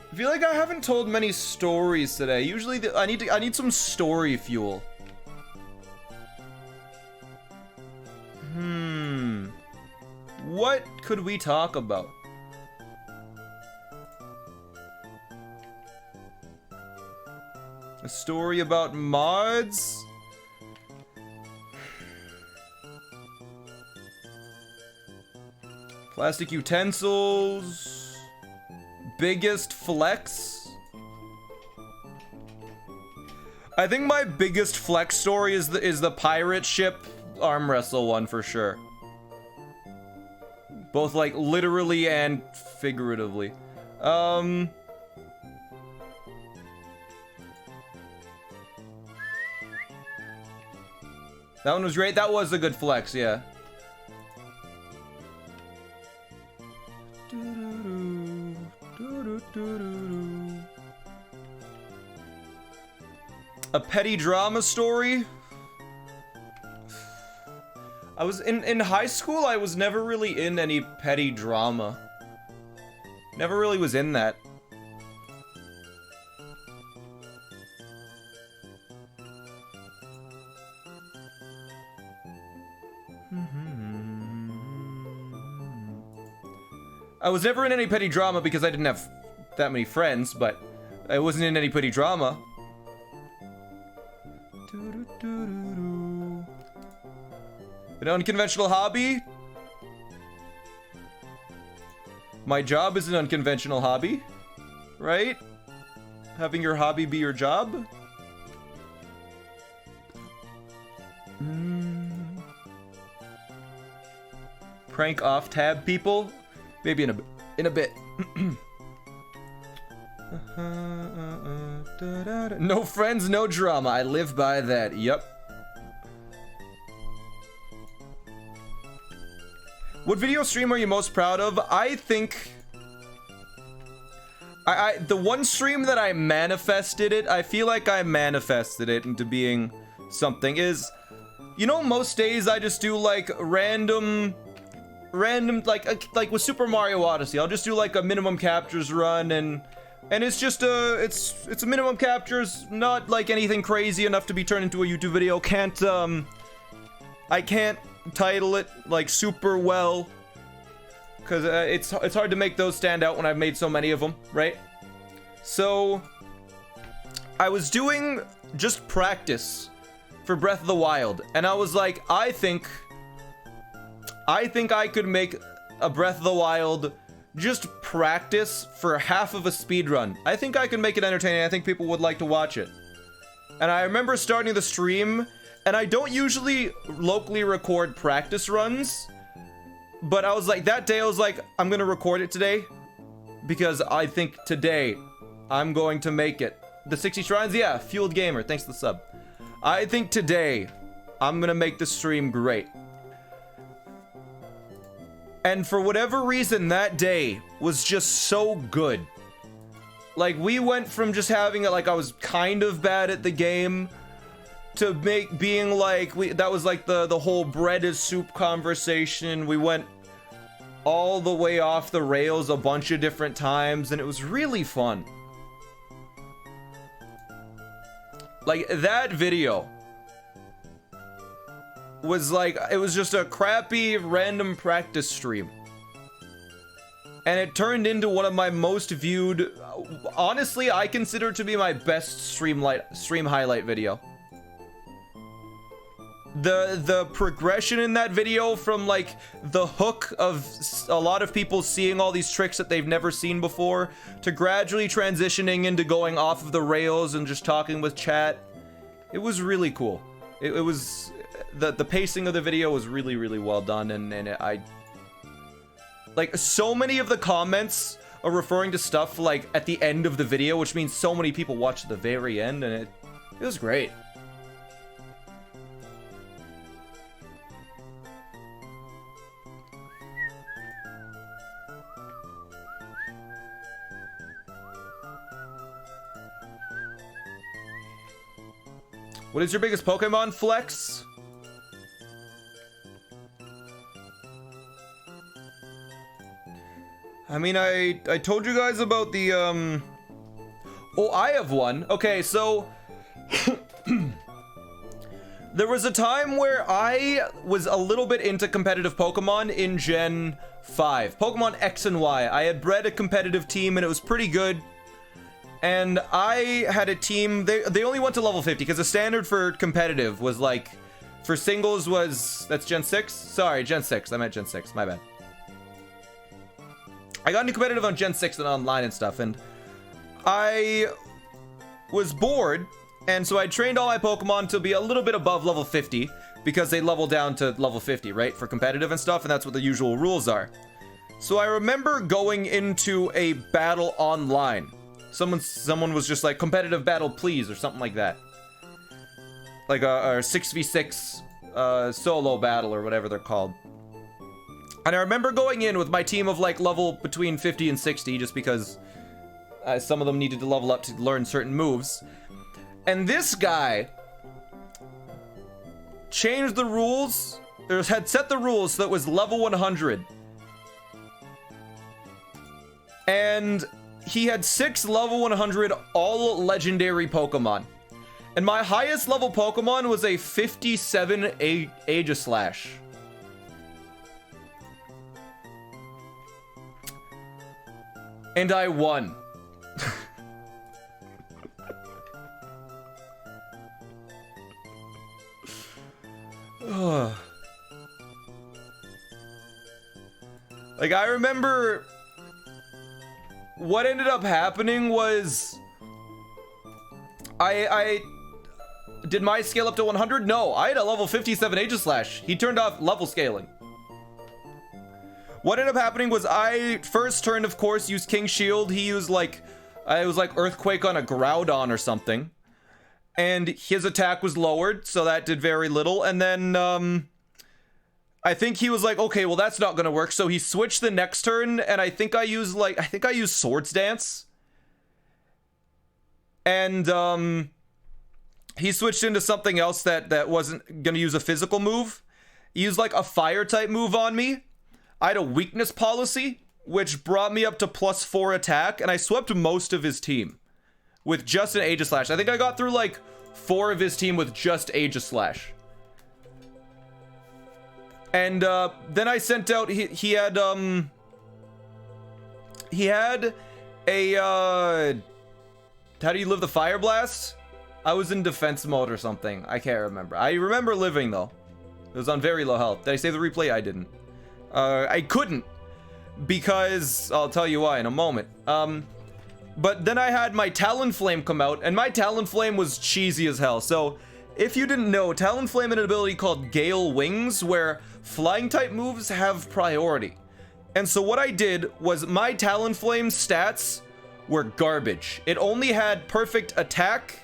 I feel like I haven't told many stories today. Usually I need some story fuel. What could we talk about? A story about mods? Plastic utensils? Biggest flex? I think my biggest flex story is the pirate ship arm wrestle one for sure. Both like literally and figuratively. That one was great. That was a good flex, yeah. A petty drama story? I was in high school, I was never really in any petty drama. Never really was in that. I was never in any petty drama because I didn't have that many friends, but I wasn't in any petty drama. An unconventional hobby? My job is an unconventional hobby, right? Having your hobby be your job? Prank off tab people? Maybe in a bit. No friends, no drama. I live by that. Yep. What video stream are you most proud of? I think the one stream that I manifested it, I feel like I manifested it into being something is, you know, most days I just do like random like with Super Mario Odyssey, I'll just do like a minimum captures run, and it's just it's a minimum captures, not like anything crazy enough to be turned into a YouTube video. I can't title it like super well, because it's hard to make those stand out when I've made so many of them, right? So I was doing just practice for Breath of the Wild, and I was like, I think I could make a Breath of the Wild just practice for half of a speed run. I think I can make it entertaining. I think people would like to watch it. And I remember starting the stream, and I don't usually locally record practice runs, but I was like, that day I was like, I'm gonna record it today, because I think today I'm going to make it. The 60 shrines, yeah, Fueled Gamer, thanks for the sub. I think today I'm gonna make the stream great. And for whatever reason, that day was just so good. Like, we went from just having it like I was kind of bad at the game to being like, that was like the whole bread is soup conversation. We went all the way off the rails a bunch of different times, and it was really fun. Like, that video was like, it was just a crappy random practice stream, and it turned into one of my most viewed, honestly I consider it to be my best stream highlight video. The progression in that video, from like the hook of a lot of people seeing all these tricks that they've never seen before, to gradually transitioning into going off of the rails and just talking with chat, it was really cool. It was the pacing of the video was really, really well done, and I like, so many of the comments are referring to stuff like at the end of the video, which means so many people watched the very end, and it was great. What is your biggest Pokemon flex? I mean, I told you guys about the, oh, I have one. Okay, so there was a time where I was a little bit into competitive Pokemon in Gen 5. Pokemon X and Y. I had bred a competitive team, and it was pretty good. And I had a team, they only went to level 50, because the standard for competitive was like, for singles was, that's Gen 6? Sorry, Gen 6. I meant Gen 6. My bad. I got into competitive on Gen 6 and online and stuff, and I was bored, and so I trained all my Pokemon to be a little bit above level 50, because they level down to level 50, right, for competitive and stuff, and that's what the usual rules are. So I remember going into a battle online. Someone was just like, competitive battle please, or something like that. Like a 6v6 solo battle, or whatever they're called. And I remember going in with my team of like level between 50 and 60, just because some of them needed to level up to learn certain moves. And this guy changed the rules, or had set the rules so that it was level 100. And he had 6 level 100 all legendary Pokemon. And my highest level Pokemon was a 57 Aegislash. And I won. Like, I remember what ended up happening was I did my scale up to 100? No, I had a level 57 Aegislash. He turned off level scaling. What ended up happening was I first turn, of course, used King Shield. He used like, it was like Earthquake on a Groudon or something. And his attack was lowered, so that did very little. And then, I think he was like, okay, well, that's not gonna work. So he switched the next turn, and I think I used Swords Dance. And, he switched into something else that wasn't gonna use a physical move. He used like a fire type move on me. I had a weakness policy, which brought me up to +4 attack, and I swept most of his team with just an Aegislash. I think I got through like 4 of his team with just Aegislash. And then I sent out, he had a, how do you live the Fire Blast? I was in defense mode or something. I can't remember. I remember living though. It was on very low health. Did I save the replay? I didn't. I couldn't, because I'll tell you why in a moment. But then I had my Talonflame come out, and my Talonflame was cheesy as hell. So if you didn't know, Talonflame had an ability called Gale Wings, where flying type moves have priority. And so what I did was my Talonflame stats were garbage. It only had perfect attack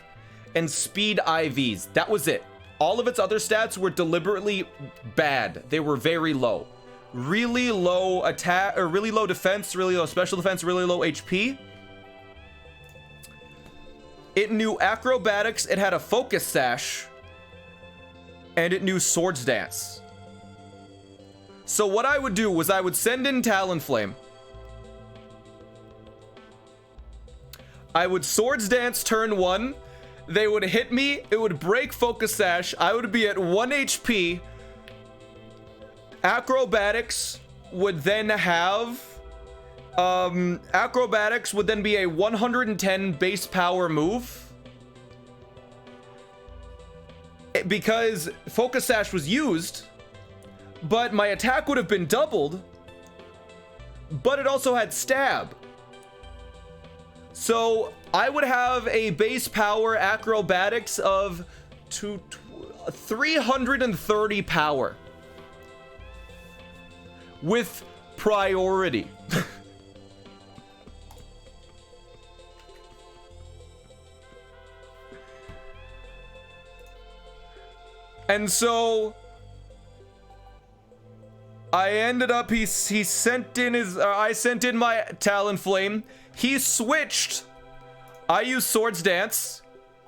and speed IVs. That was it. All of its other stats were deliberately bad. They were very low. Really low attack, or really low defense, really low special defense, really low HP. It knew Acrobatics, it had a Focus Sash, and it knew Swords Dance. So what I would do was I would send in Talonflame. I would Swords Dance turn 1. They would hit me, it would break Focus Sash, I would be at 1 HP. Acrobatics would then have Acrobatics would then be a 110 base power move, because Focus Sash was used, but my attack would have been doubled, but it also had stab. So I would have a base power Acrobatics of 330 power with priority. And so I ended up, he sent in his, I sent in my Talonflame. He switched. I used Swords Dance.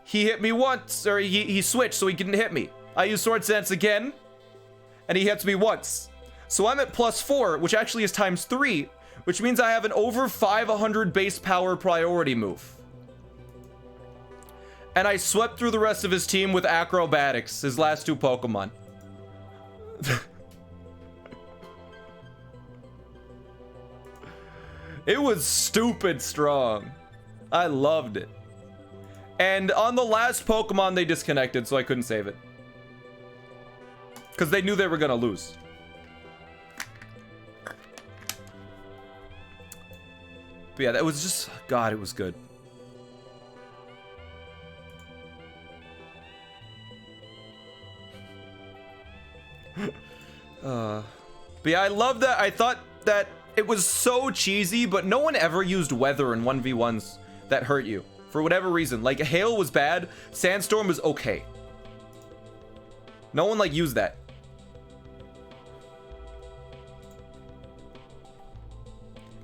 He hit me once, or he switched so he didn't hit me. I used Swords Dance again, and he hits me once. So I'm at +4, which actually is ×3, which means I have an over 500 base power priority move. And I swept through the rest of his team with Acrobatics, his last 2 Pokemon. It was stupid strong. I loved it. And on the last Pokemon, they disconnected, so I couldn't save it. Because they knew they were gonna lose. But yeah, that was just, God, it was good. But yeah, I love that. I thought that it was so cheesy, but no one ever used weather in 1v1s that hurt you for whatever reason. Like, hail was bad, sandstorm was okay. No one like used that.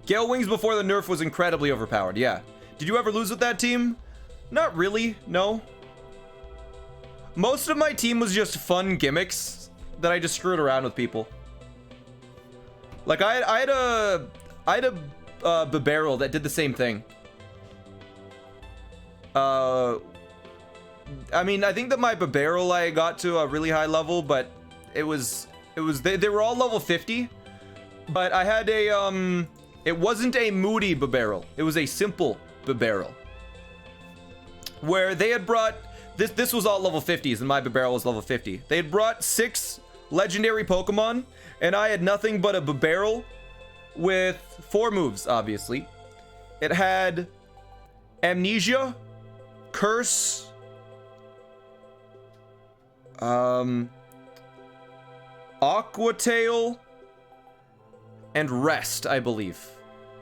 Gale Wings before the nerf was incredibly overpowered. Yeah. Did you ever lose with that team? Not really, no. Most of my team was just fun gimmicks that I just screwed around with people. Like, I had a Bibarel that did the same thing. I mean, I think that my Bibarel I got to a really high level, but they were all level 50. But I had a, it wasn't a moody Bibarel. It was a simple Bibarel. Where they had brought, this was all level 50s and my Bibarel was level 50. They had brought 6 legendary Pokemon, and I had nothing but a Bibarel with 4 moves, obviously. It had Amnesia, Curse, Aqua Tail, and rest, I believe.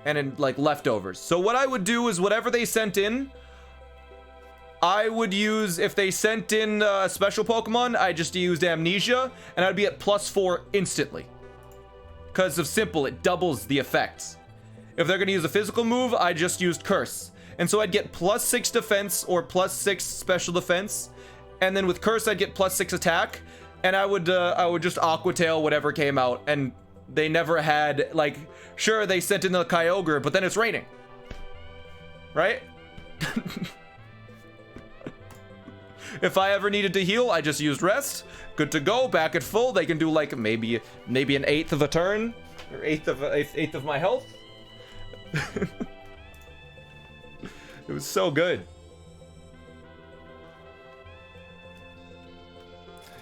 And in like leftovers. So what I would do is whatever they sent in, I would use, if they sent in a special Pokemon, I just used Amnesia, and I'd be at +4 instantly. Because of simple, it doubles the effects. If they're going to use a physical move, I just used Curse. And so I'd get +6 defense or +6 special defense. And then with Curse, I'd get +6 attack. And I would just Aqua Tail whatever came out. And they never had, like, sure, they sent in the Kyogre, but then it's raining. Right? If I ever needed to heal, I just used rest. Good to go, back at full. They can do like maybe an eighth of a turn, or eighth of my health. It was so good.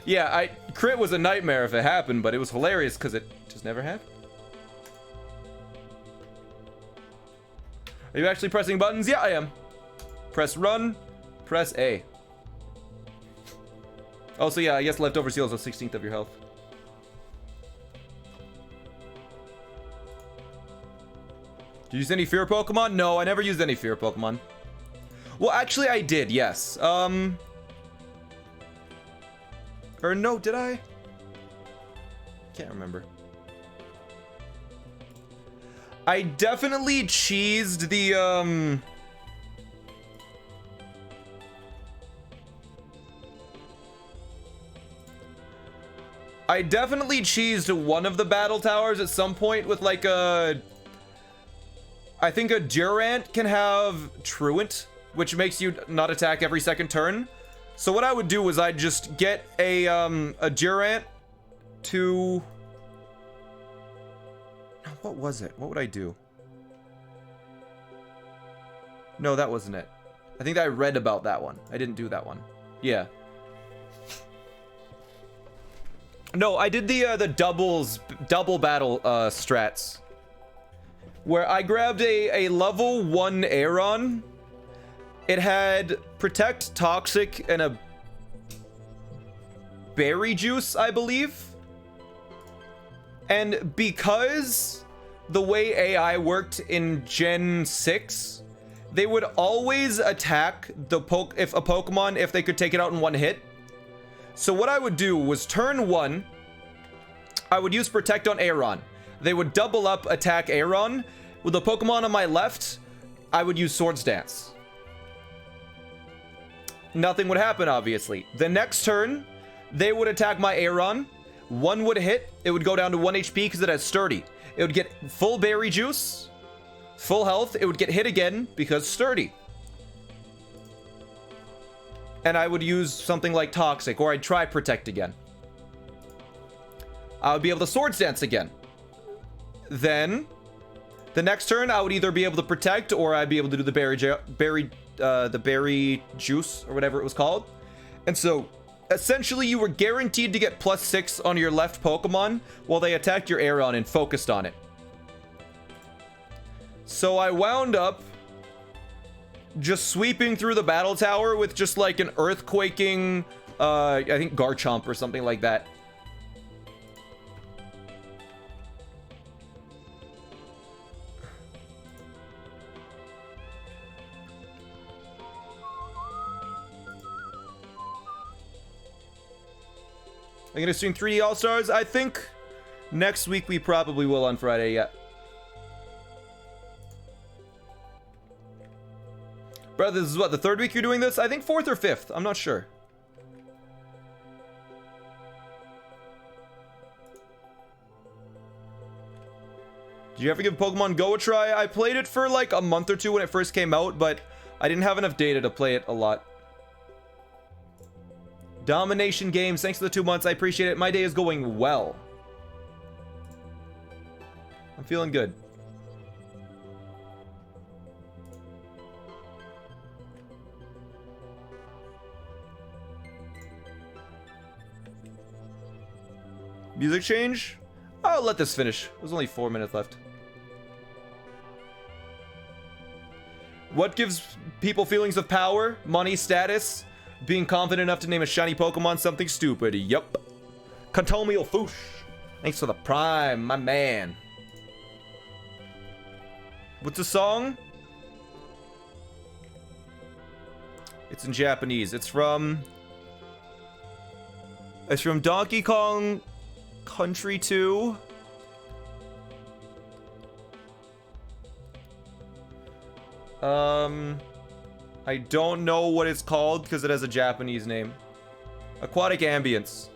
Yeah, crit was a nightmare if it happened, but it was hilarious because it just never happened. Are you actually pressing buttons? Yeah, I am. Press run, press A. Also, yeah, I guess leftover seals a 16th of your health. Did you use any fear Pokemon? No, I never used any fear Pokemon. Well, actually, I did, yes. Or no, did I? Can't remember. I definitely cheesed the, I definitely cheesed one of the battle towers at some point with like a... I think a Durant can have Truant, which makes you not attack every second turn. So what I would do was I'd just get a Durant to... No, what was it? What would I do? No, that wasn't it. I think I read about that one. I didn't do that one. Yeah. No, I did the double battle strats. Where I grabbed a level 1 Aeron. It had Protect, Toxic, and a Berry Juice, I believe. And because the way AI worked in Gen 6, they would always attack if a Pokemon if they could take it out in one hit. So what I would do was turn 1, I would use Protect on Aeron. They would double up attack Aeron. With the Pokemon on my left, I would use Swords Dance. Nothing would happen, obviously. The next turn, they would attack my Aeron. One would hit. It would go down to 1 HP because it has Sturdy. It would get full Berry Juice, full health. It would get hit again because Sturdy. And I would use something like Toxic, or I'd try Protect again. I would be able to Swords Dance again. Then, the next turn, I would either be able to Protect, or I'd be able to do the Berry Juice, or whatever it was called. And so, essentially, you were guaranteed to get +6 on your left Pokemon, while they attacked your Aeron and focused on it. So I wound up just sweeping through the battle tower with just like an earthquaking, I think Garchomp or something like that. I'm gonna stream 3D All-Stars. I think next week we probably will on Friday, yeah. Brother, this is what, the 3rd week you're doing this? I think 4th or 5th. I'm not sure. Did you ever give Pokemon Go a try? I played it for like a month or 2 when it first came out, but I didn't have enough data to play it a lot. Domination Games, thanks for the 2 months. I appreciate it. My day is going well. I'm feeling good. Music change? I'll let this finish. There's only 4 minutes left. What gives people feelings of power, money, status? Being confident enough to name a shiny Pokemon something stupid. Yup. Contomio Foosh. Thanks for the prime, my man. What's the song? It's in Japanese. It's from Donkey Kong Country 2. I don't know what it's called because it has a Japanese name. Aquatic Ambience.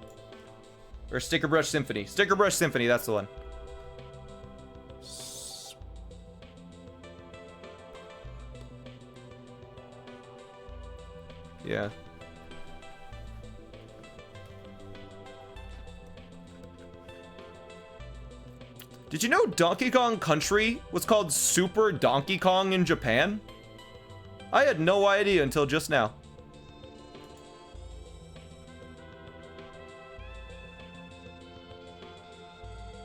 Or Sticker Brush Symphony. Sticker Brush Symphony, that's the one. Yeah. Did you know Donkey Kong Country was called Super Donkey Kong in Japan? I had no idea until just now.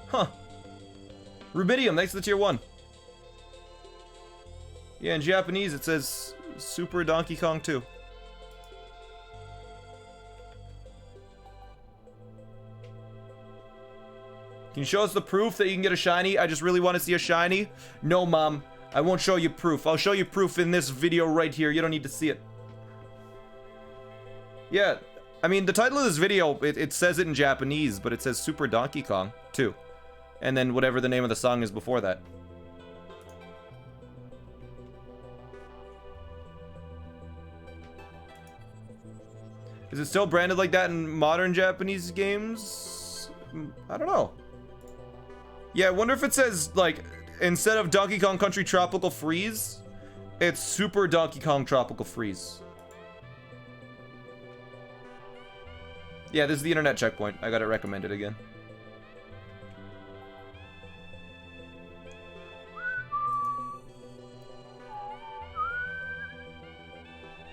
Huh. Rubidium, thanks for the tier 1. Yeah, in Japanese it says Super Donkey Kong 2. Can you show us the proof that you can get a shiny? I just really want to see a shiny. No, Mom. I won't show you proof. I'll show you proof in this video right here. You don't need to see it. Yeah, I mean, the title of this video, it says it in Japanese, but it says Super Donkey Kong 2. And then whatever the name of the song is before that. Is it still branded like that in modern Japanese games? I don't know. Yeah, I wonder if it says, like, instead of Donkey Kong Country Tropical Freeze, it's Super Donkey Kong Tropical Freeze. Yeah, this is the internet checkpoint. I got it recommended again.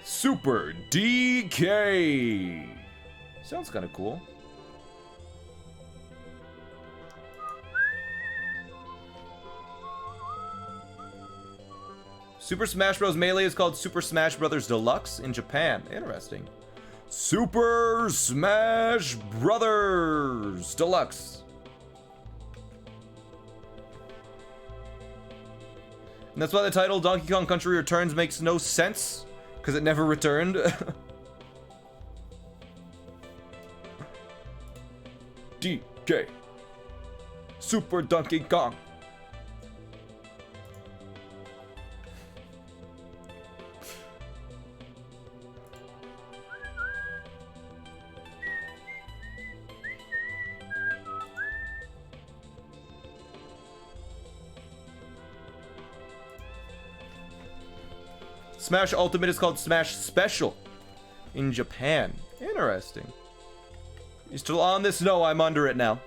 Super DK. Sounds kind of cool. Super Smash Bros. Melee is called Super Smash Bros. Deluxe in Japan. Interesting. Super Smash Bros. Deluxe. And that's why the title Donkey Kong Country Returns makes no sense. Because it never returned. DK. Super Donkey Kong. Smash Ultimate is called Smash Special in Japan. Interesting. You still on this? No, I'm under it now.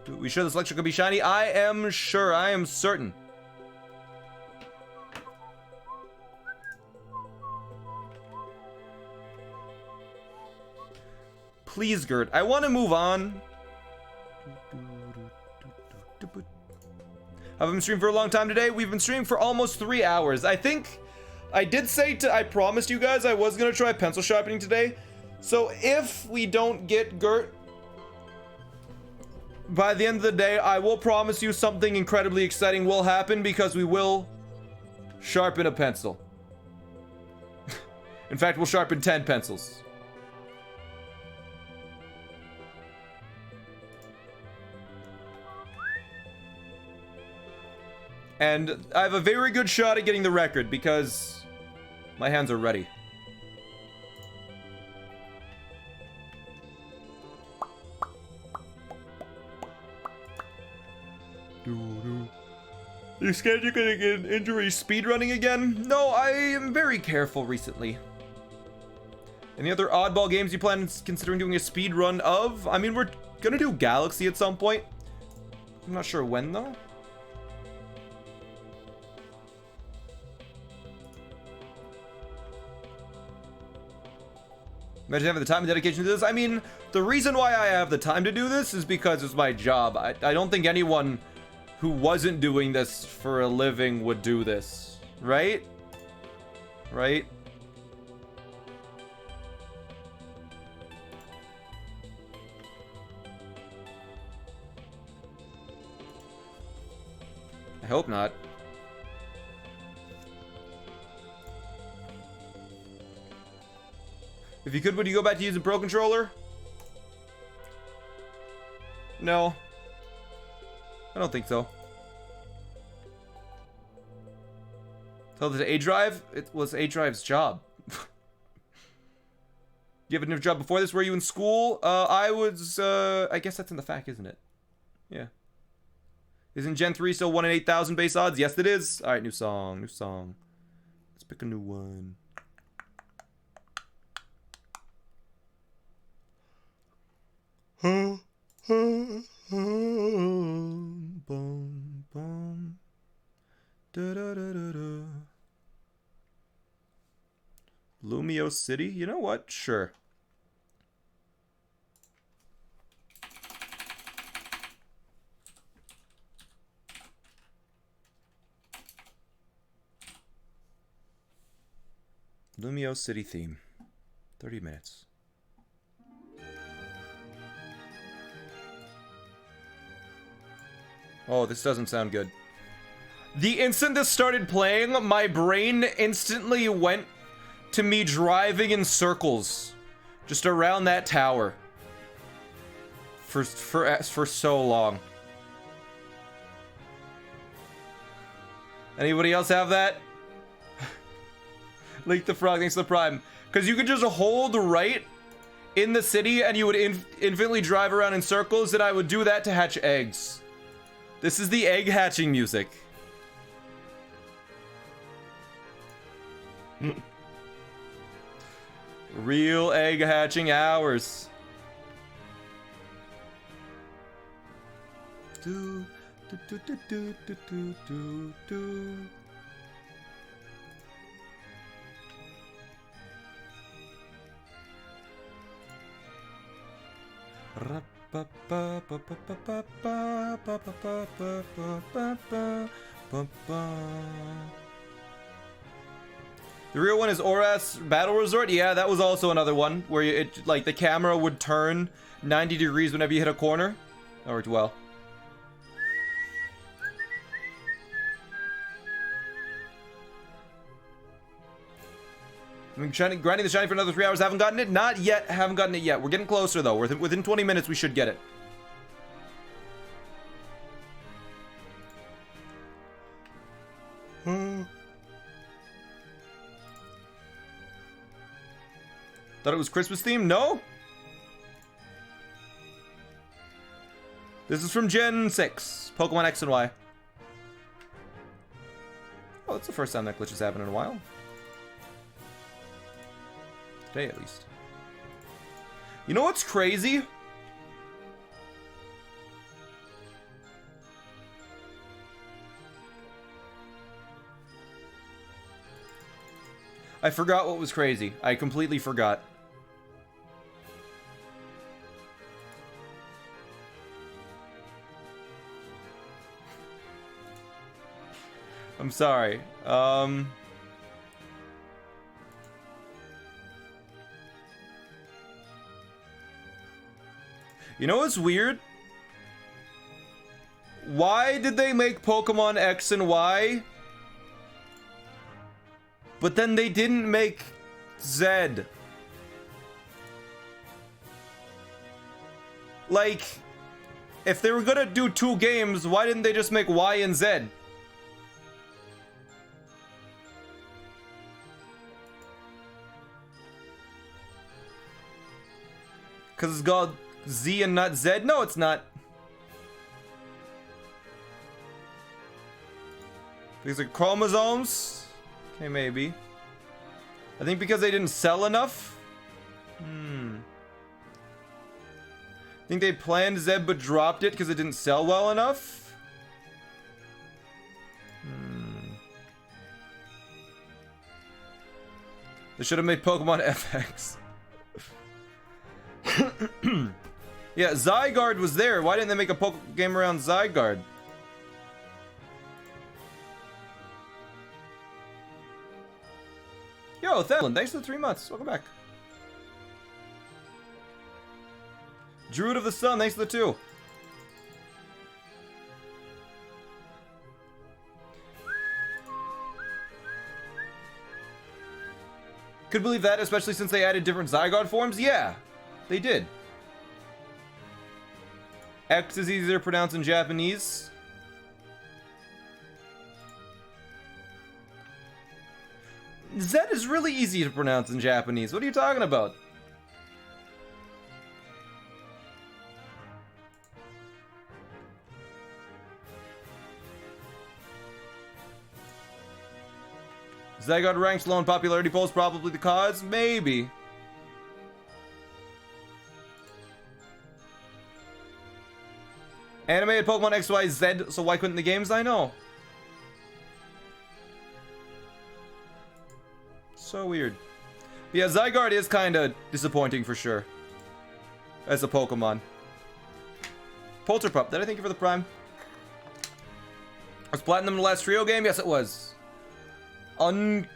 We sure this lecture could be shiny? I am sure. I am certain. Please, Gert. I want to move on. I've been streaming for a long time today. We've been streaming for almost 3 hours. I think I did say I promised you guys I was gonna try pencil sharpening today. So if we don't get Gert by the end of the day, I will promise you something incredibly exciting will happen because we will sharpen a pencil. In fact, we'll sharpen 10 pencils. And I have a very good shot at getting the record because my hands are ready. You scared you're gonna get an injury speedrunning again? No, I am very careful recently. Any other oddball games you plan considering doing a speed run of? I mean, we're gonna do Galaxy at some point. I'm not sure when though. Imagine having the time and dedication to this. I mean, the reason why I have the time to do this is because it's my job. I don't think anyone who wasn't doing this for a living would do this. Right? Right? I hope not. If you could, would you go back to using Pro Controller? No. I don't think so. Tell the A drive? It was A drive's job. You have a new job before this? Were you in school? I was, I guess that's in the fact, isn't it? Yeah. Isn't Gen 3 still 1 in 8,000 base odds? Yes, it is. Alright, new song, new song. Let's pick a new one. Bum, bum. Da, da, da, da, da. Lumio City? You know what? Sure. Lumio City theme. 30 minutes. Oh, this doesn't sound good. The instant this started playing, my brain instantly went to me driving in circles just around that tower for so long. Anybody else have that? Link the Frog, thanks for the Prime. Because you could just hold right in the city and you would infinitely drive around in circles, and I would do that to hatch eggs. This is the egg hatching music. Real egg hatching hours. Do, do, do, do, do, do, do, do. The real one is Oras Battle Resort. Yeah, that was also another one where it like the camera would turn 90 degrees whenever you hit a corner. That worked well. I'm grinding the shiny for another 3 hours. Haven't gotten it? Not yet. Haven't gotten it yet. We're getting closer though. Within 20 minutes we should get it. Thought it was Christmas themed? No? This is from Gen 6. Pokemon X and Y. Oh, that's the first time that glitch has happened in a while. Today, at least. You know what's crazy? I forgot what was crazy. I completely forgot. I'm sorry. You know what's weird? Why did they make Pokemon X and Y, but then they didn't make Z? Like, if they were gonna do 2 games, why didn't they just make Y and Z? Because it's called Z and not Z? No, it's not. These are chromosomes? Okay, maybe. I think because they didn't sell enough? I think they planned Z but dropped it because it didn't sell well enough? They should have made Pokemon FX. Yeah, Zygarde was there. Why didn't they make a Poke game around Zygarde? Yo, Thelin, thanks for the 3 months. Welcome back. Druid of the Sun, thanks for the 2. Could believe that, especially since they added different Zygarde forms. Yeah, they did. X is easier to pronounce in Japanese. Z is really easy to pronounce in Japanese. What are you talking about? Zygarde ranks low in popularity polls, probably the cause? Maybe. Animated Pokemon XYZ, so why couldn't the games? I know. So weird. But yeah, Zygarde is kind of disappointing for sure. As a Pokemon. Polterpup, did I thank you for the Prime? Was Platinum the last trio game? Yes, it was. 1,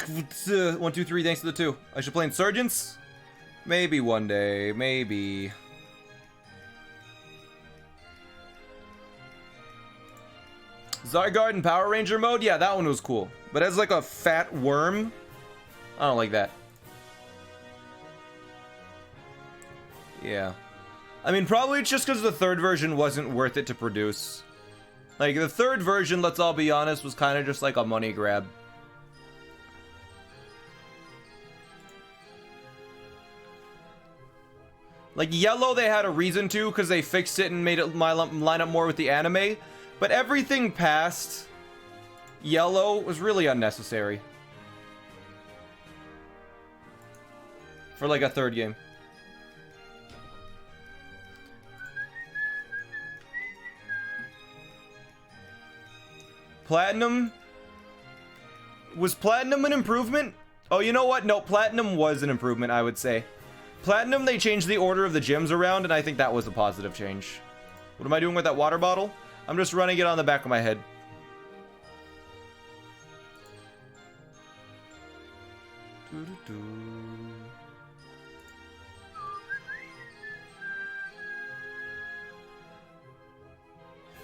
2, 3, thanks to the 2. I should play Insurgents? Maybe one day, maybe. Zygarde in Power Ranger mode? Yeah, that one was cool. But as like a fat worm, I don't like that. Yeah. I mean, probably it's just because the third version wasn't worth it to produce. Like, the third version, let's all be honest, was kind of just like a money grab. Like, Yellow, they had a reason to, because they fixed it and made it line up more with the anime. But everything past Yellow was really unnecessary. For, like, a third game. Platinum? Was Platinum an improvement? Oh, you know what? No, Platinum was an improvement, I would say. Platinum, they changed the order of the gyms around, and I think that was a positive change. What am I doing with that water bottle? I'm just running it on the back of my head.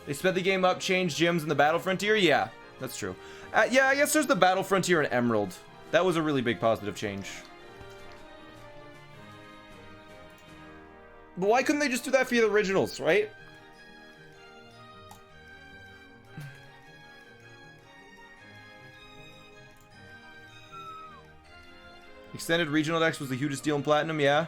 They sped the game up, changed gyms in the Battle Frontier? Yeah, that's true. Yeah, I guess there's the Battle Frontier and Emerald. That was a really big positive change. But why couldn't they just do that for the originals, right? Extended Regional Dex was the hugest deal in Platinum, yeah.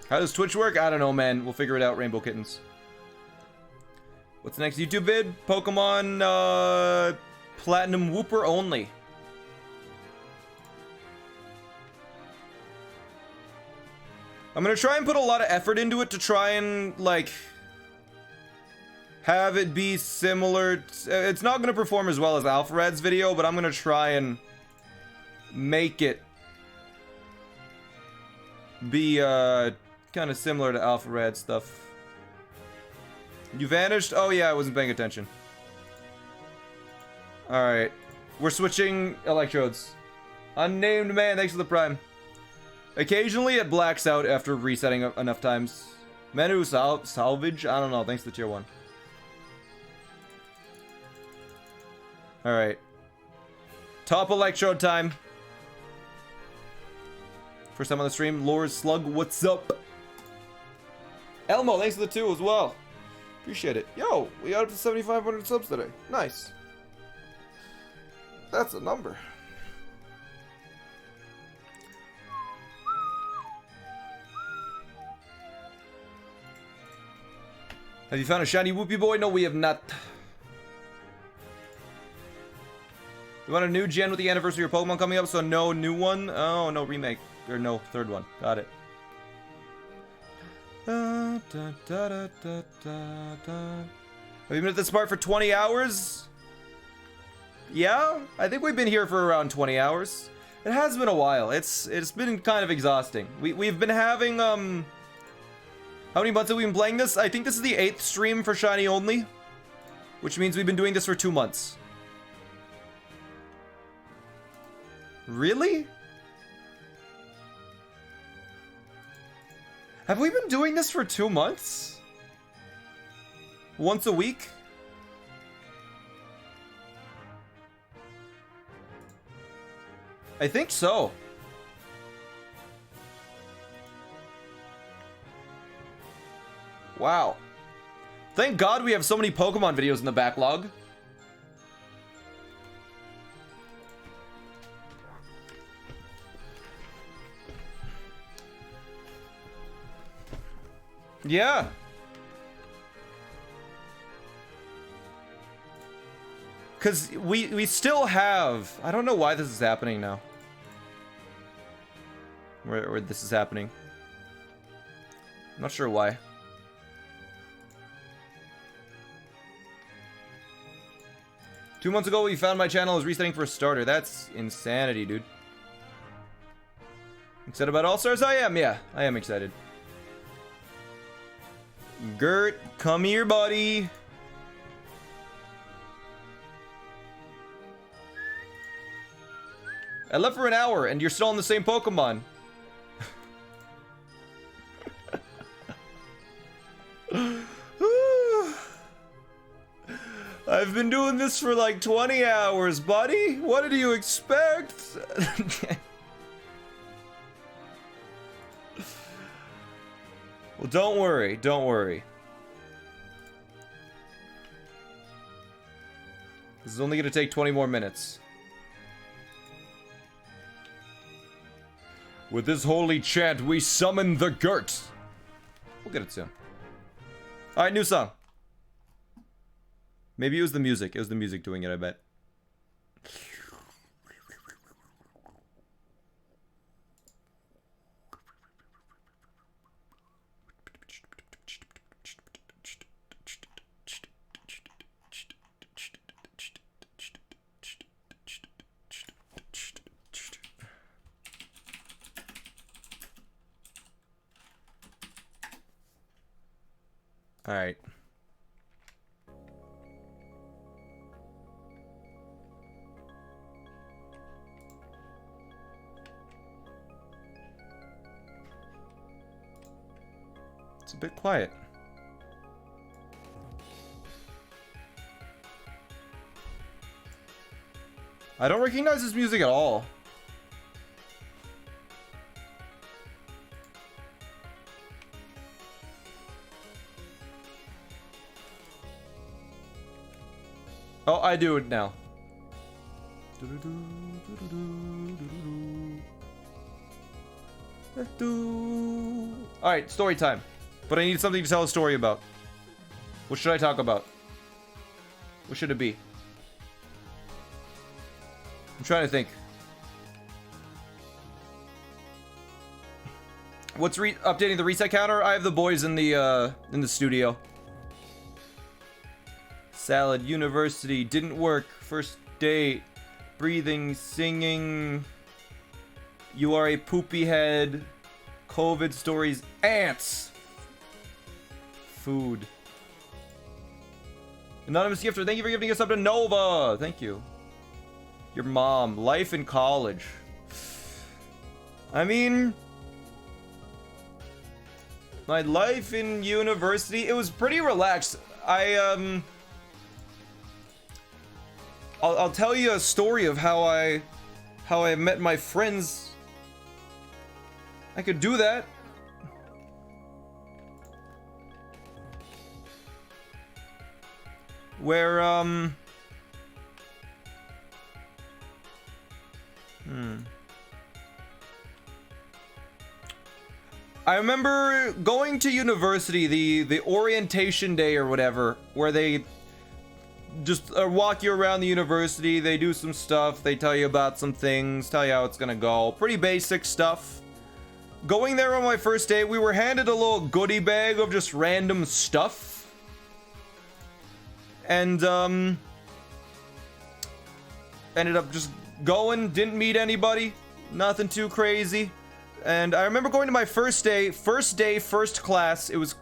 How does Twitch work? I don't know, man. We'll figure it out, Rainbow Kittens. What's the next YouTube vid? Pokemon Platinum Wooper only. I'm gonna try and put a lot of effort into it to try and, like, have it be similar. It's not gonna perform as well as Alpharad's video, but I'm gonna try and make it be, kind of similar to Alpharad stuff. You vanished? Oh yeah, I wasn't paying attention. Alright. We're switching electrodes. Unnamed man, thanks for the Prime. Occasionally it blacks out after resetting enough times. Menu salvage? I don't know, thanks to tier 1. Alright. Top electrode time. First time on the stream. Lord Slug, what's up? Elmo, thanks to the 2 as well. Appreciate it. Yo, we got up to 7,500 subs today. Nice. That's a number. Have you found a shiny Whoopie Boy? No, we have not. You want a new gen with the anniversary of Pokemon coming up? So no new one? Oh, no remake. Or no third one. Got it. Have you been at this part for 20 hours? Yeah, I think we've been here for around 20 hours. It has been a while. It's been kind of exhausting. We've been having how many months have we been playing this? I think this is the 8th stream for Shiny only, which means we've been doing this for 2 months. Really? Have we been doing this for 2 months? Once a week? I think so. Wow. Thank God we have so many Pokemon videos in the backlog. Yeah. Cause we still have, I don't know why this is happening now. Where this is happening. I'm not sure why. Two months ago, we found my channel is resetting for a starter. That's insanity, dude. Excited about All-Stars? I am, yeah. I am excited. Gert, come here, buddy. I left for an hour, and you're still on the same Pokemon. I've been doing this for like 20 hours, buddy. What did you expect? Well, don't worry. Don't worry. This is only going to take 20 more minutes. With this holy chant, we summon the Gert. We'll get it soon. Alright, new song. Maybe it was the music. It was the music doing it, I bet. All right. It's a bit quiet. I don't recognize this music at all. Oh, I do it now. Alright, story time. But I need something to tell a story about. What should I talk about? What should it be? I'm trying to think. What's updating the reset counter? I have the boys in the studio. Salad, university, didn't work, first date, breathing, singing, you are a poopy head, COVID stories, ants, food. Anonymous gifter, thank you for giving us up to Nova, thank you. Your mom, life in college. I mean, my life in university, it was pretty relaxed. I'll tell you a story of how I met my friends. I could do that. Where I remember going to university, the orientation day or whatever, where they just walk you around the university, they do some stuff, they tell you about some things, tell you how it's gonna go. Pretty basic stuff. Going there on my first day, we were handed a little goodie bag of just random stuff. And, ended up just going, didn't meet anybody, nothing too crazy. And I remember going to my first day, first class, it was,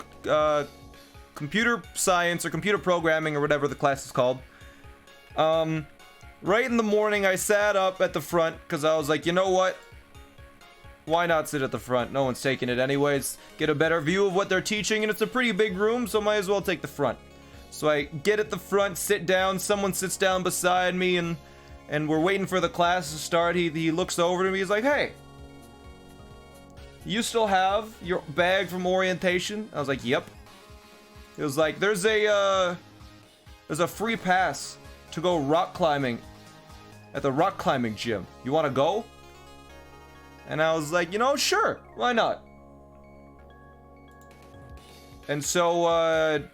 computer science or computer programming or whatever the class is called. right in the morning, I sat up at the front because I was like, you know what? Why not sit at the front? No one's taking it anyways. Get a better view of what they're teaching, and it's a pretty big room, so might as well take the front. So I get at the front, sit down, someone sits down beside me, and we're waiting for the class to start. He looks over to me, he's like, hey, you still have your bag from orientation? I was like, yep. It was like, there's a free pass to go rock climbing at the rock climbing gym. You want to go? And I was like, you know, sure, why not? And so,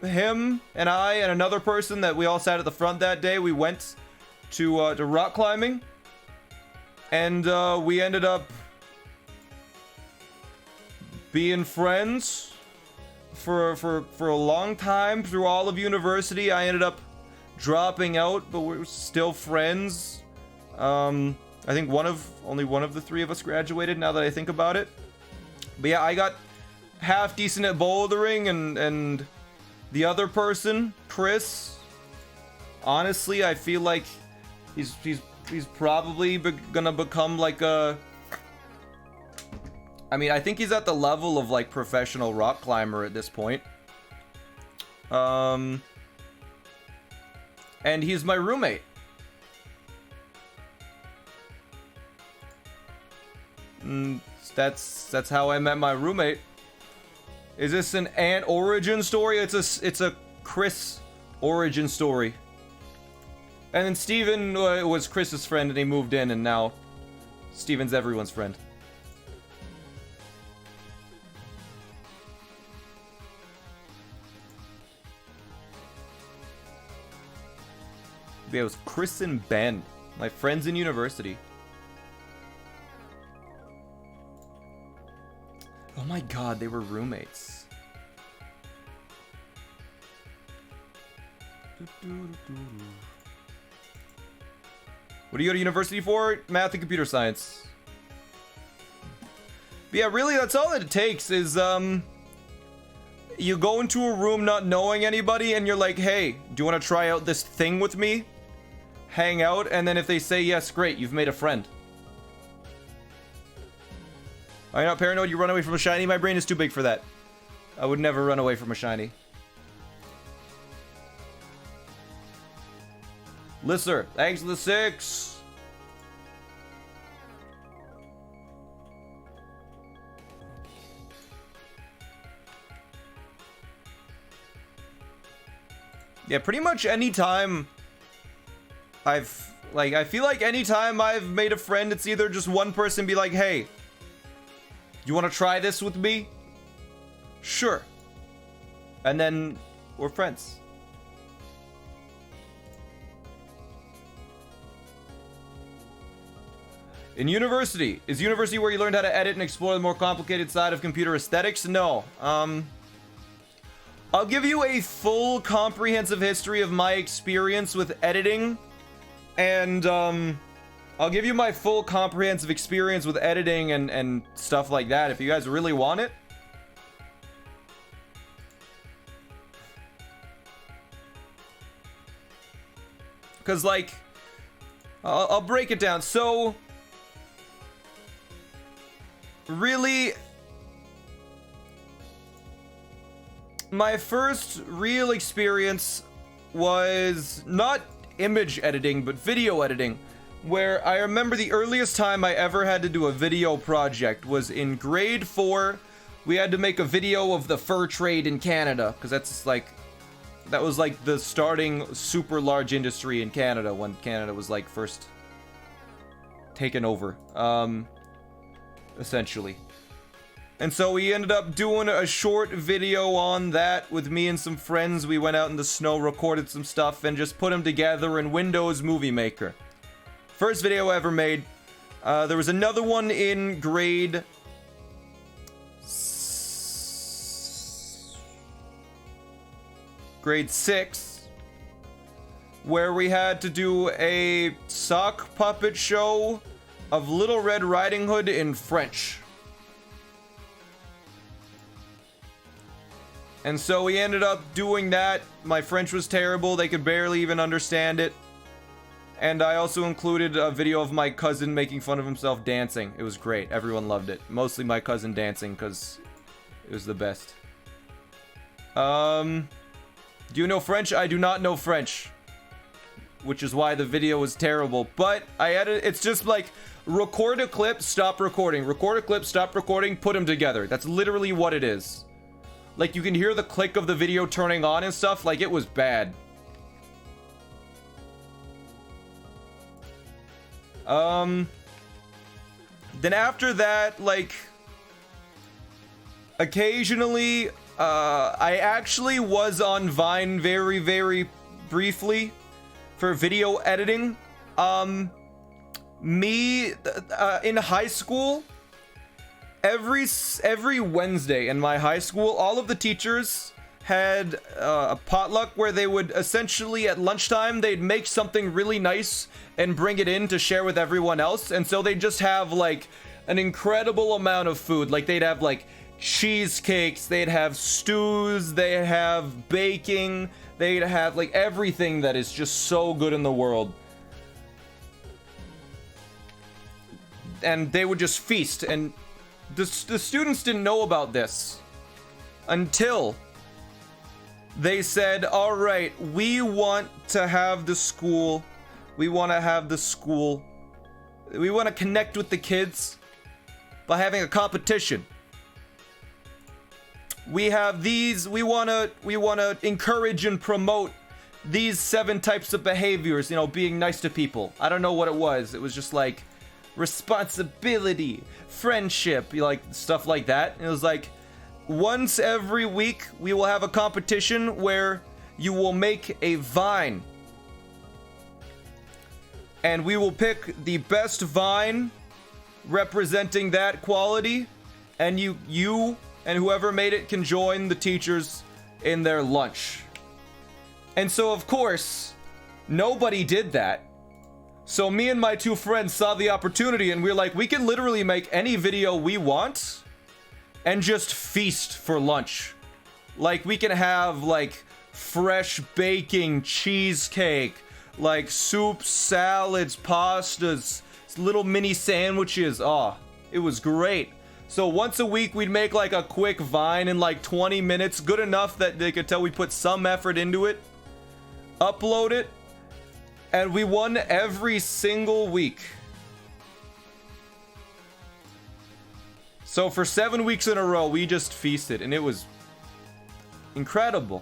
him and I and another person that we all sat at the front that day, we went to rock climbing. And, we ended up being friends for a long time through all of university. I ended up dropping out, but we're still friends. I think only one of the three of us graduated, now that I think about it. But yeah, I got half decent at bouldering, and the other person, Chris, honestly, I feel like he's probably gonna become like a, I mean, I think he's at the level of like professional rock climber at this point. And he's my roommate. That's how I met my roommate. Is this an Ant origin story? It's a Chris origin story. And then Steven was Chris's friend, and he moved in, and now Steven's everyone's friend. Yeah, it was Chris and Ben, my friends in university. Oh my god, they were roommates. What do you go to university for? Math and computer science. But yeah, really, that's all that it takes is, you go into a room not knowing anybody, and you're like, hey, do you want to try out this thing with me? Hang out, and then if they say yes, great, you've made a friend. Are you not paranoid you run away from a shiny? My brain is too big for that. I would never run away from a shiny. Lisser, thanks for the 6. Yeah, pretty much anytime I feel like anytime I've made a friend, it's either just one person be like, hey, you want to try this with me? Sure. And then we're friends. In university, is university where you learned how to edit and explore the more complicated side of computer aesthetics? No. I'll give you a full comprehensive history of my experience with editing, and I'll give you my full comprehensive experience with editing and stuff like that if you guys really want it. Because, like, I'll break it down. So, really, my first real experience was not image editing, but video editing, where I remember the earliest time I ever had to do a video project was in grade 4. We had to make a video of the fur trade in Canada, because that was like the starting super large industry in Canada when Canada was like first taken over, essentially. And so we ended up doing a short video on that with me and some friends. We went out in the snow, recorded some stuff, and just put them together in Windows Movie Maker. First video I ever made. There was another one in grade 6, where we had to do a sock puppet show of Little Red Riding Hood in French. And so we ended up doing that. My French was terrible. They could barely even understand it. And I also included a video of my cousin making fun of himself dancing. It was great. Everyone loved it. Mostly my cousin dancing because it was the best. Do you know French? I do not know French. Which is why the video was terrible. But I edited, it's just like record a clip, stop recording. Record a clip, stop recording, put them together. That's literally what it is. Like you can hear the click of the video turning on and stuff. Like it was bad. Then after that, like, occasionally, I actually was on Vine very, very briefly for video editing. In high school, every Wednesday in my high school, all of the teachers had a potluck where they would essentially at lunchtime they'd make something really nice and bring it in to share with everyone else. And so they just have like an incredible amount of food. Like they'd have like cheesecakes, they'd have stews, they'd have baking, they'd have like everything that is just so good in the world. And they would just feast. And the students didn't know about this until they said, all right, we want to have the school. We want to connect with the kids by having a competition. We have these, we want to encourage and promote these 7 types of behaviors, you know, being nice to people. I don't know what it was. It was just like responsibility, friendship, like stuff like that. It was like, once every week, we will have a competition where you will make a vine. And we will pick the best vine representing that quality. And you and whoever made it can join the teachers in their lunch. And so, of course, nobody did that. So me and my 2 friends saw the opportunity and we were like, we can literally make any video we want and just feast for lunch. Like we can have like fresh baking, cheesecake, like soup, salads, pastas, little mini sandwiches. Oh, it was great. So once a week we'd make like a quick vine in like 20 minutes, good enough that they could tell we put some effort into it, upload it, and we won every single week. So for 7 weeks in a row, we just feasted, and it was incredible.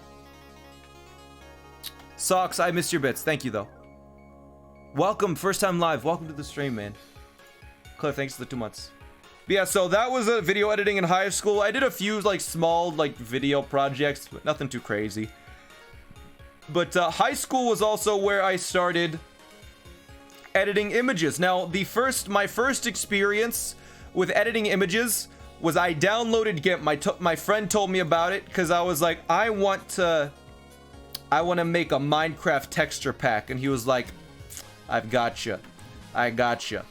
Socks, I missed your bits. Thank you, though. Welcome, first time live. Welcome to the stream, man. Claire, thanks for the 2 months. But yeah, so that was a video editing in high school. I did a few, like, small, like, video projects, but nothing too crazy. But high school was also where I started editing images. Now, my first experience with editing images was I downloaded GIMP. My friend told me about it because I was like, I want to make a Minecraft texture pack, and he was like, I've got you. I got you.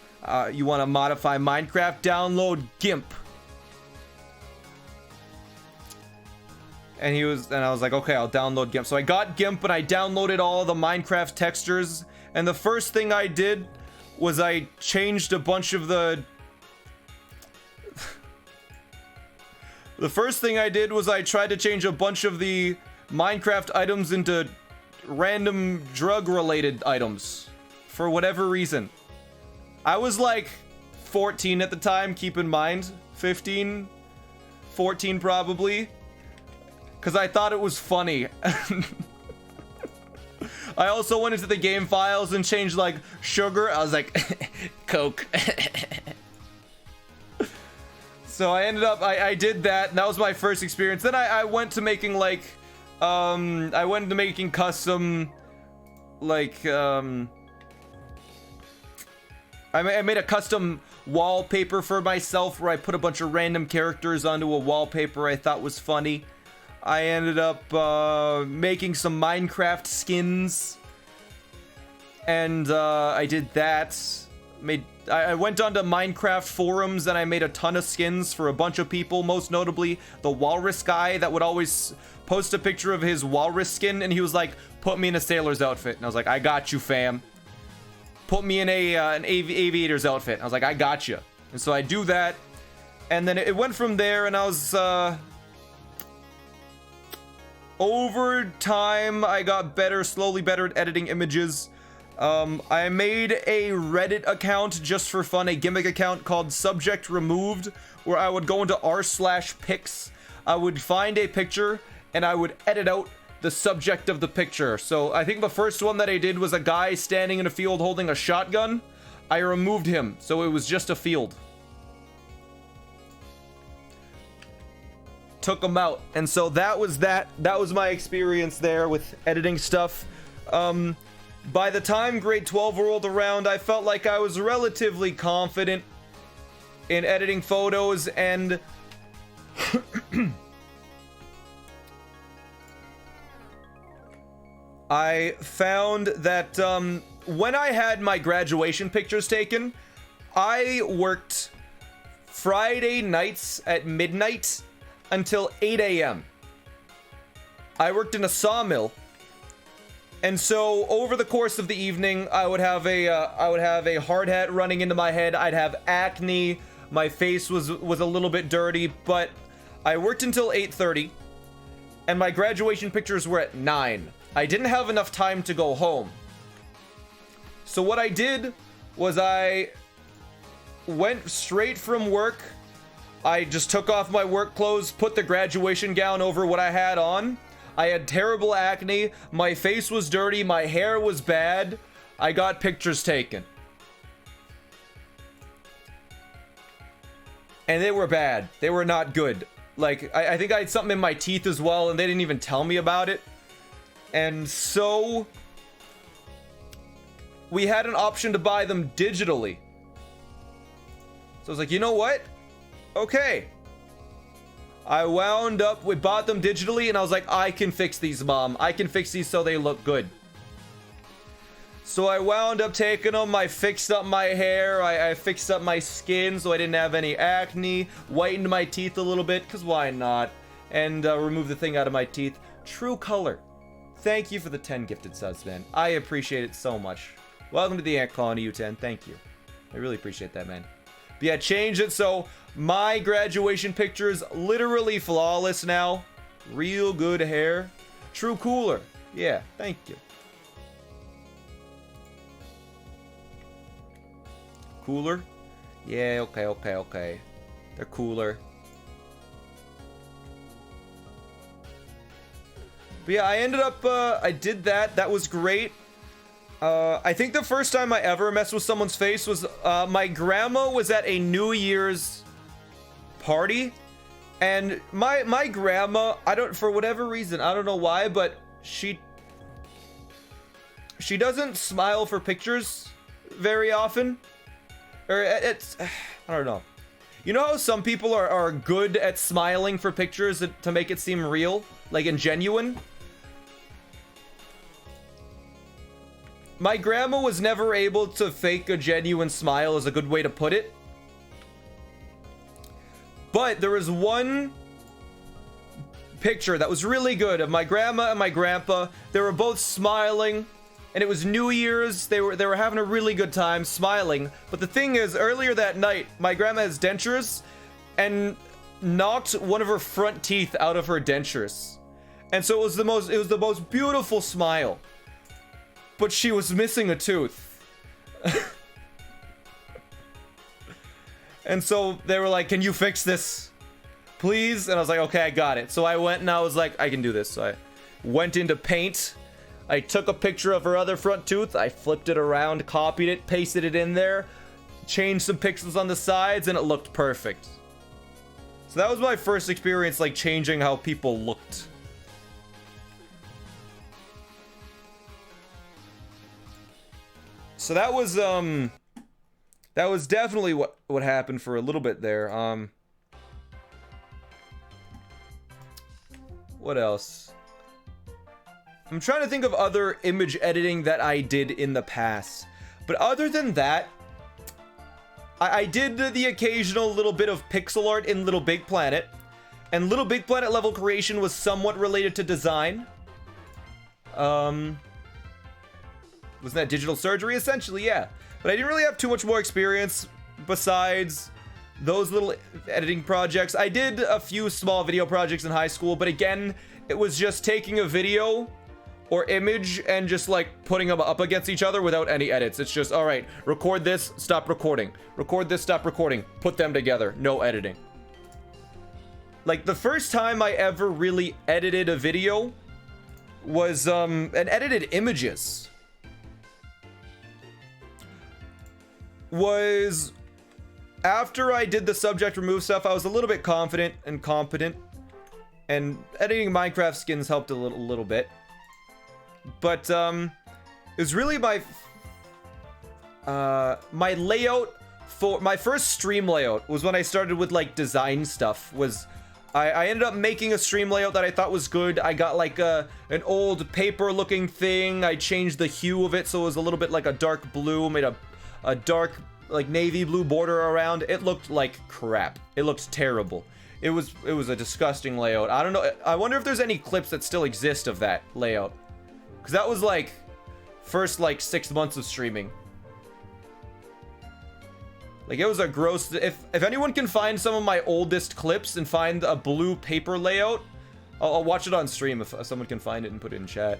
You want to modify Minecraft? Download GIMP. And I was like, okay, I'll download GIMP. So I got GIMP and I downloaded all the Minecraft textures. And the first thing I did was I changed a bunch of the first thing I did was I tried to change a bunch of the Minecraft items into random drug-related items for whatever reason. I was like 14 at the time, keep in mind. 15, 14 probably. Because I thought it was funny. I also went into the game files and changed like sugar. I was like, Coke. So I ended up, I did that, and that was my first experience. Then I went to making like, I went into making custom, like, I made a custom wallpaper for myself where I put a bunch of random characters onto a wallpaper I thought was funny. I ended up making some Minecraft skins, and I did that. I went onto Minecraft forums and I made a ton of skins for a bunch of people, most notably the walrus guy that would always post a picture of his walrus skin, and he was like, put me in a sailor's outfit. And I was like, I got you, fam. put me in an aviator's outfit. I was like, I got you. And so I do that, and then it went from there, and I was over time I got better, slowly better at editing images. I made a Reddit account just for fun, a gimmick account called Subject Removed, where I would go into r/pics. I would find a picture and I would edit out the subject of the picture. So I think the first one that I did was a guy standing in a field holding a shotgun. I removed him, so it was just a field. Took him out. And so that was my experience there with editing stuff. By the time grade 12 rolled around, I felt like I was relatively confident in editing photos, and I found that when I had my graduation pictures taken, I worked Friday nights at midnight until 8 a.m. I worked in a sawmill, and so over the course of the evening, I would have a hard hat running into my head. I'd have acne. My face was a little bit dirty, but I worked until 8:30, and my graduation pictures were at 9. I didn't have enough time to go home. So what I did was I went straight from work. I just took off my work clothes, put the graduation gown over what I had on. I had terrible acne. My face was dirty. My hair was bad. I got pictures taken. And they were bad. They were not good. Like, I think I had something in my teeth as well, and they didn't even tell me about it. And so we had an option to buy them digitally. So I was like, you know what? Okay. I wound up, we bought them digitally, and I was like, I can fix these, Mom. I can fix these so they look good. So I wound up taking them. I fixed up my hair. I fixed up my skin so I didn't have any acne. Whitened my teeth a little bit, because why not? And removed the thing out of my teeth. True color. Thank you for the 10 gifted subs, man. I appreciate it so much. Welcome to the Ant Colony, U10. Thank you. I really appreciate that, man. But yeah, changed it so my graduation picture is literally flawless now. Real good hair. True cooler. Yeah, thank you. Cooler? Yeah, okay. They're cooler. But yeah, I ended up, I did that. That was great. I think the first time I ever messed with someone's face was, my grandma was at a New Year's party. And my grandma, for whatever reason, I don't know why, but she doesn't smile for pictures very often. Or it's, I don't know. You know how some people are good at smiling for pictures to make it seem real? Like, and genuine? My grandma was never able to fake a genuine smile, is a good way to put it. But there was one picture that was really good of my grandma and my grandpa. They were both smiling, and it was New Year's. They were having a really good time smiling. But the thing is, earlier that night, my grandma has dentures and knocked one of her front teeth out of her dentures. And so it was the most beautiful smile. But she was missing a tooth. And so they were like, can you fix this, please? And I was like, okay, I got it. So I went and I was like, I can do this. So I went into Paint. I took a picture of her other front tooth. I flipped it around, copied it, pasted it in there, changed some pixels on the sides, and it looked perfect. So that was my first experience, like, changing how people looked. So that was definitely what happened for a little bit there. What else? I'm trying to think of other image editing that I did in the past. But other than that, I did the occasional little bit of pixel art in Little Big Planet. And Little Big Planet level creation was somewhat related to design. Wasn't that digital surgery? Essentially, yeah. But I didn't really have too much more experience besides those little editing projects. I did a few small video projects in high school, but again, it was just taking a video or image and just like putting them up against each other without any edits. It's just, all right, record this, stop recording. Record this, stop recording. Put them together, no editing. Like the first time I ever really edited a video was and edited images was after I did the subject remove stuff. I was a little bit confident and competent, and editing Minecraft skins helped a little bit. But it was really my my layout for my first stream layout was when I started with like design stuff. Was I ended up making a stream layout that I thought was good. I got like an old paper looking thing. I changed the hue of it so it was a little bit like a dark blue, made a dark like navy blue border around. It looked like crap. It looked terrible. It was a disgusting layout. I don't know. I wonder if there's any clips that still exist of that layout, because that was like first like 6 months of streaming. Like it was a gross. If anyone can find some of my oldest clips and find a blue paper layout, I'll watch it on stream if someone can find it and put it in chat.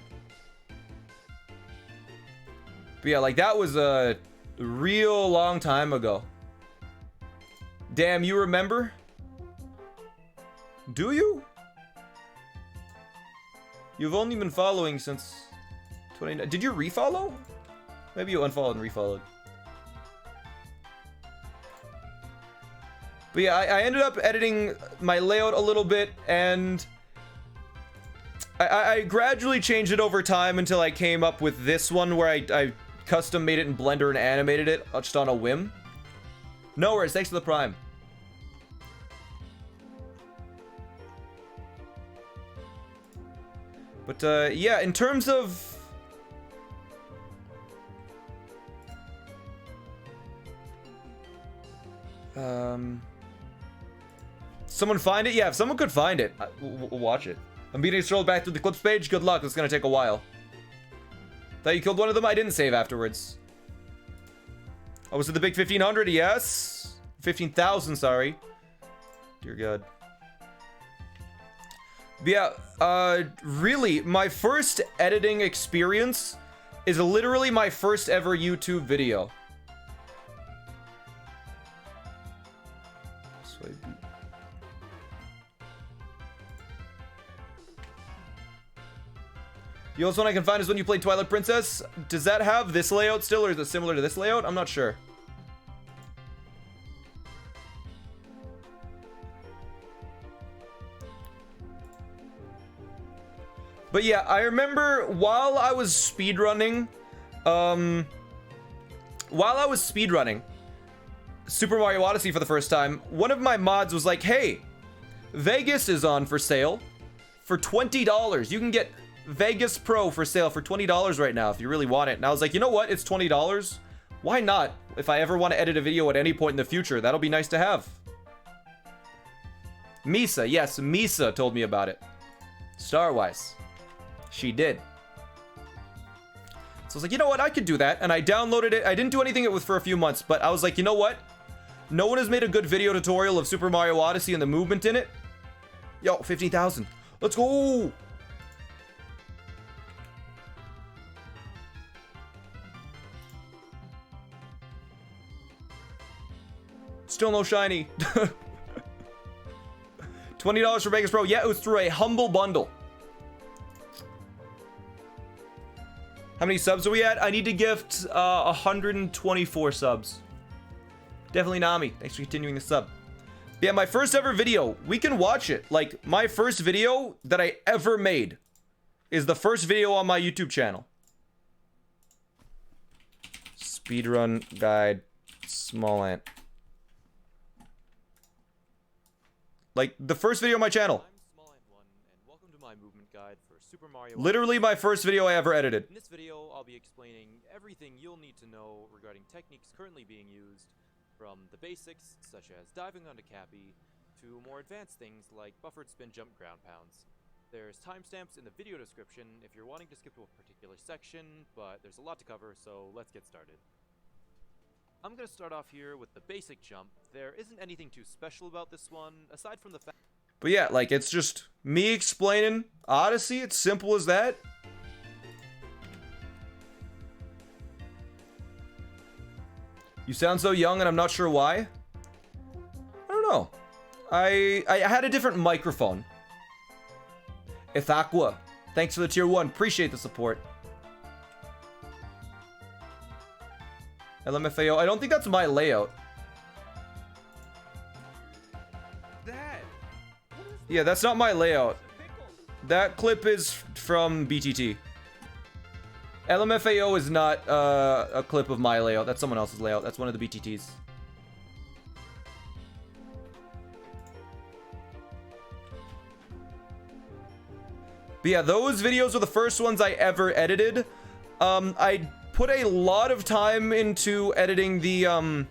But yeah, like that was a real long time ago. Damn, you remember? Do you? You've only been following since 29. Did you refollow? Maybe you unfollowed and refollowed. But yeah, I ended up editing my layout a little bit, and I gradually changed it over time until I came up with this one where I custom made it in Blender and animated it just on a whim. No worries, thanks for the Prime. But yeah, in terms of someone find it? Yeah, if someone could find it, we'll watch it. I'm being scrolled back through the clips page. Good luck. It's gonna take a while. Thought you killed one of them. I didn't save afterwards. Oh, was it the big 1500? Yes. 15,000. Sorry. Dear God. But yeah. Really, my first editing experience is literally my first ever YouTube video. The oldest one I can find is when you played Twilight Princess. Does that have this layout still, or is it similar to this layout? I'm not sure. But yeah, I remember while I was speedrunning, Super Mario Odyssey for the first time, one of my mods was like, hey, Vegas is on for sale for $20. You can get Vegas Pro for sale for $20 right now if you really want it. And I was like, you know what? It's $20. Why not? If I ever want to edit a video at any point in the future, that'll be nice to have. Misa, yes, Misa told me about it. Starwise. She did. So I was like, you know what? I could do that. And I downloaded it. I didn't do anything with it for a few months, but I was like, you know what? No one has made a good video tutorial of Super Mario Odyssey and the movement in it. Yo, 15,000. Let's go. Still no shiny. $20 for Vegas Pro. Yeah, it was through a humble bundle. How many subs are we at? I need to gift 124 subs. Definitely Nami. Thanks for continuing the sub. Yeah, my first ever video. We can watch it. Like, my first video that I ever made is the first video on my YouTube channel. Speedrun guide. Small ant. Like, the first video on my channel. I'm Small Ant 1, and welcome to my movement guide for Super Mario. Literally my first video I ever edited. In this video, I'll be explaining everything you'll need to know regarding techniques currently being used, from the basics, such as diving onto Cappy, to more advanced things like buffered spin jump ground pounds. There's timestamps in the video description if you're wanting to skip to a particular section, but there's a lot to cover, so let's get started. I'm going to start off here with the basic jump. There isn't anything too special about this one, aside from the fact... But yeah, like, it's just me explaining Odyssey. It's simple as that. You sound so young, and I'm not sure why. I don't know. I had a different microphone. Ithaqua, thanks for the tier 1. Appreciate the support. LMFAO, I don't think that's my layout. Yeah, that's not my layout. That clip is from BTT. LMFAO is not a clip of my layout. That's someone else's layout. That's one of the BTTs. But yeah, those videos were the first ones I ever edited. I put a lot of time into editing the,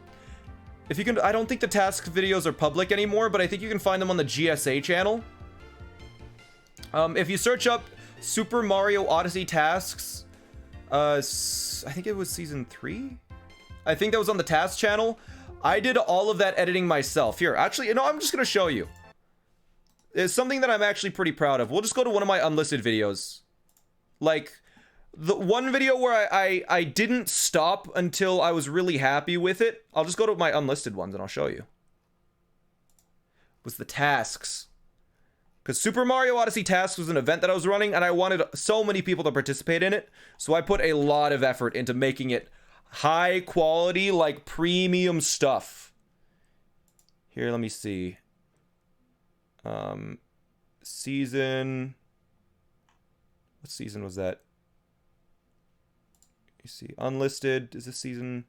if you can, I don't think the task videos are public anymore, but I think you can find them on the GSA channel. If you search up Super Mario Odyssey tasks, I think it was season 3? I think that was on the task channel. I did all of that editing myself. Here, actually, you know, I'm just gonna show you. It's something that I'm actually pretty proud of. We'll just go to one of my unlisted videos. Like, the one video where I didn't stop until I was really happy with it. I'll just go to my unlisted ones and I'll show you. Was the tasks. Because Super Mario Odyssey Tasks was an event that I was running, and I wanted so many people to participate in it. So I put a lot of effort into making it high quality, like premium stuff. Here, let me see. Season... What season was that? You see, unlisted. Is this season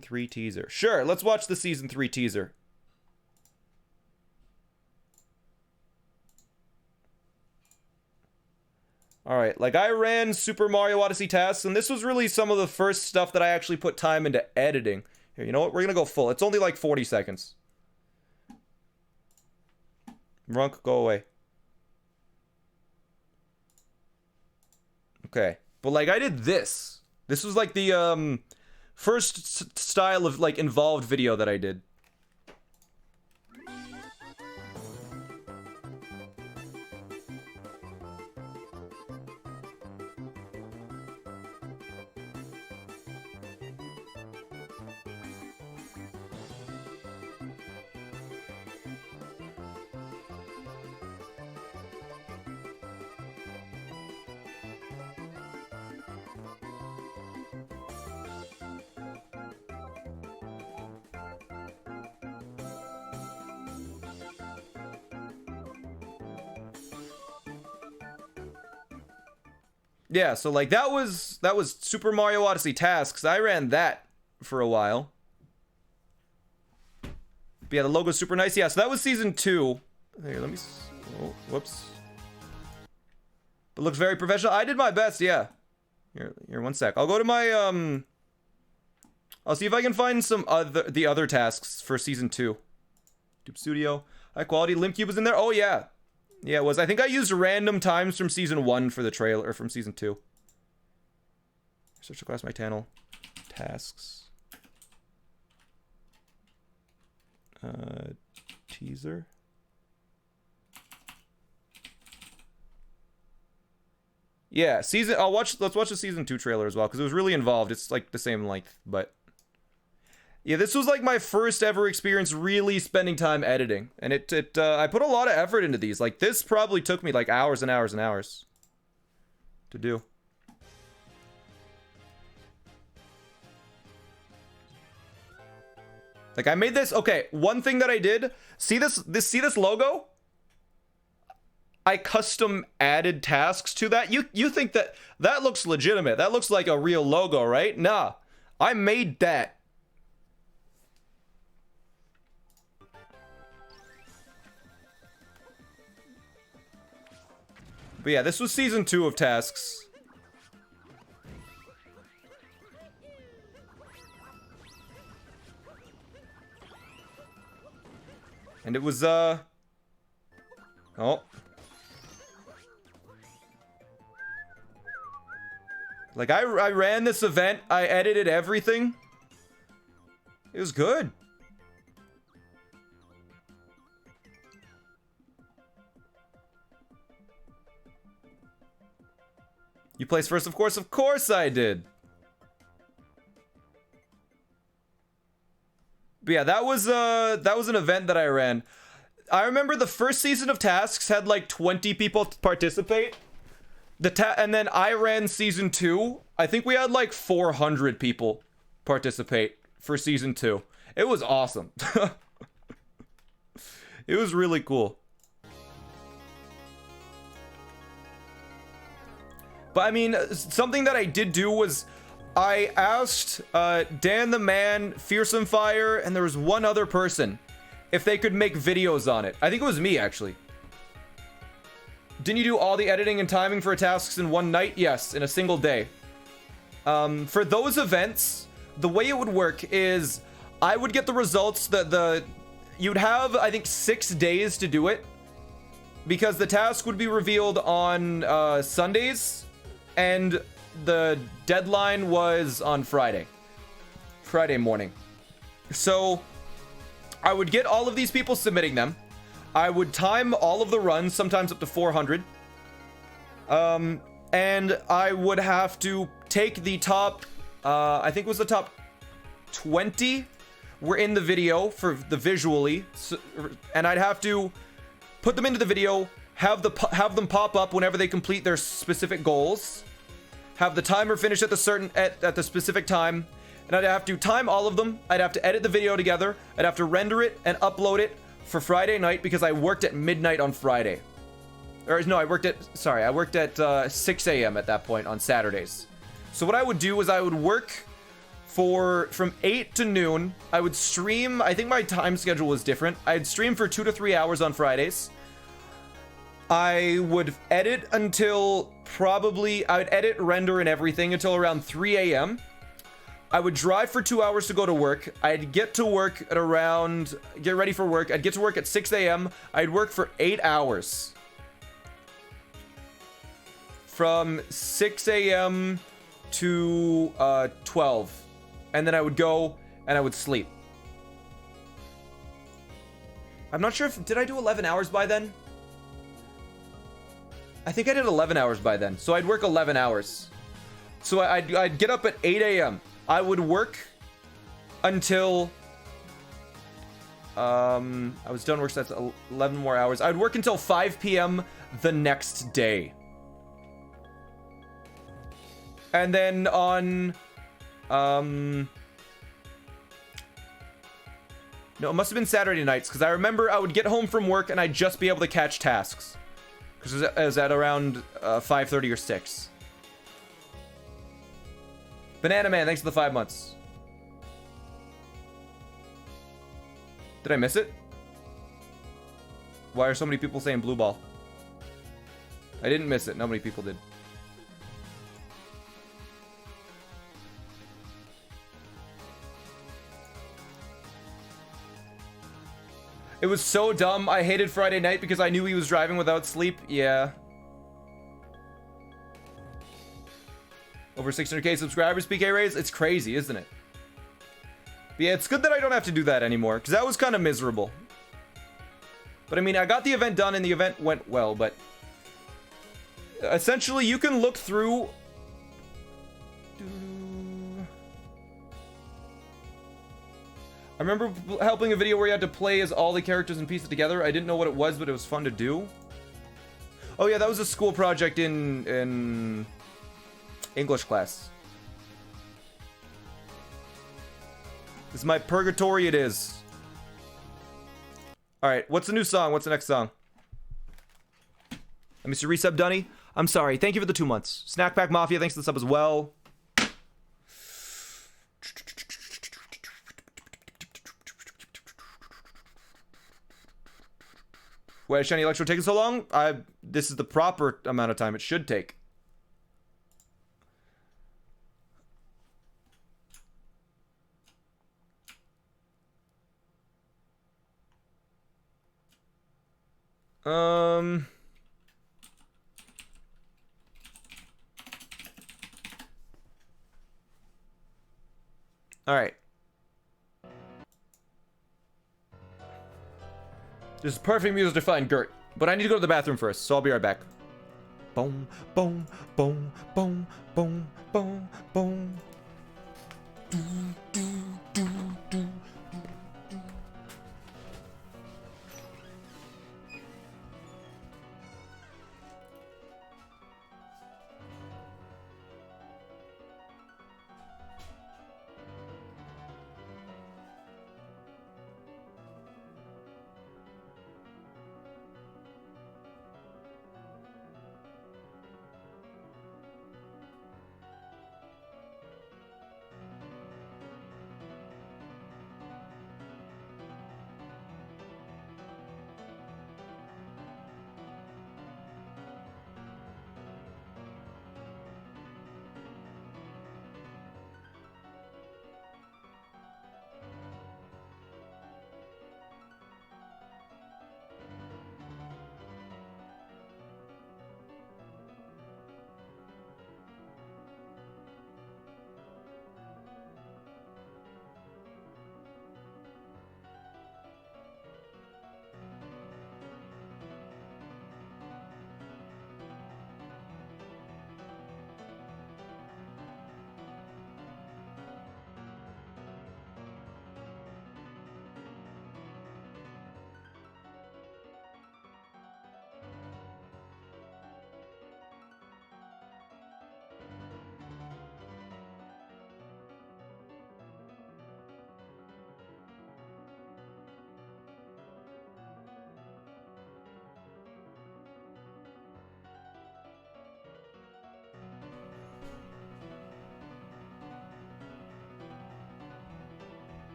3 teaser? Sure, let's watch the season 3 teaser. Alright, like I ran Super Mario Odyssey tasks, and this was really some of the first stuff that I actually put time into editing. Here, you know what? We're gonna go full. It's only like 40 seconds. Runk, go away. Okay. But like I did this. This was like the first style of like involved video that I did. Yeah, so like that was Super Mario Odyssey tasks. I ran that for a while. But yeah, the logo's super nice. Yeah, so that was season 2. Here, let me... Oh, whoops. It looks very professional. I did my best, yeah. Here, one sec. I'll go to my, I'll see if I can find the other tasks for season 2. Dupe Studio. High quality. Limpcube was in there. Oh, yeah. Yeah, it was. I think I used random times from season 1 for the trailer, or from season 2. Search across my channel. Tasks. Teaser. Yeah, let's watch the season 2 trailer as well, because it was really involved. It's like the same length, but yeah, this was like my first ever experience really spending time editing, and I put a lot of effort into these. Like, this probably took me like hours and hours and hours to do. Like, I made this. Okay, one thing that I did, see this logo? I custom added tasks to that. You think that looks legitimate? That looks like a real logo, right? Nah, I made that. But yeah, this was season 2 of tasks. And it was, oh. Like, I ran this event. I edited everything. It was good. You placed first, of course. Of course I did. But yeah, that was an event that I ran. I remember the first season of Tasks had like 20 people participate. And then I ran season 2. I think we had like 400 people participate for season 2. It was awesome. It was really cool. But I mean, something that I did do was I asked Dan the Man, Fearsome Fire, and there was one other person if they could make videos on it. I think it was me, actually. Didn't you do all the editing and timing for tasks in one night? Yes, in a single day. For those events, the way it would work is I would get the results that you'd have, I think, 6 days to do it, because the task would be revealed on Sundays, and the deadline was on Friday morning. So I would get all of these people submitting them. I would time all of the runs, sometimes up to 400. And I would have to take the top, I think it was the top 20 were in the video for the visually. So, and I'd have to put them into the video, have them pop up whenever they complete their specific goals, have the timer finish at the specific time, and I'd have to time all of them. I'd have to edit the video together. I'd have to render it and upload it for Friday night because I worked at midnight on Friday. Or no, I worked at 6 a.m. at that point on Saturdays. So what I would do is I would work from 8 to noon. I would stream. I think my time schedule was different. I'd stream for 2 to 3 hours on Fridays. I would edit until I would edit, render, and everything until around 3 a.m. I would drive for 2 hours to go to work. I'd get to work at around, get ready for work. I'd get to work at 6 a.m. I'd work for 8 hours. From 6 a.m. to 12. And then I would go and I would sleep. I'm not sure did I do 11 hours by then? I think I did 11 hours by then. So I'd work 11 hours. So I'd get up at 8 a.m. I would work until I was done work, so that's 11 more hours. I'd work until 5 p.m. the next day. And then on no, it must have been Saturday nights, because I remember I would get home from work and I'd just be able to catch tasks. Because it was at around 5:30 or 6. Banana Man, thanks for the 5 months. Did I miss it? Why are so many people saying blue ball? I didn't miss it. Not many people did. It was so dumb. I hated Friday night because I knew he was driving without sleep. Yeah. Over 600k subscribers, PK Rays. It's crazy, isn't it? But yeah, it's good that I don't have to do that anymore, because that was kind of miserable. But I mean, I got the event done and the event went well, but essentially you can look through. I remember helping a video where you had to play as all the characters and piece it together. I didn't know what it was, but it was fun to do. Oh yeah, that was a school project in English class. This is my purgatory, it is. Alright, what's the new song? What's the next song? Mr. Resub Dunny, I'm sorry. Thank you for the 2 months. Snack Pack Mafia, thanks for the sub as well. Why is Shiny Electro taking so long? This is the proper amount of time it should take. Alright. This is perfect music to find Gert. But I need to go to the bathroom first, so I'll be right back. Boom, boom, boom, boom, boom, boom, boom. Do, do, do, do.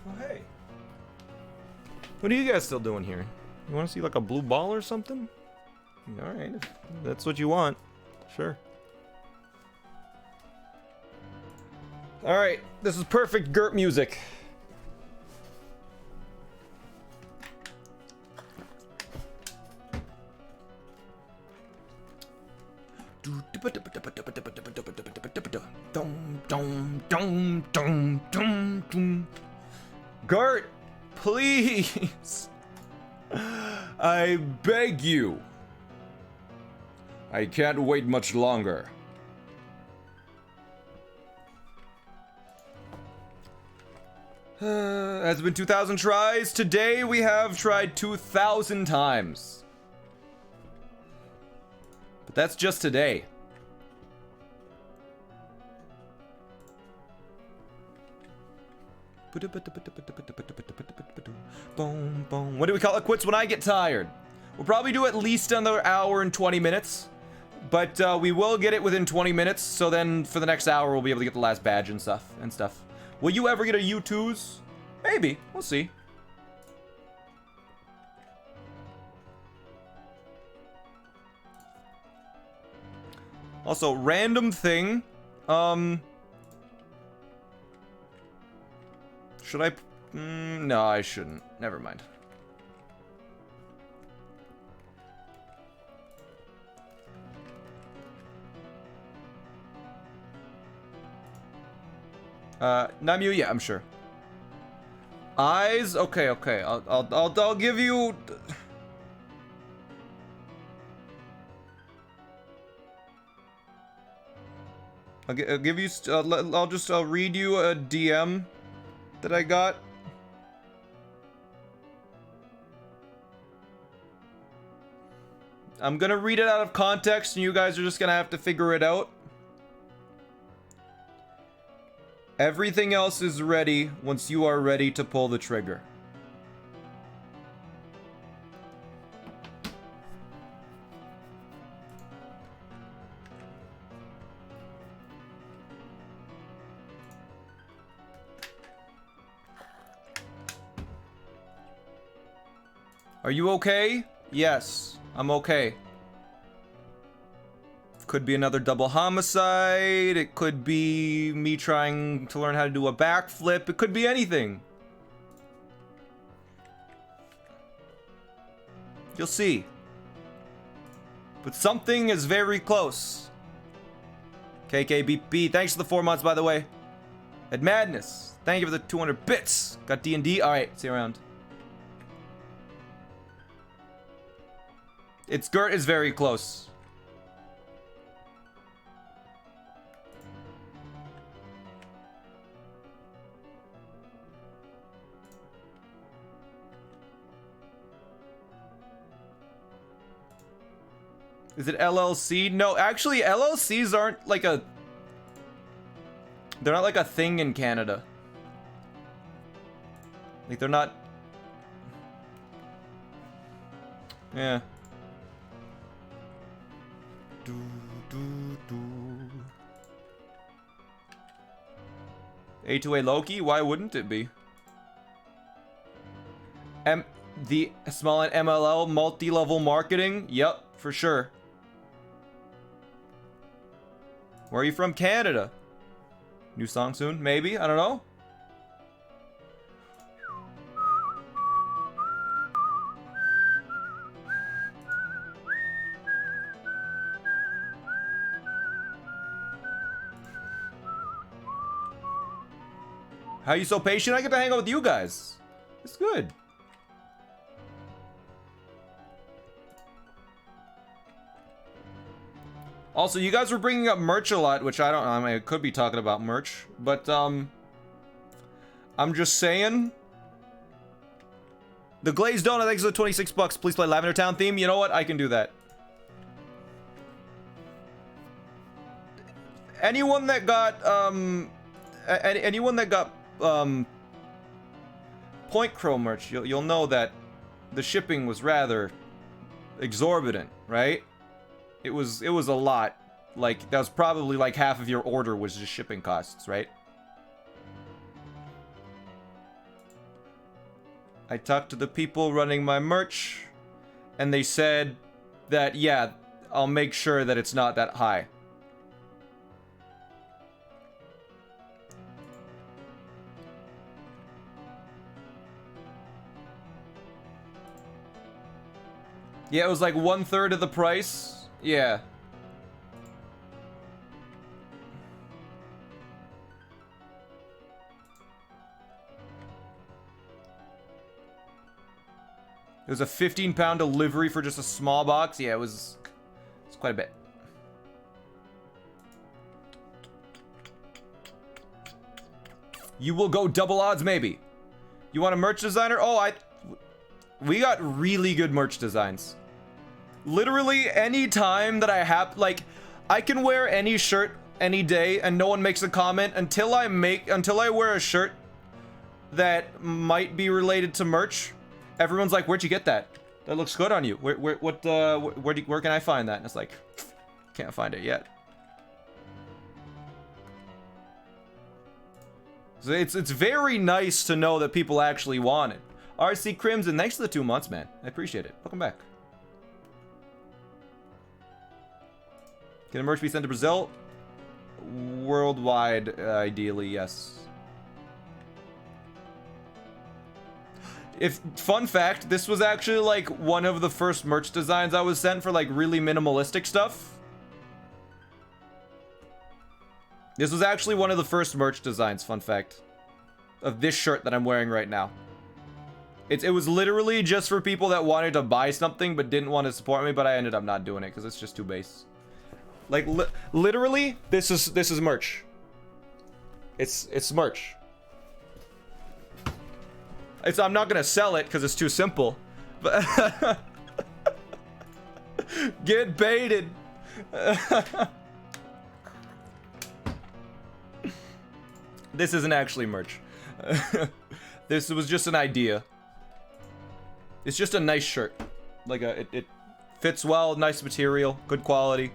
Oh, hey. What are you guys still doing here? You want to see like a blue ball or something? Alright, if that's what you want. Sure. Alright, this is perfect Gert music. Gert, please. I beg you. I can't wait much longer. Has it been 2,000 tries? Today we have tried 2,000 times. But that's just today. When do we call it quits? When I get tired. We'll probably do at least another hour and 20 minutes. But we will get it within 20 minutes. So then for the next hour, we'll be able to get the last badge and stuff. Will you ever get a U2s? Maybe. We'll see. Also, random thing. Should I? No, I shouldn't. Never mind. Namu, yeah, I'm sure. Eyes, okay. I'll give you. I'll give you. I'll just read you a DM that I got. I'm gonna read it out of context, and you guys are just gonna have to figure it out. Everything else is ready once you are ready to pull the trigger. Are you okay? Yes, I'm okay. Could be another double homicide. It could be me trying to learn how to do a backflip. It could be anything. You'll see. But something is very close. KKBP, thanks for the 4 months, by the way. Ed Madness, thank you for the 200 bits. Got D&D. All right, see you around. Its Gert is very close. Is it LLC? No, actually, LLCs aren't like a... They're not like a thing in Canada. Like, they're not... Yeah. A2A Loki? Why wouldn't it be? The small and MLL multi-level marketing? Yep, for sure. Where are you from? Canada. New song soon? Maybe? I don't know. How are you so patient? I get to hang out with you guys. It's good. Also, you guys were bringing up merch a lot, which I don't know. I mean, I could be talking about merch, but I'm just saying. The Glazed Donut, thanks for the 26 bucks. Please play Lavender Town theme. You know what? I can do that. Anyone that got Point Crow merch, you'll know that the shipping was rather exorbitant, right? It was a lot. Like, that was probably like half of your order was just shipping costs, right? I talked to the people running my merch, and they said that, yeah, I'll make sure that it's not that high. Yeah, it was like 1/3 of the price. Yeah. It was a 15-pound delivery for just a small box. Yeah, it's quite a bit. You will go double odds, maybe. You want a merch designer? Oh, we got really good merch designs. Literally any time that I have, like, I can wear any shirt any day and no one makes a comment until I wear a shirt that might be related to merch. Everyone's like, "Where'd you get that? That looks good on you. Where can I find that?" And it's like, can't find it yet. So it's very nice to know that people actually want it. RC Crimson, thanks for the 2 months, man. I appreciate it. Welcome back. Can the merch be sent to Brazil? Worldwide, ideally, yes. Fun fact, this was actually like one of the first merch designs I was sent for like really minimalistic stuff. This was actually one of the first merch designs, fun fact, of this shirt that I'm wearing right now. It was literally just for people that wanted to buy something but didn't want to support me, but I ended up not doing it because it's just too base. Like literally, this is merch. It's merch. I'm not gonna sell it because it's too simple. But get baited. This isn't actually merch. This was just an idea. It's just a nice shirt. Like it fits well, nice material, good quality.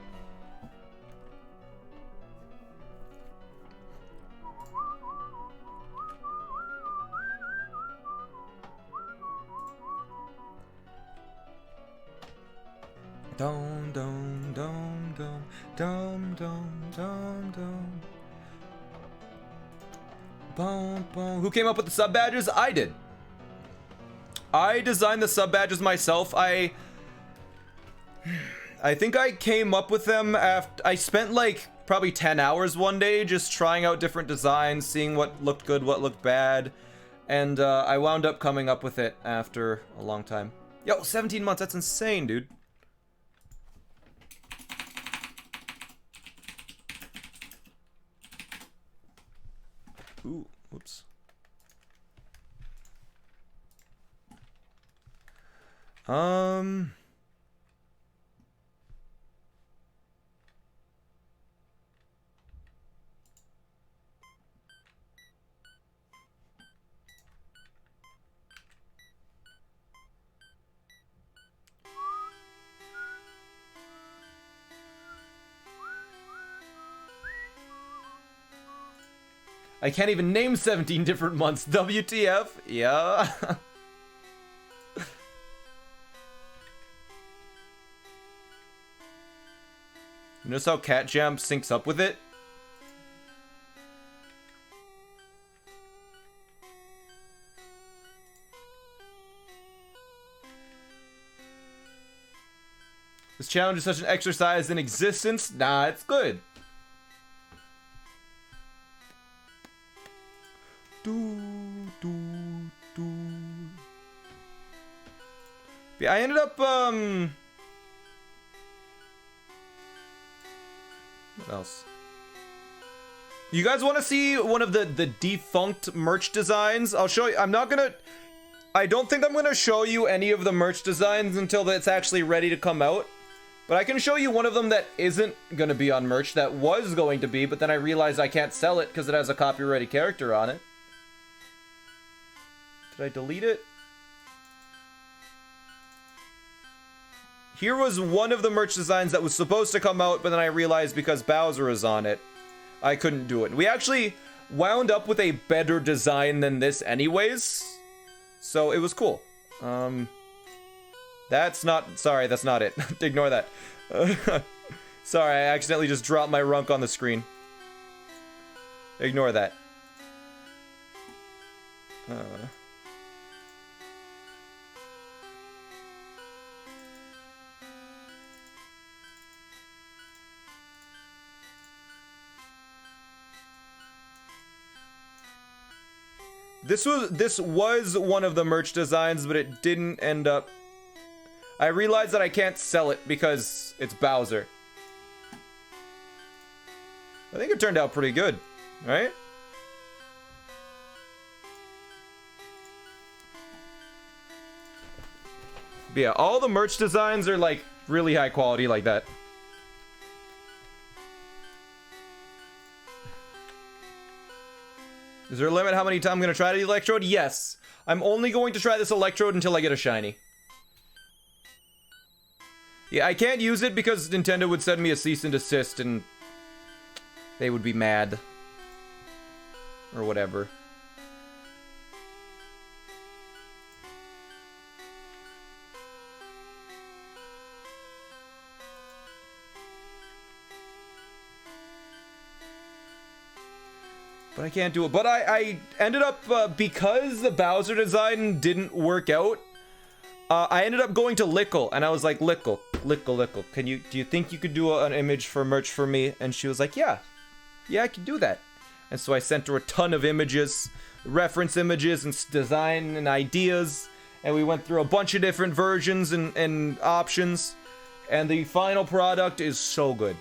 Dum dum dum dum dum dum dum dum. Boom boom. Who came up with the sub badges? I did. I designed the sub badges myself. I think I came up with them after I spent like probably 10 hours one day just trying out different designs, seeing what looked good, what looked bad. And I wound up coming up with it after a long time. Yo, 17 months, that's insane, dude. Ooh, whoops. I can't even name 17 different months. WTF? Yeah. Notice how Cat Jam syncs up with it? This challenge is such an exercise in existence. Nah, it's good. Yeah, I ended up, what else? You guys want to see one of the defunct merch designs? I'll show you. I don't think I'm gonna show you any of the merch designs until it's actually ready to come out. But I can show you one of them that isn't gonna be on merch, that was going to be, but then I realized I can't sell it because it has a copyrighted character on it. Did I delete it? Here was one of the merch designs that was supposed to come out, but then I realized because Bowser is on it, I couldn't do it. We actually wound up with a better design than this anyways, so it was cool. That's not it. Ignore that. Sorry, I accidentally just dropped my runk on the screen. Ignore that. This was one of the merch designs, but it didn't end up. I realized that I can't sell it because it's Bowser. I think it turned out pretty good, right? But yeah, all the merch designs are like really high quality like that. Is there a limit how many times I'm going to try the electrode? Yes. I'm only going to try this electrode until I get a shiny. Yeah, I can't use it because Nintendo would send me a cease and desist and they would be mad. Or whatever. But I can't do it. But I ended up, because the Bowser design didn't work out, I ended up going to Lickle, and I was like, Lickle, do you think you could do an image for merch for me? And she was like, yeah, I can do that. And so I sent her a ton of images, reference images, and design and ideas, and we went through a bunch of different versions and options, and the final product is so good.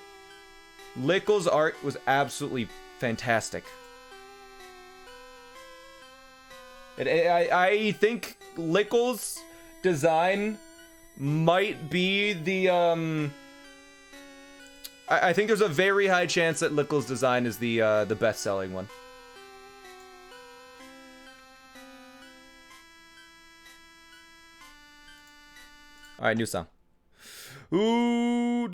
Lickle's art was absolutely fantastic. I think Lickle's design might be the, I think there's a very high chance that Lickle's design is the best-selling one. Alright, new song. Ooh.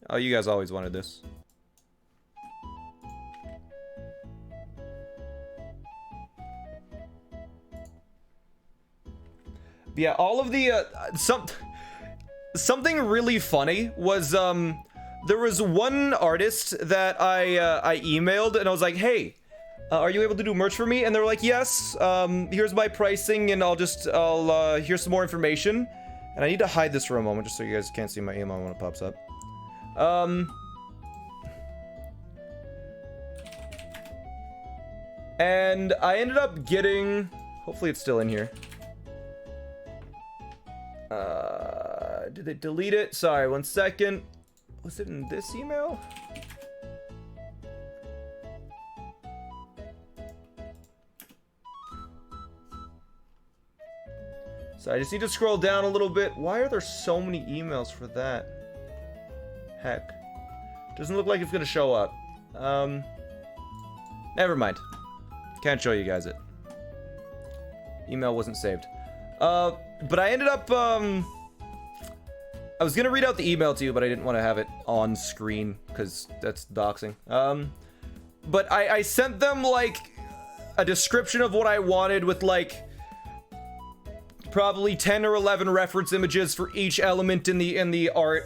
Oh, you guys always wanted this. Yeah, all of the, something really funny was, there was one artist that I emailed, and I was like, hey, are you able to do merch for me? And they were like, yes, here's my pricing, and I'll here's some more information. And I need to hide this for a moment just so you guys can't see my email when it pops up. And I ended up getting... Hopefully it's still in here. Did they delete it? Sorry, 1 second. Was it in this email? So I just need to scroll down a little bit. Why are there so many emails for that? Heck. Doesn't look like it's gonna show up. Never mind. Can't show you guys it. Email wasn't saved. But I ended up, I was gonna read out the email to you, but I didn't want to have it on screen, because that's doxing. But I sent them, like, a description of what I wanted with, like, probably 10 or 11 reference images for each element in the art.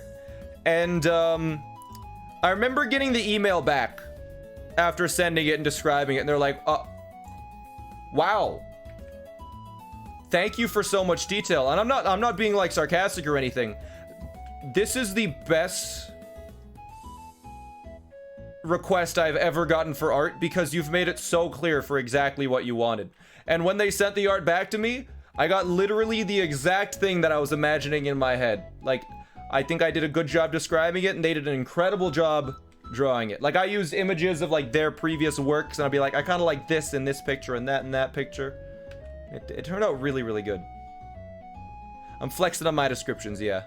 And, I remember getting the email back after sending it and describing it, and they're like, wow. Thank you for so much detail. And I'm not being, like, sarcastic or anything. This is the best request I've ever gotten for art, because you've made it so clear for exactly what you wanted. And when they sent the art back to me, I got literally the exact thing that I was imagining in my head. Like, I think I did a good job describing it, and they did an incredible job drawing it. Like, I used images of, like, their previous works, and I'd be like, I kind of like this in this picture and that picture. It turned out really, really good. I'm flexing on my descriptions, yeah.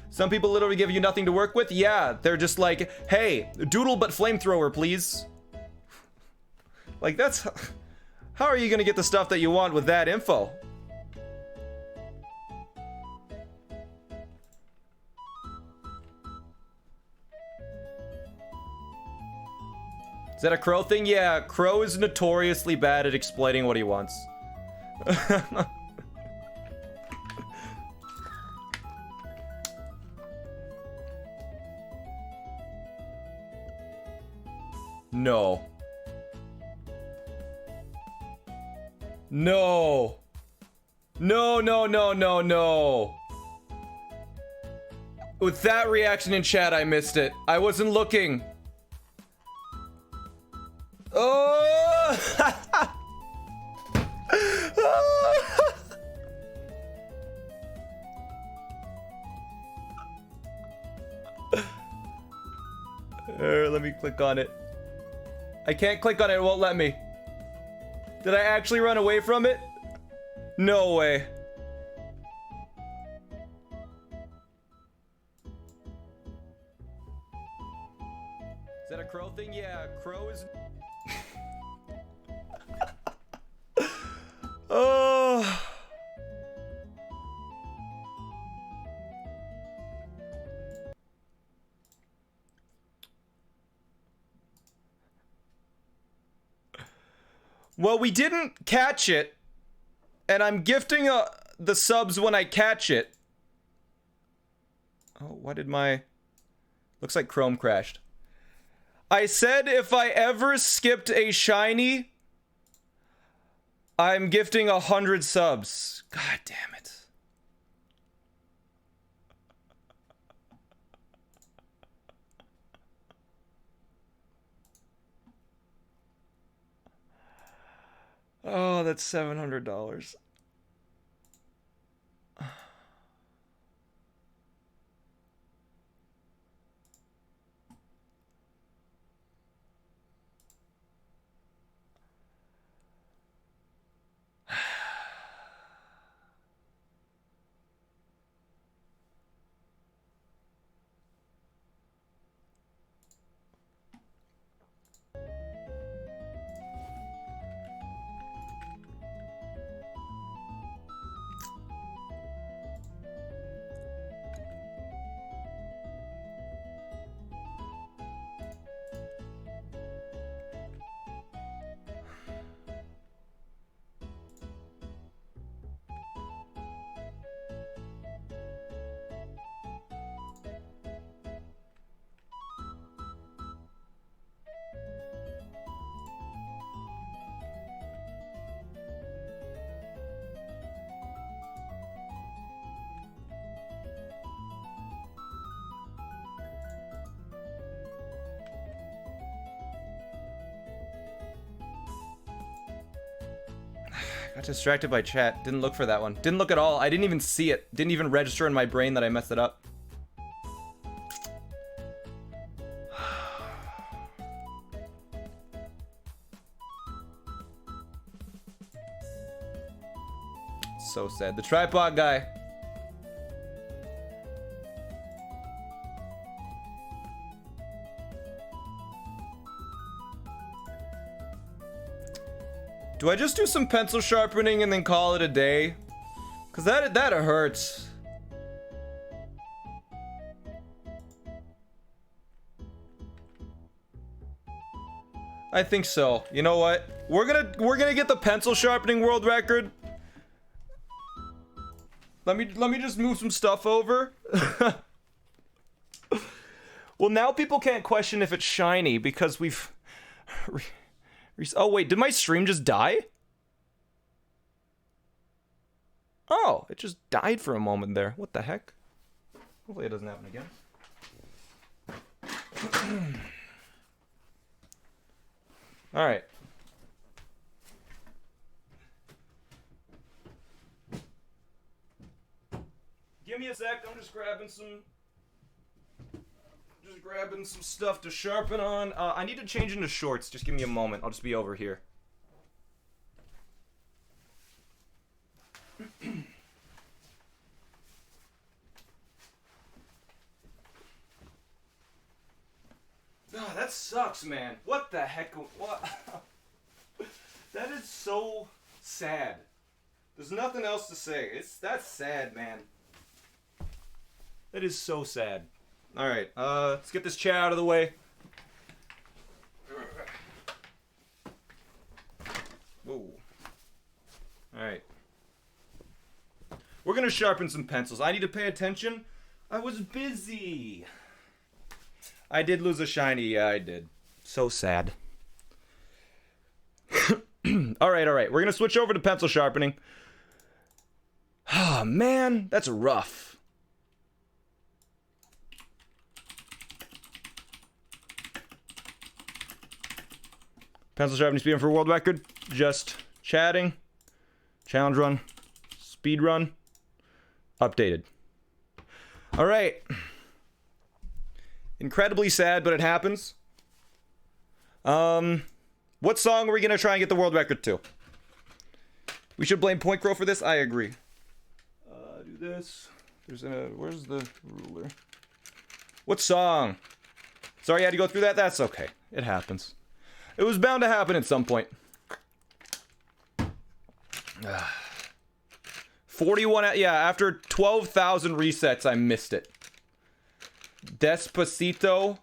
Some people literally give you nothing to work with. Yeah, they're just like, hey, doodle but flamethrower, please. Like, that's... How are you gonna get the stuff that you want with that info? Is that a Crow thing? Yeah, Crow is notoriously bad at explaining what he wants. No. No. No, no, no, no, no. With that reaction in chat, I missed it. I wasn't looking. Oh! Let me click on it. I can't click on it, it won't let me. Did I actually run away from it? No way. Is that a Crow thing? Yeah, Crow is... Oh... Well, we didn't catch it, and I'm gifting the subs when I catch it. Oh, why did my... Looks like Chrome crashed. I said if I ever skipped a shiny, I'm gifting 100 subs. God damn it. Oh, that's $700. Got distracted by chat. Didn't look for that one. Didn't look at all. I didn't even see it. Didn't even register in my brain that I messed it up. So sad. The tripod guy. Do I just do some pencil sharpening and then call it a day? Cause that hurts. I think so. You know what? We're gonna get the pencil sharpening world record. Let me just move some stuff over. Well, now people can't question if it's shiny because we've. Oh wait, did my stream just die? Oh, it just died for a moment there. What the heck? Hopefully it doesn't happen again. All right. Give me a sec. I'm just grabbing some stuff to sharpen on. I need to change into shorts. Just give me a moment. I'll just be over here. Oh, that sucks, man. What the heck? What? That is so sad. There's nothing else to say. That's sad, man. That is so sad. Alright, let's get this chat out of the way. Whoa. Alright. We're gonna sharpen some pencils. I need to pay attention. I was busy. I did lose a shiny. Yeah, I did. So sad. Alright. We're gonna switch over to pencil sharpening. Oh, man. That's rough. Pencil sharpening speed for world record. Just chatting. Challenge run. Speed run. Updated. Alright. Incredibly sad, but it happens. What song are we gonna try and get the world record to? We should blame Point Crow for this? I agree. Do this. Where's the ruler? What song? Sorry I had to go through that? That's okay. It happens. It was bound to happen at some point. 41, yeah, after 12,000 resets, I missed it. Despacito.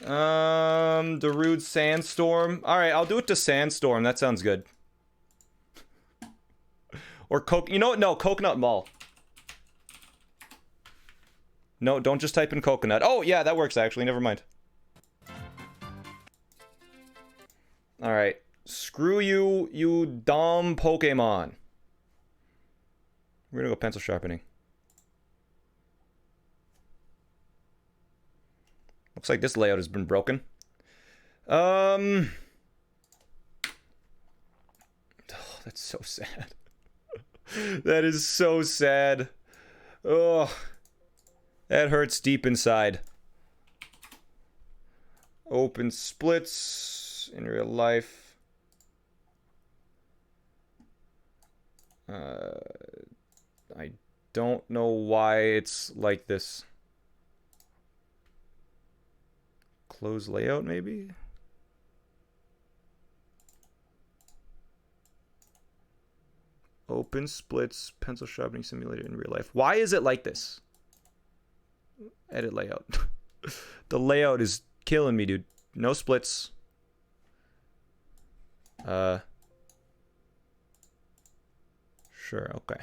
Darude Sandstorm. Alright, I'll do it to Sandstorm. That sounds good. Or you know what? No, Coconut Mall. No, don't just type in coconut. Oh, yeah, that works actually. Never mind. Alright. Screw you, you dumb Pokemon. We're gonna go pencil sharpening. Looks like this layout has been broken. Oh, that's so sad. That is so sad. Oh, that hurts deep inside. Open splits in real life. I don't know why it's like this. Close layout, maybe? Open splits, pencil sharpening simulator in real life. Why is it like this? Edit layout. The layout is killing me, dude. No splits. Sure, okay.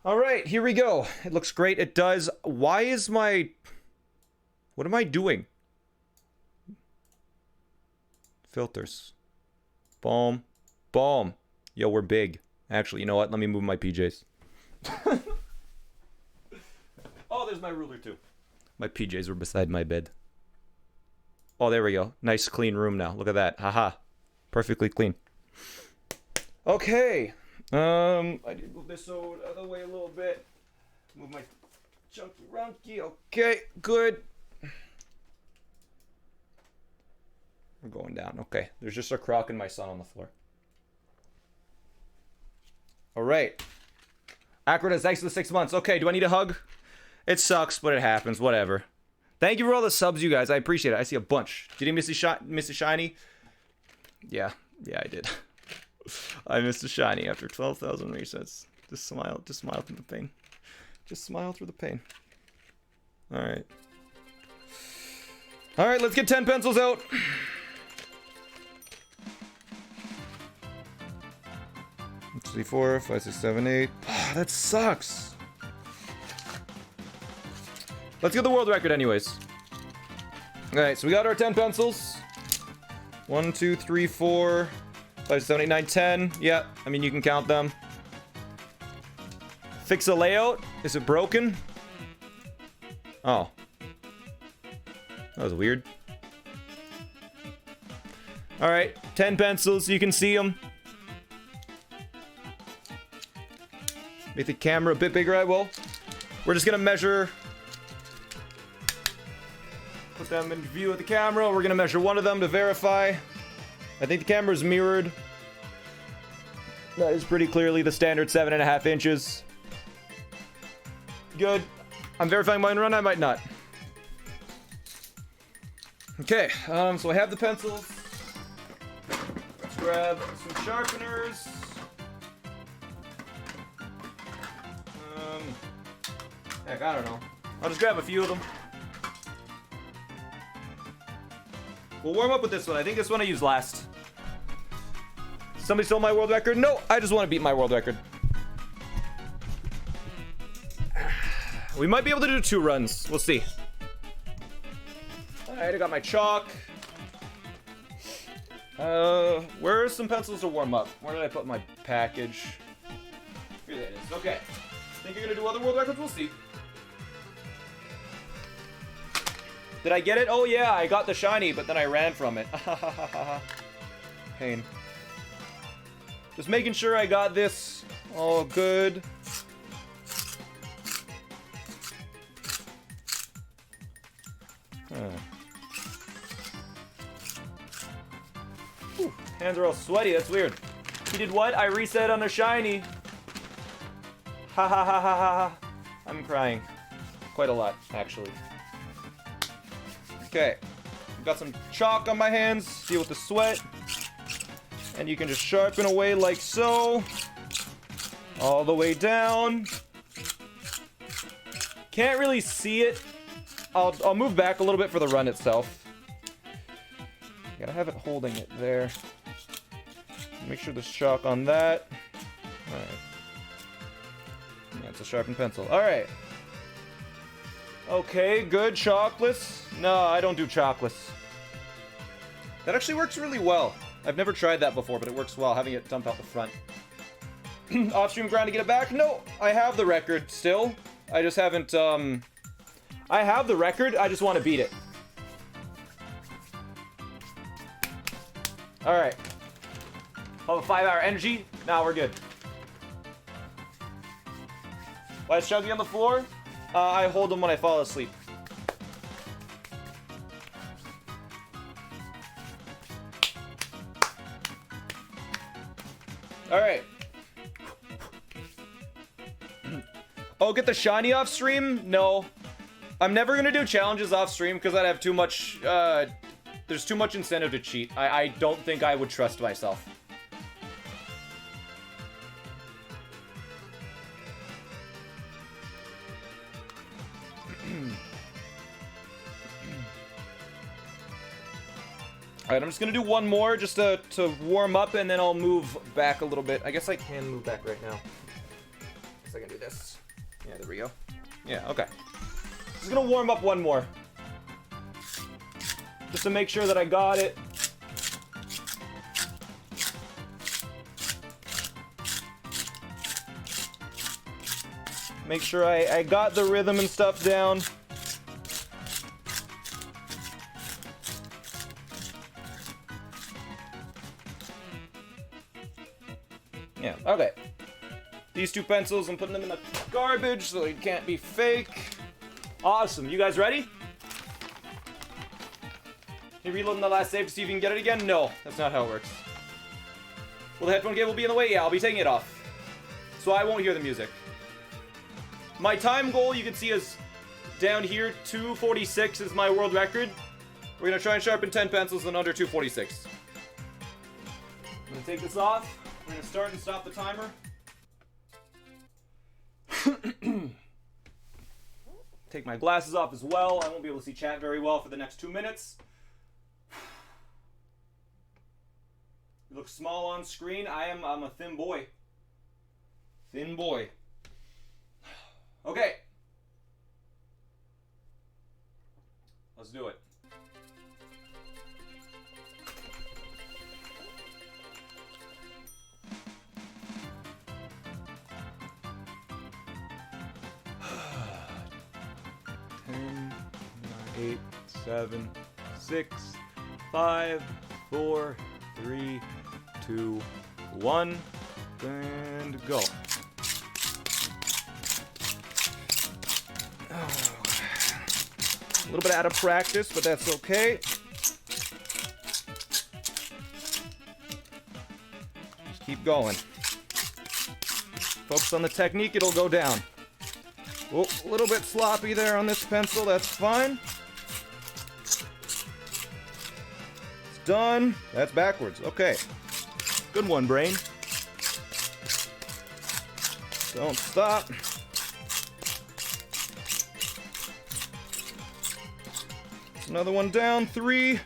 Alright, here we go. It looks great. It does. Why is my... What am I doing? Filters. Boom. Boom. Yo, we're big. Actually, you know what? Let me move my PJs. Oh, there's my ruler too. My PJs were beside my bed. Oh, there we go. Nice clean room now. Look at that. Haha. Perfectly clean. Okay. I need to move this over the other way a little bit. Move my chunky runky. Okay, good. We're going down. Okay. There's just a croc and my son on the floor. All right. Acronis, thanks for the 6 months. Okay, do I need a hug? It sucks, but it happens. Whatever. Thank you for all the subs, you guys. I appreciate it. I see a bunch. Did you miss a shiny? Yeah. Yeah, I did. I missed a shiny after 12,000 resets. Just smile. Just smile through the pain. Just smile through the pain. Alright. Alright, let's get 10 pencils out. Let's see, 4, 5, 6, 7, 8. Oh, that sucks. Let's get the world record anyways. Alright, so we got our 10 pencils. 1, 2, 3, 4, 5, 7, 8, 9, 10. Yeah, I mean, you can count them. Fix a layout? Is it broken? Oh. That was weird. Alright, 10 pencils, you can see them. Make the camera a bit bigger, I will. We're just gonna measure. Put them in view of the camera. We're gonna measure one of them to verify. I think the camera's mirrored. That is pretty clearly the standard 7.5 inches. Good. I'm verifying mine run, I might not. Okay, so I have the pencils. Let's grab some sharpeners. Heck, I don't know. I'll just grab a few of them. We'll warm up with this one. I think this one I used last. Somebody stole my world record? No, I just want to beat my world record. We might be able to do 2 runs. We'll see. Alright, I got my chalk. Where are some pencils to warm up? Where did I put my package? Here that is. Okay. Think you're gonna do other world records? We'll see. Did I get it? Oh yeah, I got the shiny, but then I ran from it. Pain. Just making sure I got this all good. Whew, hands are all sweaty, that's weird. He did what? I reset on a shiny. Ha ha ha ha ha. I'm crying. Quite a lot, actually. Okay. Got some chalk on my hands. Deal with the sweat. And you can just sharpen away like so. All the way down. Can't really see it. I'll move back a little bit for the run itself. Gotta have it holding it there. Make sure there's chalk on that. Alright. Yeah, it's a sharpened pencil. Alright. Okay, good. Chalkless. No, I don't do chalkless. That actually works really well. I've never tried that before, but it works well, having it dump out the front. Off-stream grind to get it back? No, I have the record still. I just haven't, I have the record, I just want to beat it. Alright. I'll have a 5-hour energy. Now we're good. Why is Chunky on the floor? I hold him when I fall asleep. Alright. Oh, get the shiny off stream? No. I'm never gonna do challenges off stream because I'd have too much, there's too much incentive to cheat. I don't think I would trust myself. Alright, I'm just gonna do one more just to warm up, and then I'll move back a little bit. I guess I can move back right now. Guess I can do this. Yeah, there we go. Yeah, okay. Just gonna warm up one more. Just to make sure that I got it. Make sure I got the rhythm and stuff down. these 2 pencils. I'm putting them in the garbage so they can't be fake. Awesome. You guys ready? Can you reload in the last save to see if you can get it again? No, that's not how it works. Will the headphone cable be in the way? Yeah, I'll be taking it off. So I won't hear the music. My time goal, you can see, is down here. 246 is my world record. We're going to try and sharpen 10 pencils in under 246. I'm going to take this off. We're going to start and stop the timer. Take my glasses off as well. I won't be able to see chat very well for the next 2 minutes. You look small on screen. I'm a thin boy. Thin boy. Okay. Let's do it. Ten, 9, 8, 7, 6, 5, 4, 3, 2, 1, and go. A little bit out of practice, but that's okay. Just keep going. Focus on the technique, it'll go down. Oh, a little bit sloppy there on this pencil, that's fine. It's done. That's backwards. Okay. Good one, brain. Don't stop. Another one down, 3.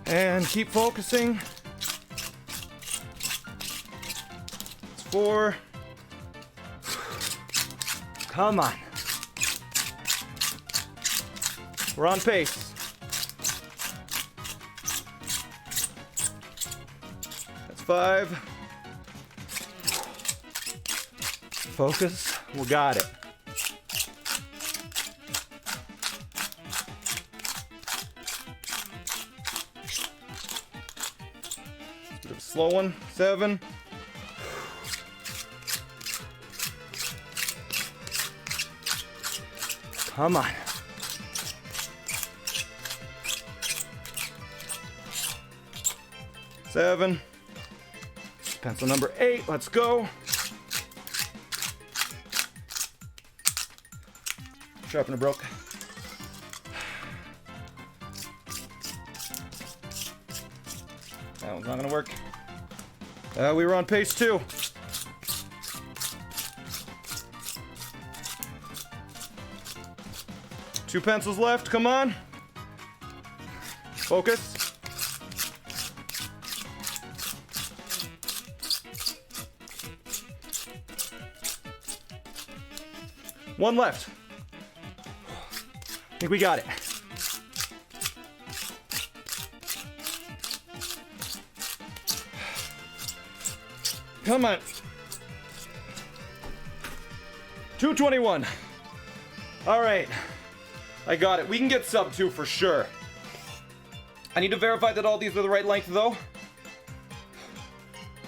And keep focusing. It's 4. Come on. We're on pace. That's 5. Focus. We got it. Bit of a slow one. 7. Come on. Seven. Pencil number 8. Let's go. Sharpener broke. That one's not gonna work. We were on pace 2. Two pencils left, come on. Focus. One left. I think we got it. Come on. 221. All right. I got it. We can get sub 2 for sure. I need to verify that all these are the right length though.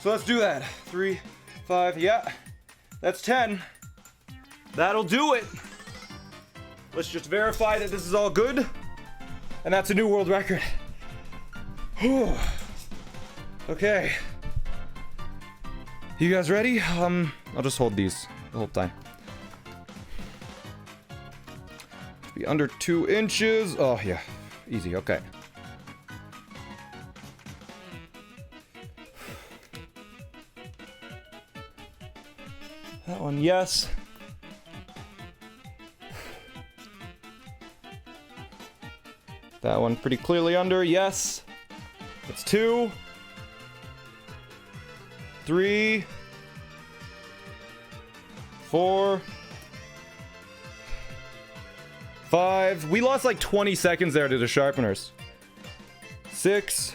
So let's do that. 3, 5, yeah. That's 10. That'll do it. Let's just verify that this is all good. And that's a new world record. Whew. Okay. You guys ready? I'll just hold these the whole time. Be under 2 inches. Oh yeah, easy, okay. That one, yes. That one pretty clearly under, yes. It's 2. 3. 4. 5. We lost like 20 seconds there to the sharpeners. 6.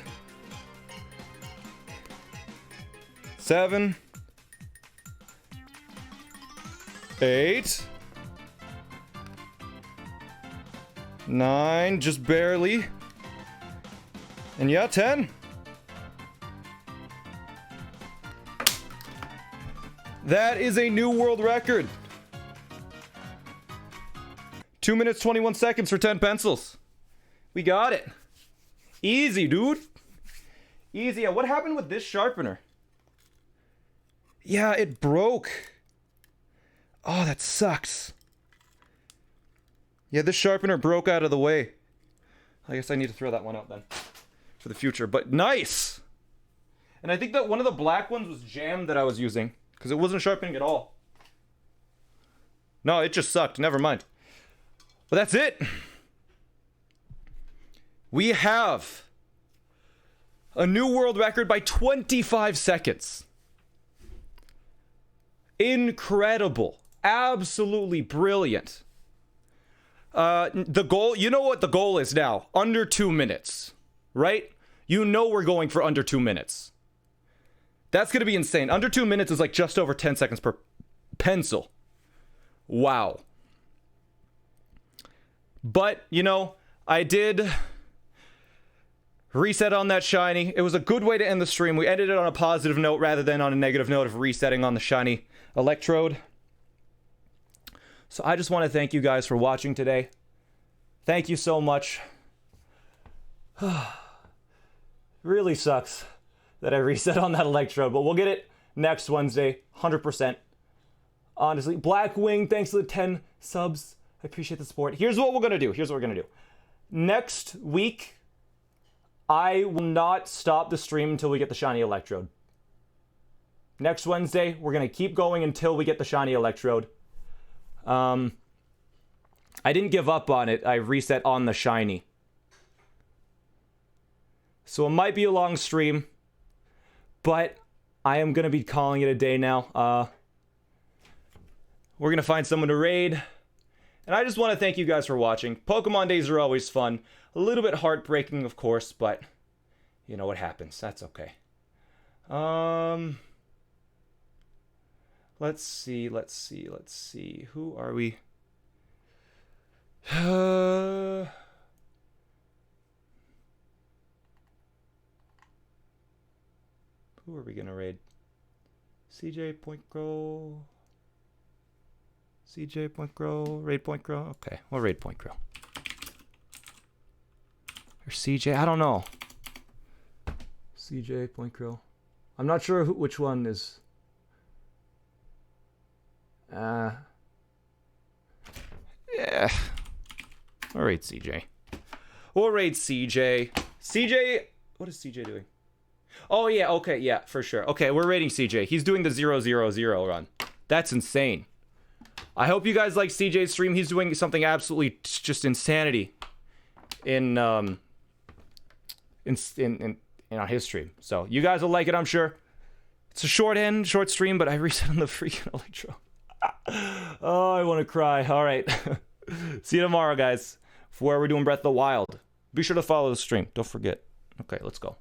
7. 8. 9, just barely. And yeah, 10. That is a new world record. 2 minutes, 21 seconds for 10 pencils. We got it. Easy, dude. Easy. Yeah, what happened with this sharpener? Yeah, it broke. Oh, that sucks. Yeah, this sharpener broke out of the way. I guess I need to throw that one out then. For the future. But nice! And I think that one of the black ones was jammed that I was using. Because it wasn't sharpening at all. No, it just sucked. Never mind. But that's it. We have a new world record by 25 seconds. Incredible. Absolutely brilliant. The goal, you know what the goal is now? Under 2 minutes. Right? You know we're going for under 2 minutes. That's going to be insane. Under 2 minutes is like just over 10 seconds per pencil. Wow. But, you know, I did reset on that shiny. It was a good way to end the stream. We ended it on a positive note rather than on a negative note of resetting on the shiny electrode. So I just want to thank you guys for watching today. Thank you so much. Really sucks that I reset on that electrode, but we'll get it next Wednesday, 100%. Honestly, Blackwing, thanks for the 10 subs. I appreciate the support. Here's what we're going to do. Next week, I will not stop the stream until we get the shiny electrode. Next Wednesday, we're going to keep going until we get the shiny electrode. I didn't give up on it. I reset on the shiny. So it might be a long stream, but I am going to be calling it a day now. We're going to find someone to raid. And I just want to thank you guys for watching. Pokemon days are always fun. A little bit heartbreaking, of course, but you know what happens. That's okay. Let's see. Who are we? Who are we gonna raid? CJ Point Grow. CJ Point Grow. Raid Point Grow. Okay, we'll raid Point Grow. Or CJ, I don't know. CJ Point Grow. I'm not sure which one is. Yeah. We'll raid CJ. CJ, what is CJ doing? Oh, yeah, okay, yeah, for sure. Okay, we're raiding CJ. He's doing the 000 run. That's insane. I hope you guys like CJ's stream. He's doing something absolutely just insanity in on his stream. So you guys will like it, I'm sure. It's a short stream, but I reset on the freaking electro. Oh, I want to cry. All right. See you tomorrow, guys, for where we're doing Breath of the Wild. Be sure to follow the stream. Don't forget. Okay, let's go.